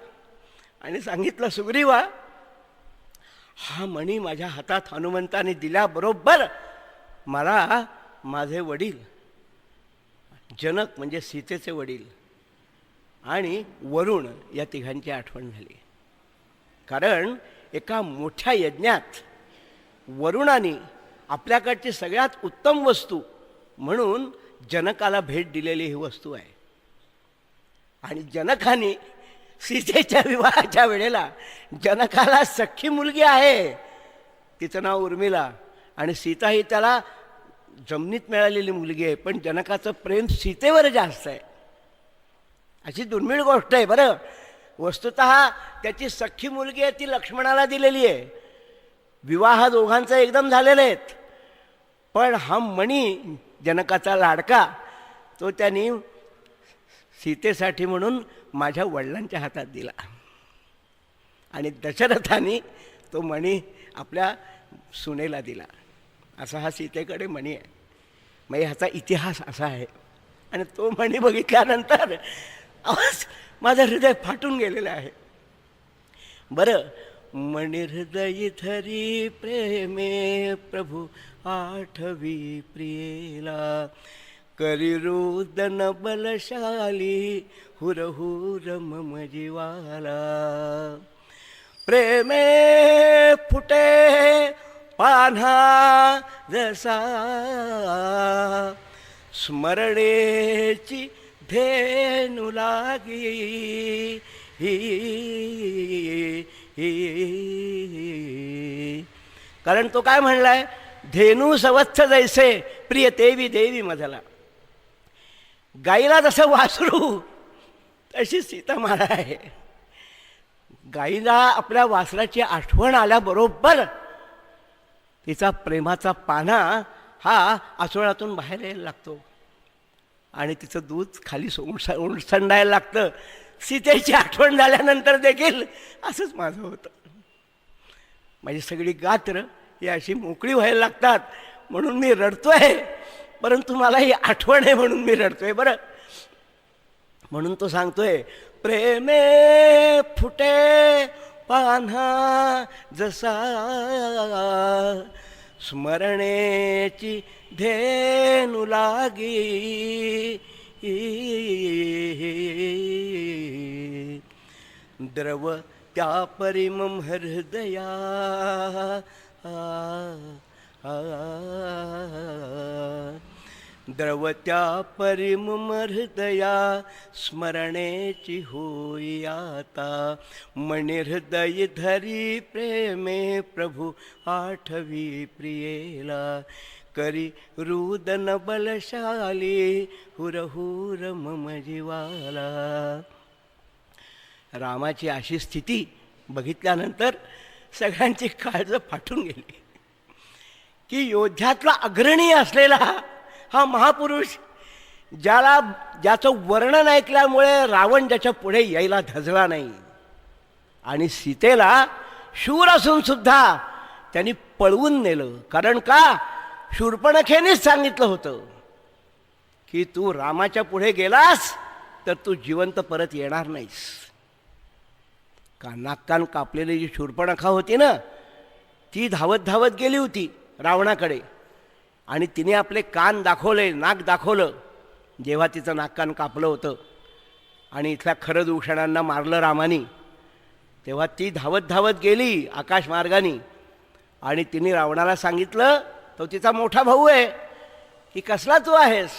आणि सांगितलं, सुग्रीवा हा मणी माझ्या हातात हनुमंताने दिल्याबरोबर मला माझे वडील जनक म्हणजे सीतेचे वडील आणि वरुण या तिघांची आठवण झाली. कारण एका मोठ्या यज्ञात वरुणाने आपल्याकडची सगळ्यात उत्तम वस्तू म्हणून जनकाला भेट दिलेली ही वस्तू आहे. आणि जनकाने सीतेच्या विवाहाच्या वेळेला जनकाला सख्खी मुलगी आहे, तिचं नाव उर्मिला, आणि सीता ही त्याला जमिनीत मिळालेली मुलगी आहे, पण जनकाचं प्रेम सीतेवर जास्त आहे. अशी दुर्मिळ गोष्ट आहे बरं. वस्तुतः त्याची सख्खी मुलगी आहे ती लक्ष्मणाला दिलेली आहे, विवाह दोघांचा एकदम झालेले आहेत, पण हा मणी जनकाचा लाडका तो त्यांनी सीतेसाठी म्हणून माझ्या वडिलांच्या हातात दिला. आणि दशरथाने तो मणी आपल्या सुनेला दिला. असा हा सीतेकडे मणी आहे. मग ह्याचा इतिहास असा आहे. आणि तो मणी बघितल्यानंतर माझं हृदय फाटून गेलेलं आहे. बरं, मणिहृदय धरी प्रेमे प्रभु आठवी प्रियेला करी रुदन बलशाली हुरहुर मम जीवाला प्रेमे फुटे पान्हा जसा स्मरणेची धेनु लागी कारण तो काय म्हणलाय, धेनू सवत्स जैसे प्रिय देवी देवी मजला. गाईला जसं वासरू तशी सीता माळा आहे. गाईला आपल्या वासराची आठवण आल्याबरोबर तिचा प्रेमाचा पाना हा आचोळातून बाहेर यायला लागतो आणि तिचं दूध खाली ओसंडायला लागतं. सीतेची आठवण झाल्यानंतर देखील असंच माझं होतं. माझी सगळी गात्र ही अशी मोकळी व्हायला लागतात म्हणून मी रडतोय, परंतु मला ही आठवण आहे म्हणून मी रडतोय. बरं, म्हणून तो सांगतोय, प्रेमे फुटे पान्हा जसा स्मरणेची धेनु लागी द्रव त्या परिमम हृदया द्रवत्या परिमम हृदया स्मरणेची होई आता मणिहृदय धरी प्रेमे प्रभु आठवी प्रियेला करी रुदन बलशाली हुरहुर मम जीवाला. रामाची अशी स्थिती बघितल्यानंतर सगळ्यांची काळजं फाटून गेली की योद्ध्यातला अग्रणी असलेला हा महापुरुष ज्याचं वर्णन ऐकल्यामुळे रावण ज्याच्या पुढे यायला धजला नाही. आणि सीतेला शूर असून सुद्धा त्यांनी पळवून नेलं. कारण का? शूर्पणखेनेच सांगितलं होतं की तू रामाच्या पुढे गेलास तर तू जिवंत परत येणार नाहीस. नाक कापलेली जी शूर्पणखा होती ना, ती धावत धावत गेली होती रावणाकडे आणि तिने आपले कान दाखवले, नाक दाखवलं जेव्हा तिचं नाक कापलं होतं आणि इथल्या खरदूषणांना मारलं रामानी. तेव्हा ती धावत धावत गेली आकाशमार्गाने आणि तिने रावणाला सांगितलं, तो तिचा मोठा भाऊ आहे, की कसला तू आहेस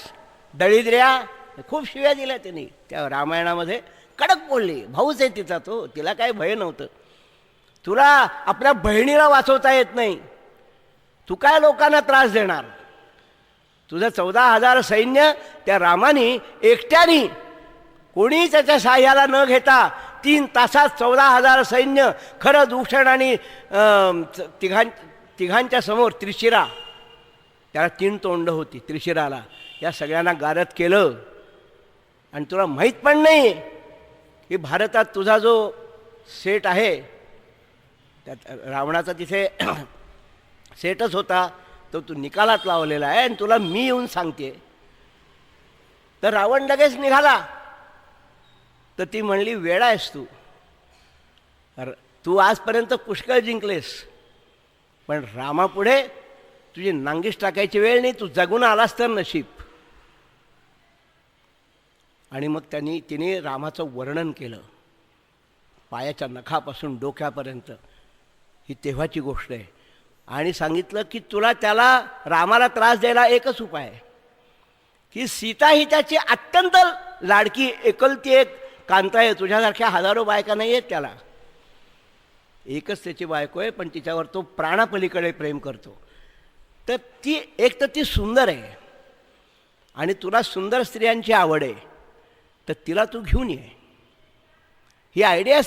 दळिद्र्या. खूप शिव्या दिल्या तिने त्या रामायणामध्ये, कडक बोलली. भाऊच आहे तिचा तो, तिला काही भय नव्हतं. तुला आपल्या बहिणीला वाचवता येत नाही, तू काय लोकांना त्रास देणार. तुझं 14,000 सैन्य त्या रामाने एकट्याने, कोणी त्याच्या साह्याला न घेता 3 तासात 14,000 सैन्य, खरं दूषण आणि तिघांच्या समोर त्रिशिरा, त्याला 3 तोंड होती त्रिशिराला, या सगळ्यांना गारद केलं. आणि तुला माहीत पण नाही की भारतात तुझा जो सेट आहे, त्यात रावणाचा तिथे सेटच होता, तो तू निकालात लावलेला आहे आणि तुला मी येऊन सांगते. तर रावण लगेच निघाला. तर ती म्हणली, वेडा आहेस तू, तू आजपर्यंत पुष्कळ जिंकलेस, पण रामापुढे तुझी नांगीस टाकायची वेळ नाही, तू जगून आलास तर नशीब. आणि मग तिने रामाचं वर्णन केलं, पायाच्या नखापासून डोक्यापर्यंत. ही तेव्हाची गोष्ट आहे. आणि सांगितलं की तुला रामाला त्रास द्यायला एकच उपाय आहे, की सीता ही त्याची अत्यंत लाडकी एकुलती एक कांता आहे. तुझ्यासारख्या हजारो बायका नाही आहेत त्याला, एकच त्याची बायको आहे, पण तिच्यावर तो प्राणापलीकडे प्रेम करतो. तर ती सुंदर आहे आणि तुला सुंदर स्त्रियांची आवड आहे, तर तिला तू घेऊन ये. ही आयडिया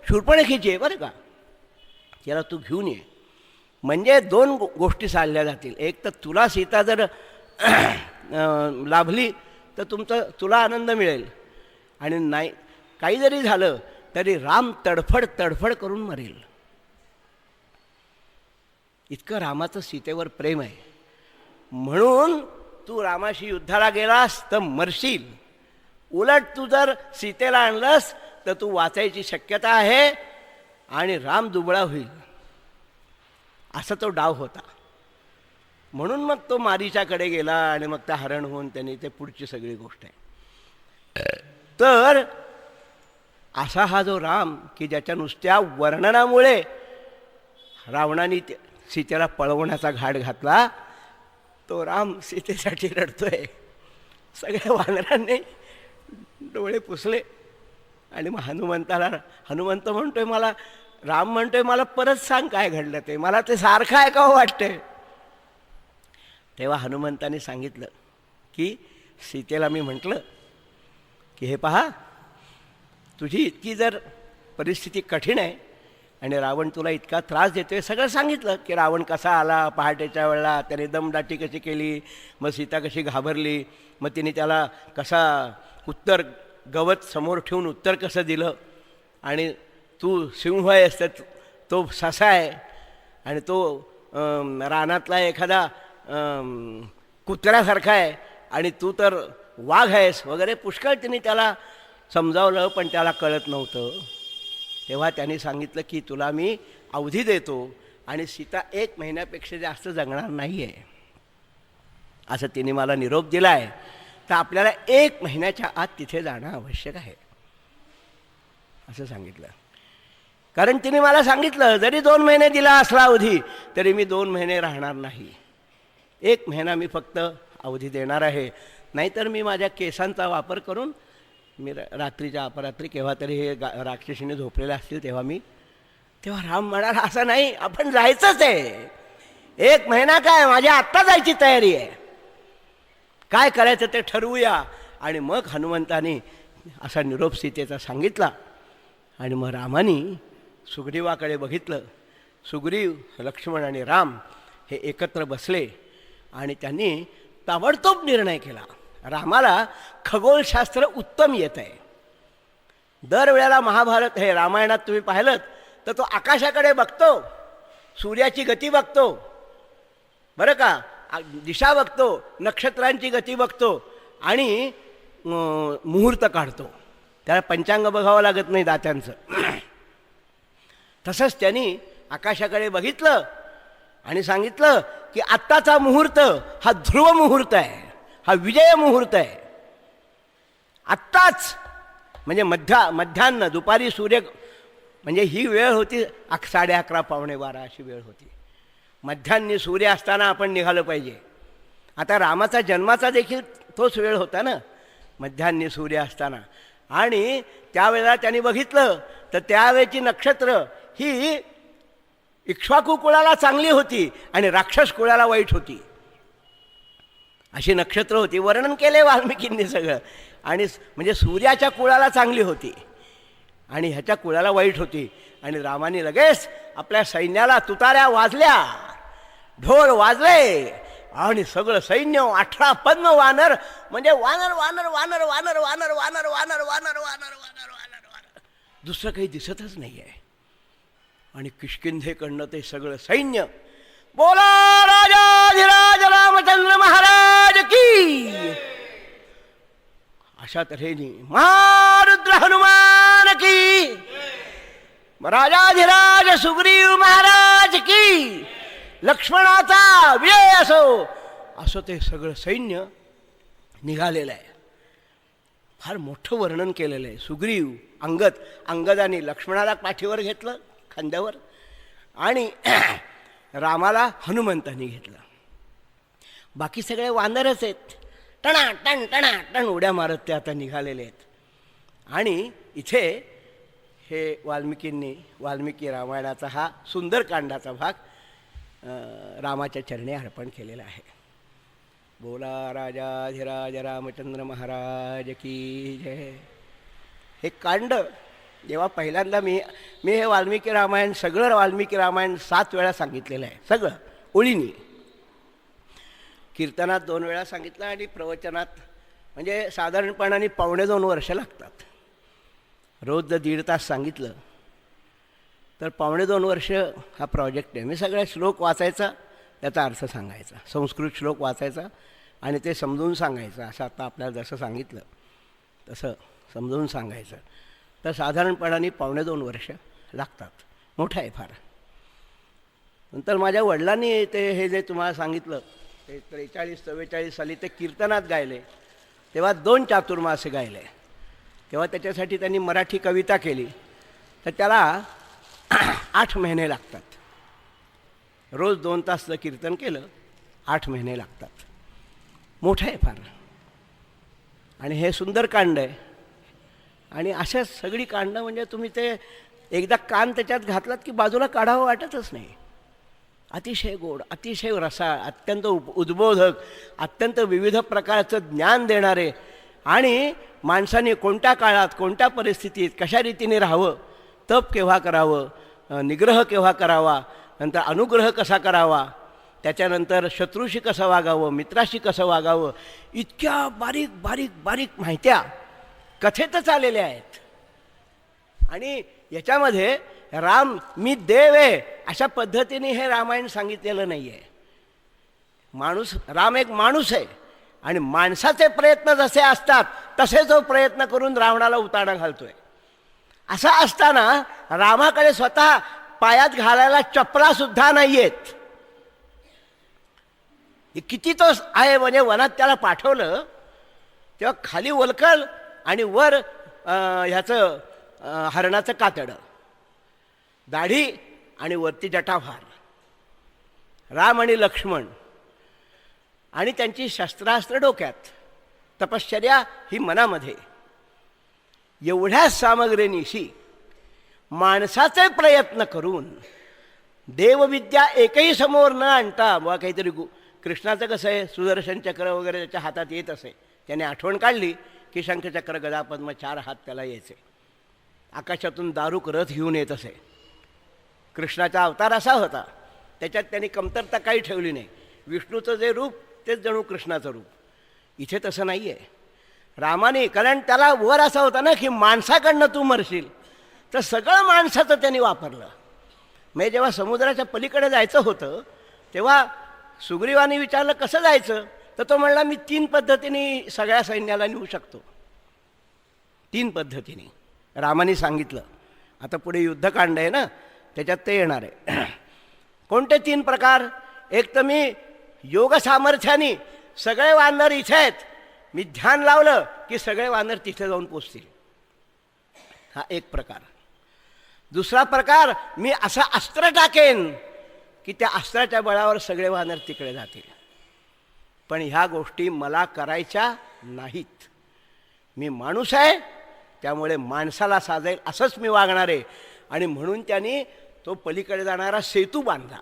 शूर्पणखेची आहे बरं का. तिला तू घेऊन ये म्हणजे 2 गोष्टी चालल्या जातील. एक तर तुला सीता जर लाभली तर तुला आनंद मिळेल, आणि नाही काही जरी झालं तरी राम तडफड करून मरेल. इतकं रामाचं सीतेवर प्रेम आहे. म्हणून तू रामाशी युद्धाला गेलास तर मरशील. उलट तू जर सीतेला आणलंस तर तू वाचायची शक्यता आहे आणि राम दुबळा होईल. असा तो डाव होता. म्हणून मग तो मारीच्याकडे गेला आणि मग त्या हरण होऊन त्यांनी ते पुढची सगळी गोष्ट आहे. तर असा हा जो राम की ज्याच्या नुसत्या वर्णनामुळे रावणाने सीतेला पळवण्याचा घाट घातला, तो राम सीतेसाठी रडतोय. सगळ्या वानरांनी डोळे पुसले आणि मग हनुमंत म्हणतोय, राम म्हणतोय मला परत सांग काय घडलं ते, मला ते सारखं ऐकावं वाटतंय. तेव्हा हनुमंताने सांगितलं की सीतेला मी म्हटलं की हे पहा, तुझी इतकी जर परिस्थिती कठीण आहे आणि रावण तुला इतका त्रास देतोय, सगळं सांगितलं की रावण कसा आला पहाटेच्या वेळेला, त्याने दमदाटी कशी केली, मग सीता कशी घाबरली, मग तिने त्याला कसा उत्तर गवत समोर ठेवून उत्तर कसं दिलं, आणि तू सिंह आहेस तर तो ससा आहे, आणि तो रानातला एखादा कुत्र्यासारखा आहे आणि तू तर वाघ आहेस वगैरे पुष्कळ तिने त्याला समजावलं, पण त्याला कळत नव्हतं. तेव्हा त्यांनी सांगितलं की तुला मी अवधी देतो आणि सीता 1 महिन्यापेक्षा जास्त जगणार नाही आहे, असं तिने मला निरोप दिला आहे. तर आपल्याला 1 महिन्याच्या आत तिथे जाणं आवश्यक आहे असं सांगितलं. कारण तिने मला सांगितलं जरी 2 महिने दिला असला अवधी तरी मी 2 महिने राहणार नाही, 1 महिना मी फक्त अवधी देणार आहे. नाहीतर मी माझ्या केसांचा वापर करून मी रात्रीच्या अपरात्री केव्हा तरी हे राक्षसीने झोपलेले असतील तेव्हा राम म्हणाला असं नाही, आपण जायचंच आहे, 1 महिना काय, माझ्या आत्ता जायची तयारी आहे, काय करायचं ते ठरवूया. आणि मग हनुमंताने असा निरोप सीतेचा सांगितला. आणि मग रामाने सुग्रीवाकडे बघितलं. सुग्रीव, लक्ष्मण आणि राम हे एकत्र बसले आणि त्यांनी ताबडतोब निर्णय केला. रामाला खगोलशास्त्र उत्तम येत आहे. दरवेळेला महाभारत हे रामायणात तुम्ही पाहिलं तर तो आकाशाकडे बघतो, सूर्याची गती बघतो, बरं का, दिशा बघतो, नक्षत्रांची गती बघतो आणि मुहूर्त काढतो. त्याला पंचांग बघावं लागत नाही दात्यांचं. तसंच त्यांनी आकाशाकडे बघितलं आणि सांगितलं की आत्ताचा मुहूर्त हा ध्रुव मुहूर्त आहे, हा विजय मुहूर्त आहे. आत्ताच म्हणजे मध्यान्ह दुपारी सूर्य म्हणजे ही वेळ होती 11:30 11:15 अशी वेळ होती. मध्यान्ही सूर्य असताना आपण निघालं पाहिजे. आता रामाचा जन्माचा देखील तोच वेळ होता ना, मध्यान्ही सूर्य असताना. आणि त्यावेळेला त्यांनी बघितलं तर त्यावेळची नक्षत्र ही इक्ष्वाकू कुळाला चांगली होती आणि राक्षस कुळाला वाईट होती. अशी नक्षत्र होती. वर्णन केले वाल्मिकींनी सगळं. आणि म्हणजे सूर्याच्या कुळाला चांगली होती आणि ह्याच्या कुळाला वाईट होती. आणि रामाने लगेच आपल्या सैन्याला तुताऱ्या वाजल्या, ढोल वाजले आणि सगळं सैन्य 18 पद्म वानर म्हणजे वानर वानर वानर वानर वानर वानर वानर वानर वानर वानर वानर वानर दुसरं काही दिसतच नाही आहे. आणि किष्किंधेकडनं ते सगळं सैन्य बोला राजाधिराज रामचंद्र महाराज की अशा तऱ्हेने महारुद्र हनुमान की, राजाधिराज सुग्रीव महाराज की, लक्ष्मणाचा विजय असो, असं ते सगळं सैन्य निघालेलं आहे. फार मोठं वर्णन केलेलं आहे. सुग्रीव, अंगदाने लक्ष्मणाला पाठीवर घेतलं खांद्यावर आणि रामाला हनुमंतांनी घेतलं. बाकी सगळे वानरच आहेत. टणा टण टणा टण उड्या मारत ते आता निघालेले आहेत. आणि इथे हे वाल्मिकी रामायणाचा हा सुंदरकांडाचा भाग रामाच्या चरणी अर्पण केलेला आहे. बोला राजाधिराज रामचंद्र महाराज की जय. हे कांड जेव्हा पहिल्यांदा मी हे वाल्मिकी रामायण सगळं वाल्मिकी रामायण 7 वेळा सांगितलेलं आहे, सगळं ओळीनी. कीर्तनात 2 वेळा सांगितलं आणि प्रवचनात म्हणजे साधारणपणाने 2.25 वर्ष लागतात. रोज जर 1.5 तास सांगितलं तर 2.25 वर्ष हा प्रोजेक्ट आहे. मी सगळे श्लोक वाचायचा, त्याचा अर्थ सांगायचा, संस्कृत श्लोक वाचायचा आणि ते समजून सांगायचं. असं आता आपल्याला जसं सांगितलं तसं समजून सांगायचं. तर साधारणपणाने 2.25 वर्ष लागतात. मोठं आहे फार. नंतर माझ्या वडिलांनी ते हे जे तुम्हाला सांगितलं ते 43-44 साली ते कीर्तनात गायले, तेव्हा 2 चातुर्मासे गायले. तेव्हा त्याच्यासाठी त्यांनी मराठी कविता केली. तर त्याला 8 महिने लागतात. रोज 2 तास जर कीर्तन केलं 8 महिने लागतात. मोठं आहे फार. आणि हे सुंदरकांड आहे. आणि अशाच सगळी कांडं म्हणजे तुम्ही ते एकदा कान त्याच्यात घातलात की बाजूला काढावं वाटतच नाही. अतिशय गोड, अतिशय रसाळ, अत्यंत उद्बोधक, अत्यंत विविध प्रकारचं ज्ञान देणारे आणि माणसाने कोणत्या काळात कोणत्या परिस्थितीत कशा रीतीने राहावं, तप केव्हा करावं, निग्रह केव्हा करावा, नंतर अनुग्रह कसा करावा, त्याच्यानंतर शत्रूशी कसं वागावं, मित्राशी कसं वागावं, इतक्या बारीक बारीक बारीक माहित्या कथेतच आलेल्या आहेत. आणि याच्यामध्ये राम मी देव आहे अशा पद्धतीने हे रामायण सांगितलेलं नाही आहे. राम एक माणूस आहे आणि माणसाचे प्रयत्न जसे असतात तसे जो प्रयत्न करून रावणाला उताणा घालतोय. असा असताना रामाकडे स्वतः पायात घालायला चपलासुद्धा नाही आहेत. किती तो आहे म्हणजे वनात त्याला पाठवलं तेव्हा खाली वलकल आणि वर ह्याचं हरणाचं कातडं, दाढी आणि वरती जटाभार. राम आणि लक्ष्मण आणि त्यांची शस्त्रास्त्र डोक्यात, तपश्चर्या ही मनामध्ये. एवढ्या सामग्रीनिशी माणसाचे प्रयत्न करून देवविद्या एकही समोर न आणता बुवा काहीतरी कृष्णाचं कसं आहे सुदर्शन चक्र वगैरे त्याच्या हातात येत असे, त्याने आठवण काढली की शंखचक्र गदा पद्म 4 हात त्याला यायचे. आकाशातून दारुक रथ घेऊन येत असे. कृष्णाचा अवतार असा होता, त्याच्यात त्यांनी कमतरता काही ठेवली नाही. विष्णूचं जे रूप तेच जणू कृष्णाचं रूप. इथे तसं नाही आहे. रामाने, कारण त्याला वर असा होता ना की माणसाकडनं तू मरशील, तर सगळं माणसाचं त्यांनी वापरलं. म्हणजे जेव्हा समुद्राच्या पलीकडे जायचं होतं तेव्हा सुग्रीवाने विचारलं कसं जायचं, तर तो म्हणला मी 3 पद्धतीने सगळ्या सैन्याला नेऊ शकतो. 3 पद्धतीने रामाने सांगितलं. आता पुढे युद्धकांड आहे ना, त्याच्यात ते येणार आहे. कोणते 3 प्रकार? एक तर मी योग सामर्थ्याने सगळे वानर इथे आहेत, मी ध्यान लावलं की सगळे वानर तिथे जाऊन पोचतील, हा एक प्रकार. दुसरा प्रकार, मी असं अस्त्र टाकेन की त्या अस्त्राच्या बळावर सगळे वानर तिकडे जातील. पण ह्या गोष्टी मला करायच्या नाहीत. मी माणूस आहे, त्यामुळे माणसाला साजेल असंच मी वागणार आहे. आणि म्हणून त्यांनी तो पलीकडे जाणारा सेतू बांधला.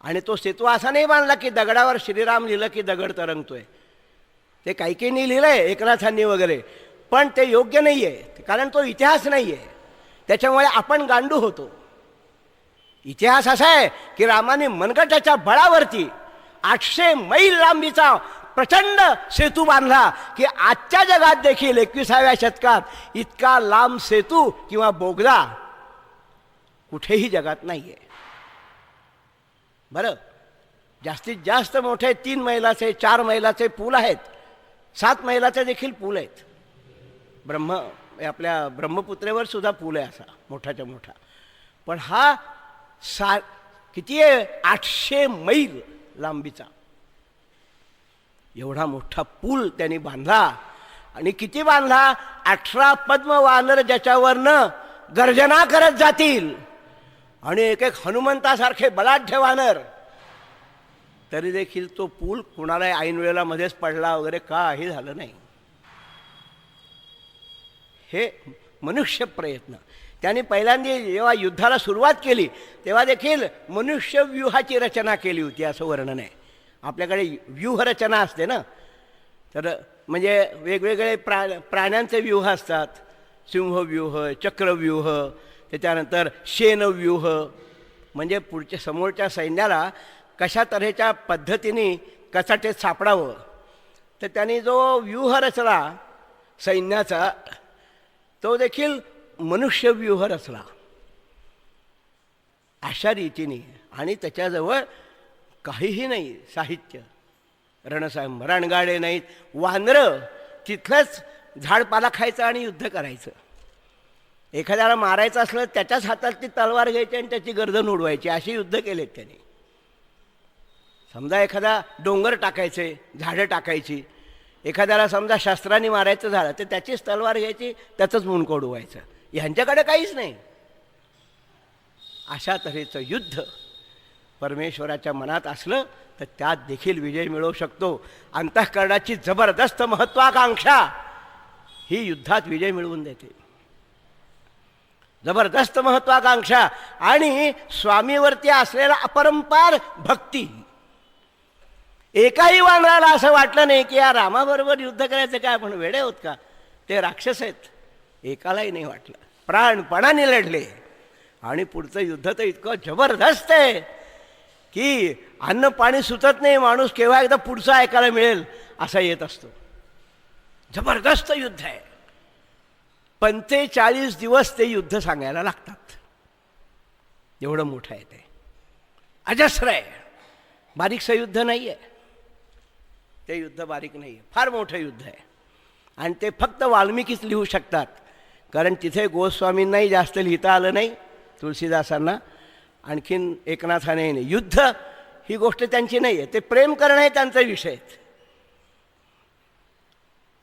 आणि तो सेतू असा नाही बांधला की दगडावर श्रीराम लिहिलं की दगड तरंगतोय. ते काही लिहिलं आहे एकनाथांनी वगैरे, पण ते योग्य नाही आहे, कारण तो इतिहास नाही आहे. त्याच्यामुळे आपण गांडू होतो. इतिहास असा आहे की रामाने मनगटाच्या बळावरती 800 मैल लांबीचा प्रचंड सेतू बांधला की आजच्या जगात देखील 21व्या शतकात इतका लांब सेतू किंवा बोगदा कुठेही जगात नाही आहे. बरं, जास्तीत जास्त मोठे 3 मैलाचे 4 मैलाचे पूल आहेत, 7 मैलाचे देखील पूल आहेत. आपल्या ब्रह्मपुत्रेवर सुद्धा पूल आहे असा मोठाच्या मोठा. पण हा किती आहे, 800 मैल लांबीचा एवढा मोठा पूल त्यांनी बांधला. आणि किती बांधला? 18 पद्म वानर ज्याच्यावरनं गर्जना करत जातील, आणि एक एक हनुमंतासारखे बलाढ्य वानर, तरी देखील तो पूल कुणाला ऐन वेळेला मध्येच पडला वगैरे काही झालं नाही. हे मनुष्य प्रयत्न. त्यांनी पहिल्यांदा जेव्हा युद्धाला सुरुवात केली तेव्हा देखील मनुष्य व्यूहाची रचना केली होती असं वर्णन आहे. आपल्याकडे व्यूहरचना असते ना, तर म्हणजे वेगवेगळे प्राण्यांचे व्यूह असतात. सिंहव्यूह, चक्रव्यूह, त्याच्यानंतर शेनव्यूह, म्हणजे पुढच्या समोरच्या सैन्याला कशा तऱ्हेच्या पद्धतीने कचाटेत सापडावं. तर त्यांनी जो व्यूह रचला सैन्याचा, तो देखील मनुष्यव्यूह रचला अशा रीतीने. आणि त्याच्याजवळ काहीही नाही साहित्य, रणगाडे नाहीत, वानरं तिथलंच झाडपाला खायचं आणि युद्ध करायचं. एखाद्याला मारायचं असलं त्याच्याच हातात ती तलवार घ्यायची आणि त्याची गर्दन उडवायची, अशी युद्ध केलेत त्यांनी. समजा एखादा डोंगर टाकायचे, झाडं टाकायची, एखाद्याला समजा शस्त्रांनी मारायचं झालं तर त्याचीच तलवार घ्यायची, त्याचंच मुंडकं उडवायचं. ह्यांच्याकडे काहीच नाही. अशा तऱ्हेचं युद्ध परमेश्वराच्या मनात असलं तर त्यात देखील विजय मिळवू शकतो. अंतःकरणाची जबरदस्त महत्त्वाकांक्षा ही युद्धात विजय मिळवून देते. जबरदस्त महत्त्वाकांक्षा आणि स्वामीवरती असलेला अपरंपार भक्ती. एकाही वानराला असं वाटलं नाही की या रामाबरोबर युद्ध करायचं काय, आपण वेडे होत का, ते राक्षस आहेत, एकालाही नाही वाटलं. प्राणपणाने लढले. आणि पुढचं युद्ध तर इतकं जबरदस्त आहे की अन्न पाणी सुचत नाही, माणूस केव्हा एकदा पुढचं ऐकायला मिळेल असा येत असतो. जबरदस्त युद्ध आहे. 45 दिवस ते युद्ध सांगायला लागतात, एवढं मोठं आहे ते. अजस्र आहे, बारीकसं युद्ध नाही आहे ते. युद्ध बारीक नाही आहे, फार मोठं युद्ध आहे. आणि ते फक्त वाल्मिकीच लिहू शकतात, कारण तिथे गोस्वामींनाही जास्त लिहिता आलं नाही, तुलसीदासांना, आणखीन एकनाथाने नाही. युद्ध ही गोष्ट त्यांची नाही आहे, ते प्रेम करणं आहे त्यांचा विषय.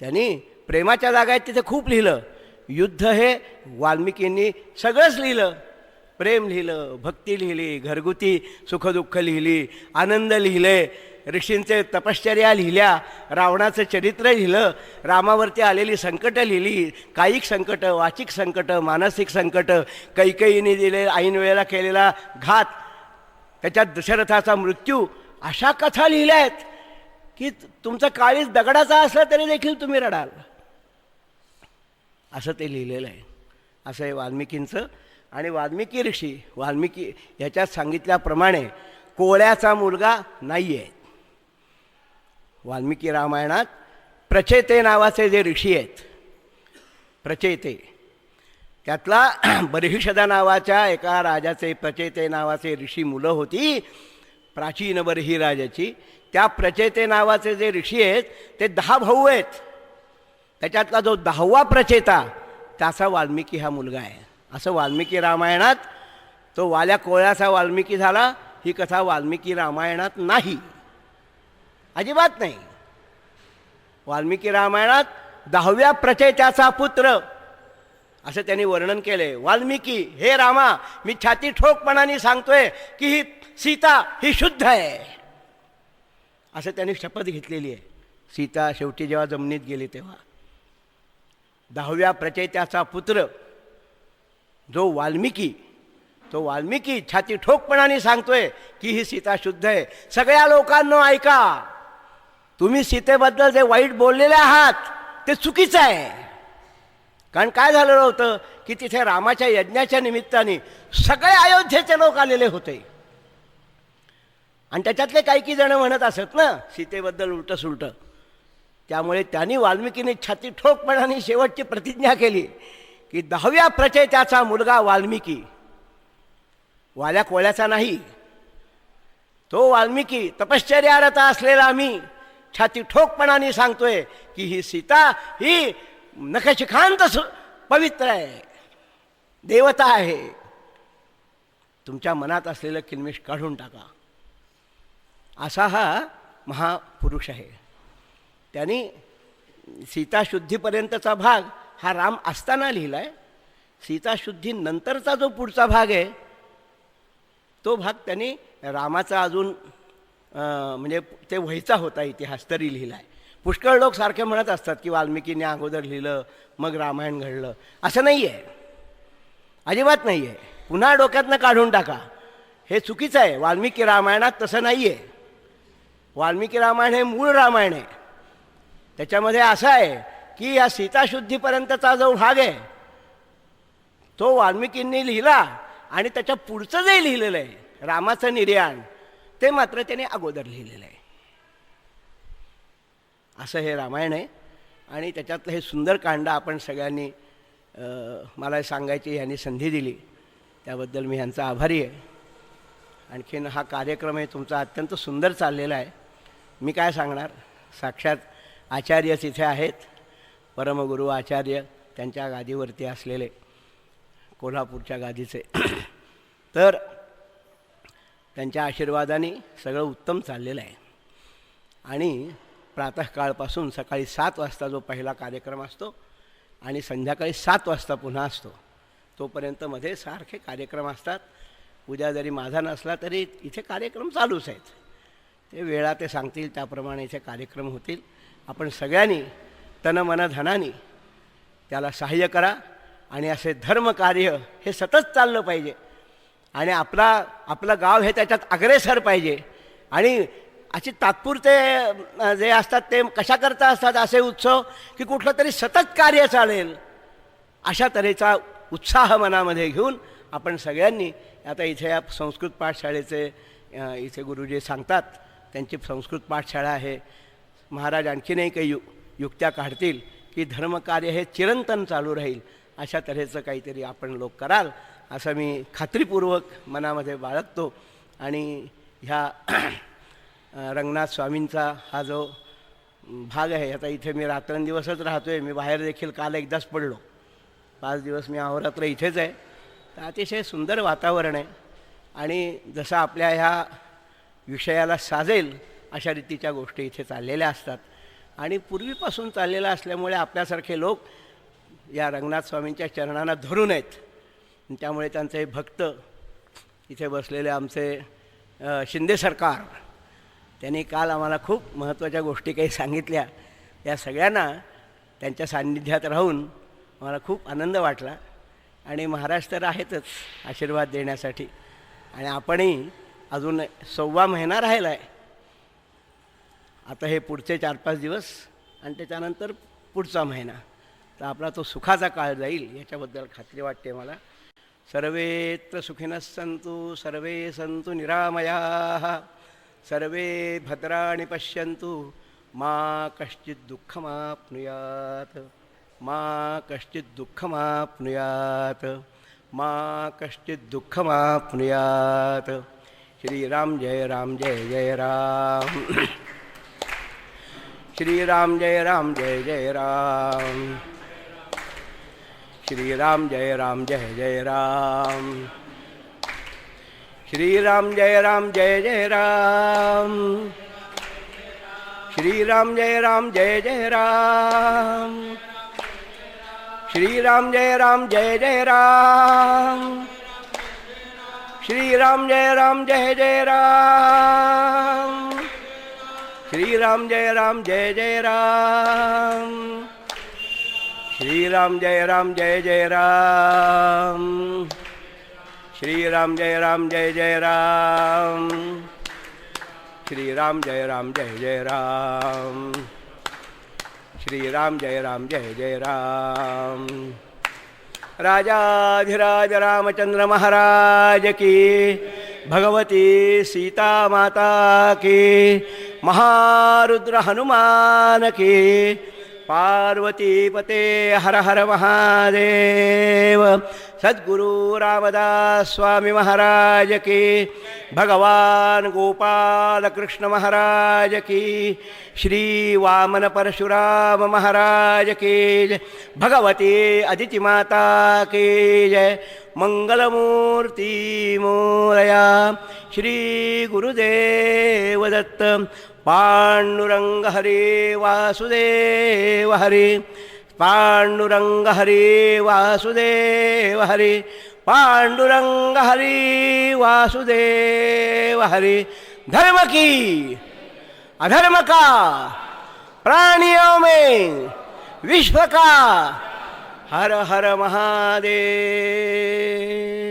त्यांनी प्रेमाच्या जागा आहेत तिथे खूप लिहिलं. युद्ध हे वाल्मिकींनी सगळंच लिहिलं. प्रेम लिहिलं, भक्ती लिहिली, घरगुती सुखदुःख लिहिली, आनंद लिहिले, ऋषींचे तपश्चर्या लिहिल्या, रावणाचं चरित्र लिहिलं, रामावरती आलेली संकटं लिहिली, कायिक संकट, वाचिक संकट, मानसिक संकट, कैकेयीने दिले ऐन वेळेला केलेला घात, त्याच्यात दशरथाचा मृत्यू, अशा कथा लिहिल्या आहेत की तुमचं काळीज दगडाचा असलं तरी देखील तुम्ही रडाल, असं ते लिहिलेलं आहे. असं आहे वाल्मिकींचं. आणि वाल्मिकी ऋषी, वाल्मिकी ह्याच्यात सांगितल्याप्रमाणे कोळ्याचा मुलगा नाही आहे. वाल्मिकी रामायणात प्रचेते नावाचे जे ऋषी आहेत, प्रचेते, त्यातला बर्हिषदा नावाच्या एका राजाचे प्रचेते नावाचे ऋषी मुलं होती, प्राचीन बर्ही राजाची. त्या प्रचेते नावाचे जे ऋषी आहेत ते 10 भाऊ आहेत. त्याच्यातला जो 10वा प्रचेता त्याचा वाल्मिकी हा मुलगा आहे. असं वाल्मिकी रामायणात तो वाल्या कोळ्याचा वाल्मिकी झाला, ही कथा वाल्मिकी रामायणात नाही, अजिबात नाही. वाल्मिकी रामायणात 10व्या प्रचेत्याचा पुत्र असं त्यांनी वर्णन केले. वाल्मिकी, हे रामा, मी छाती ठोकपणाने सांगतोय की ही सीता ही शुद्ध आहे, असं त्यांनी शपथ घेतलेली आहे. सीता शेवटी जेव्हा जमिनीत गेली तेव्हा 10व्या प्रचेत्याचा पुत्र जो वाल्मिकी, तो वाल्मिकी छाती ठोकपणाने सांगतोय की ही सीता शुद्ध आहे. सगळ्या लोकांनो ऐका, तुम्ही सीतेबद्दल जे वाईट बोललेले आहात ते चुकीचं आहे. कारण काय झालेलं होतं की तिथे रामाच्या यज्ञाच्या निमित्ताने सगळे अयोध्येचे लोक आलेले होते. आणि त्याच्यातले काही जण म्हणत असत ना सीतेबद्दल उलटं सुलटं. त्यामुळे त्यांनी वाल्मिकीने छाती ठोकपणाने शेवटची प्रतिज्ञा केली की 10व्या प्रचेत्याचा मुलगा वाल्मिकी, वाल्या कोळ्याचा नाही, तो वाल्मिकी तपश्चर्यारत असलेला मी छाती ठोकपणाने सांगतोय की ही सीता ही नखशिखांत पवित्र आहे, देवता आहे. तुमच्या मनात असलेलं किल्मिष काढून टाका. असा हा महापुरुष आहे. त्यांनी सीताशुद्धीपर्यंतचा भाग हा राम असताना लिहिला आहे. सीताशुद्धीनंतरचा जो पुढचा भाग आहे तो भाग त्यांनी रामाचा अजून म्हणजे ते व्हायचा होता इतिहास तरी लिहिला आहे. पुष्कळ लोक सारखे म्हणत असतात की वाल्मिकीने अगोदर लिहिलं मग रामायण घडलं. असं नाही आहे, अजिबात नाही आहे. पुन्हा डोक्यातनं काढून टाका, हे चुकीचं आहे. वाल्मिकी रामायणात तसं नाही आहे. वाल्मिकी रामायण हे मूळ रामायण आहे. त्याच्यामध्ये असं आहे की या सीताशुद्धीपर्यंतचा जो भाग आहे तो वाल्मिकींनी लिहिला आणि त्याच्या पुढचं जे लिहिलेलं आहे रामाचं निर्याण ते मात्र त्याने अगोदर लिहिलेलं आहे. असं हे रामायण आहे. आणि त्याच्यातलं हे सुंदरकांड आपण सगळ्यांनी मला सांगायची ह्यांनी संधी दिली, त्याबद्दल मी ह्यांचा आभारी आहे. आणखीन हा कार्यक्रम हे तुमचा अत्यंत सुंदर चाललेला आहे. मी काय सांगणार, साक्षात आचार्यच इथे आहेत, परमगुरू आचार्य त्यांच्या गादीवरती असलेले, कोल्हापूरच्या गादीचे. तर त्यांच्या आशीर्वादाने सगळं उत्तम चाललेलं आहे. आणि प्रातःकाळपासून सकाळी 7 वाजता जो पहिला कार्यक्रम असतो आणि संध्याकाळी 7 वाजता पुन्हा असतो, तोपर्यंत मध्ये सारखे कार्यक्रम असतात. उद्या जरी माझा नसला तरी इथे कार्यक्रम चालूच आहेत. ते वेळा ते सांगतील त्याप्रमाणे इथे कार्यक्रम होतील. आपण सगळ्यांनी तनमन धनाने त्याला सहाय्य करा. आणि असे धर्मकार्य हे सतत चाललं पाहिजे. आणि आपलं गाव हे त्याच्यात अग्रेसर पाहिजे. आणि अशी तात्पुरते जे असतात ते कशाकरता असतात असे उत्सव की कुठलं तरी सतत कार्य चालेल, अशा तऱ्हेचा उत्साह मनामध्ये घेऊन आपण सगळ्यांनी आता इथे या संस्कृत पाठशाळेचे इथे गुरुजी सांगतात त्यांची संस्कृत पाठशाळा आहे. महाराज आणखीनही काही युक्त्या काढतील की धर्मकार्य हे चिरंतन चालू राहील, अशा तऱ्हेचं काहीतरी आपण लोक कराल असं मी खात्रीपूर्वक मनामध्ये बाळगतो. आणि ह्या रंगनाथ स्वामींचा हा जो भाग आहे, आता इथे मी रात्रंदिवसच राहतो आहे, मी बाहेर देखील काल एकदाच पडलो, 5 दिवस मी अहोरात्र इथेच आहे. तर अतिशय सुंदर वातावरण आहे. आणि जसं आपल्या ह्या विषयाला साजेल अशा रीतीच्या गोष्टी इथे चाललेल्या असतात. आणि पूर्वीपासून चाललेला असल्यामुळे आपल्यासारखे लोक या रंगनाथ स्वामींच्या चरणांना धरून आहेत. त्यामुळे त्यांचे भक्त इथे बसलेले आमचे शिंदे सरकार, त्यांनी काल आम्हाला खूप महत्त्वाच्या गोष्टी काही सांगितल्या. या सगळ्यांना त्यांच्या सान्निध्यात राहून मला खूप आनंद वाटला. आणि महाराज तर आहेतच आशीर्वाद देण्यासाठी. आणि आपणही अजून 1.25 महिना राहिला आहे. आता हे पुढचे 4-5 दिवस आणि त्याच्यानंतर पुढचा महिना, तर आपला तो सुखाचा काळ जाईल याच्याबद्दल खात्री वाटते मला. सर्वेत्र सुखिनः सन्तु, सर्वे सन्तु निरामयाः, सर्वे भद्राणि पश्यन्तु, मा कश्चित् दुःखमाप्नुयात् मा कश्चित् दुःखमाप्नुयात् मा कश्चित् दुःखमाप्नुयात्. श्रीराम जय राम जय जय राम. श्रीराम जय राम जय जय राम. श्रीराम जय राम जय जय राम. श्रीराम जय राम जय जय राम. श्रीराम जय राम जय जय राम. श्रीराम जय राम जय जय राम. श्रीराम जय राम जय जय राम. श्रीराम जय राम जय जय राम. श्रीराम जय राम जय जय राम. श्रीराम जय राम जय जय राम. श्रीराम जय राम जय जय राम. श्रीराम जय राम जय जय राम. राजाधिराज रामचंद्र महाराज की, भगवती सीता माता की, महारुद्र हनुमान की, पार्वती पते हर हर महादेव. सद्गुरु रामदास स्वामी महाराज की, भगवान गोपाल कृष्ण महाराज की, श्री वामन परशुराम महाराज की जय. भगवती अदिति माता की जय. मंगलमूर्ति मोरया. श्री गुरुदेव दत्त. पांडुरंग हरे वासुदेव हरे. पांडुरंग हरे वासुदेव हरे. पांडुरंग हरे वासुदेव हरे. धर्म की अधर्म का, प्राणियों में विश्व का. हर हर महादेव.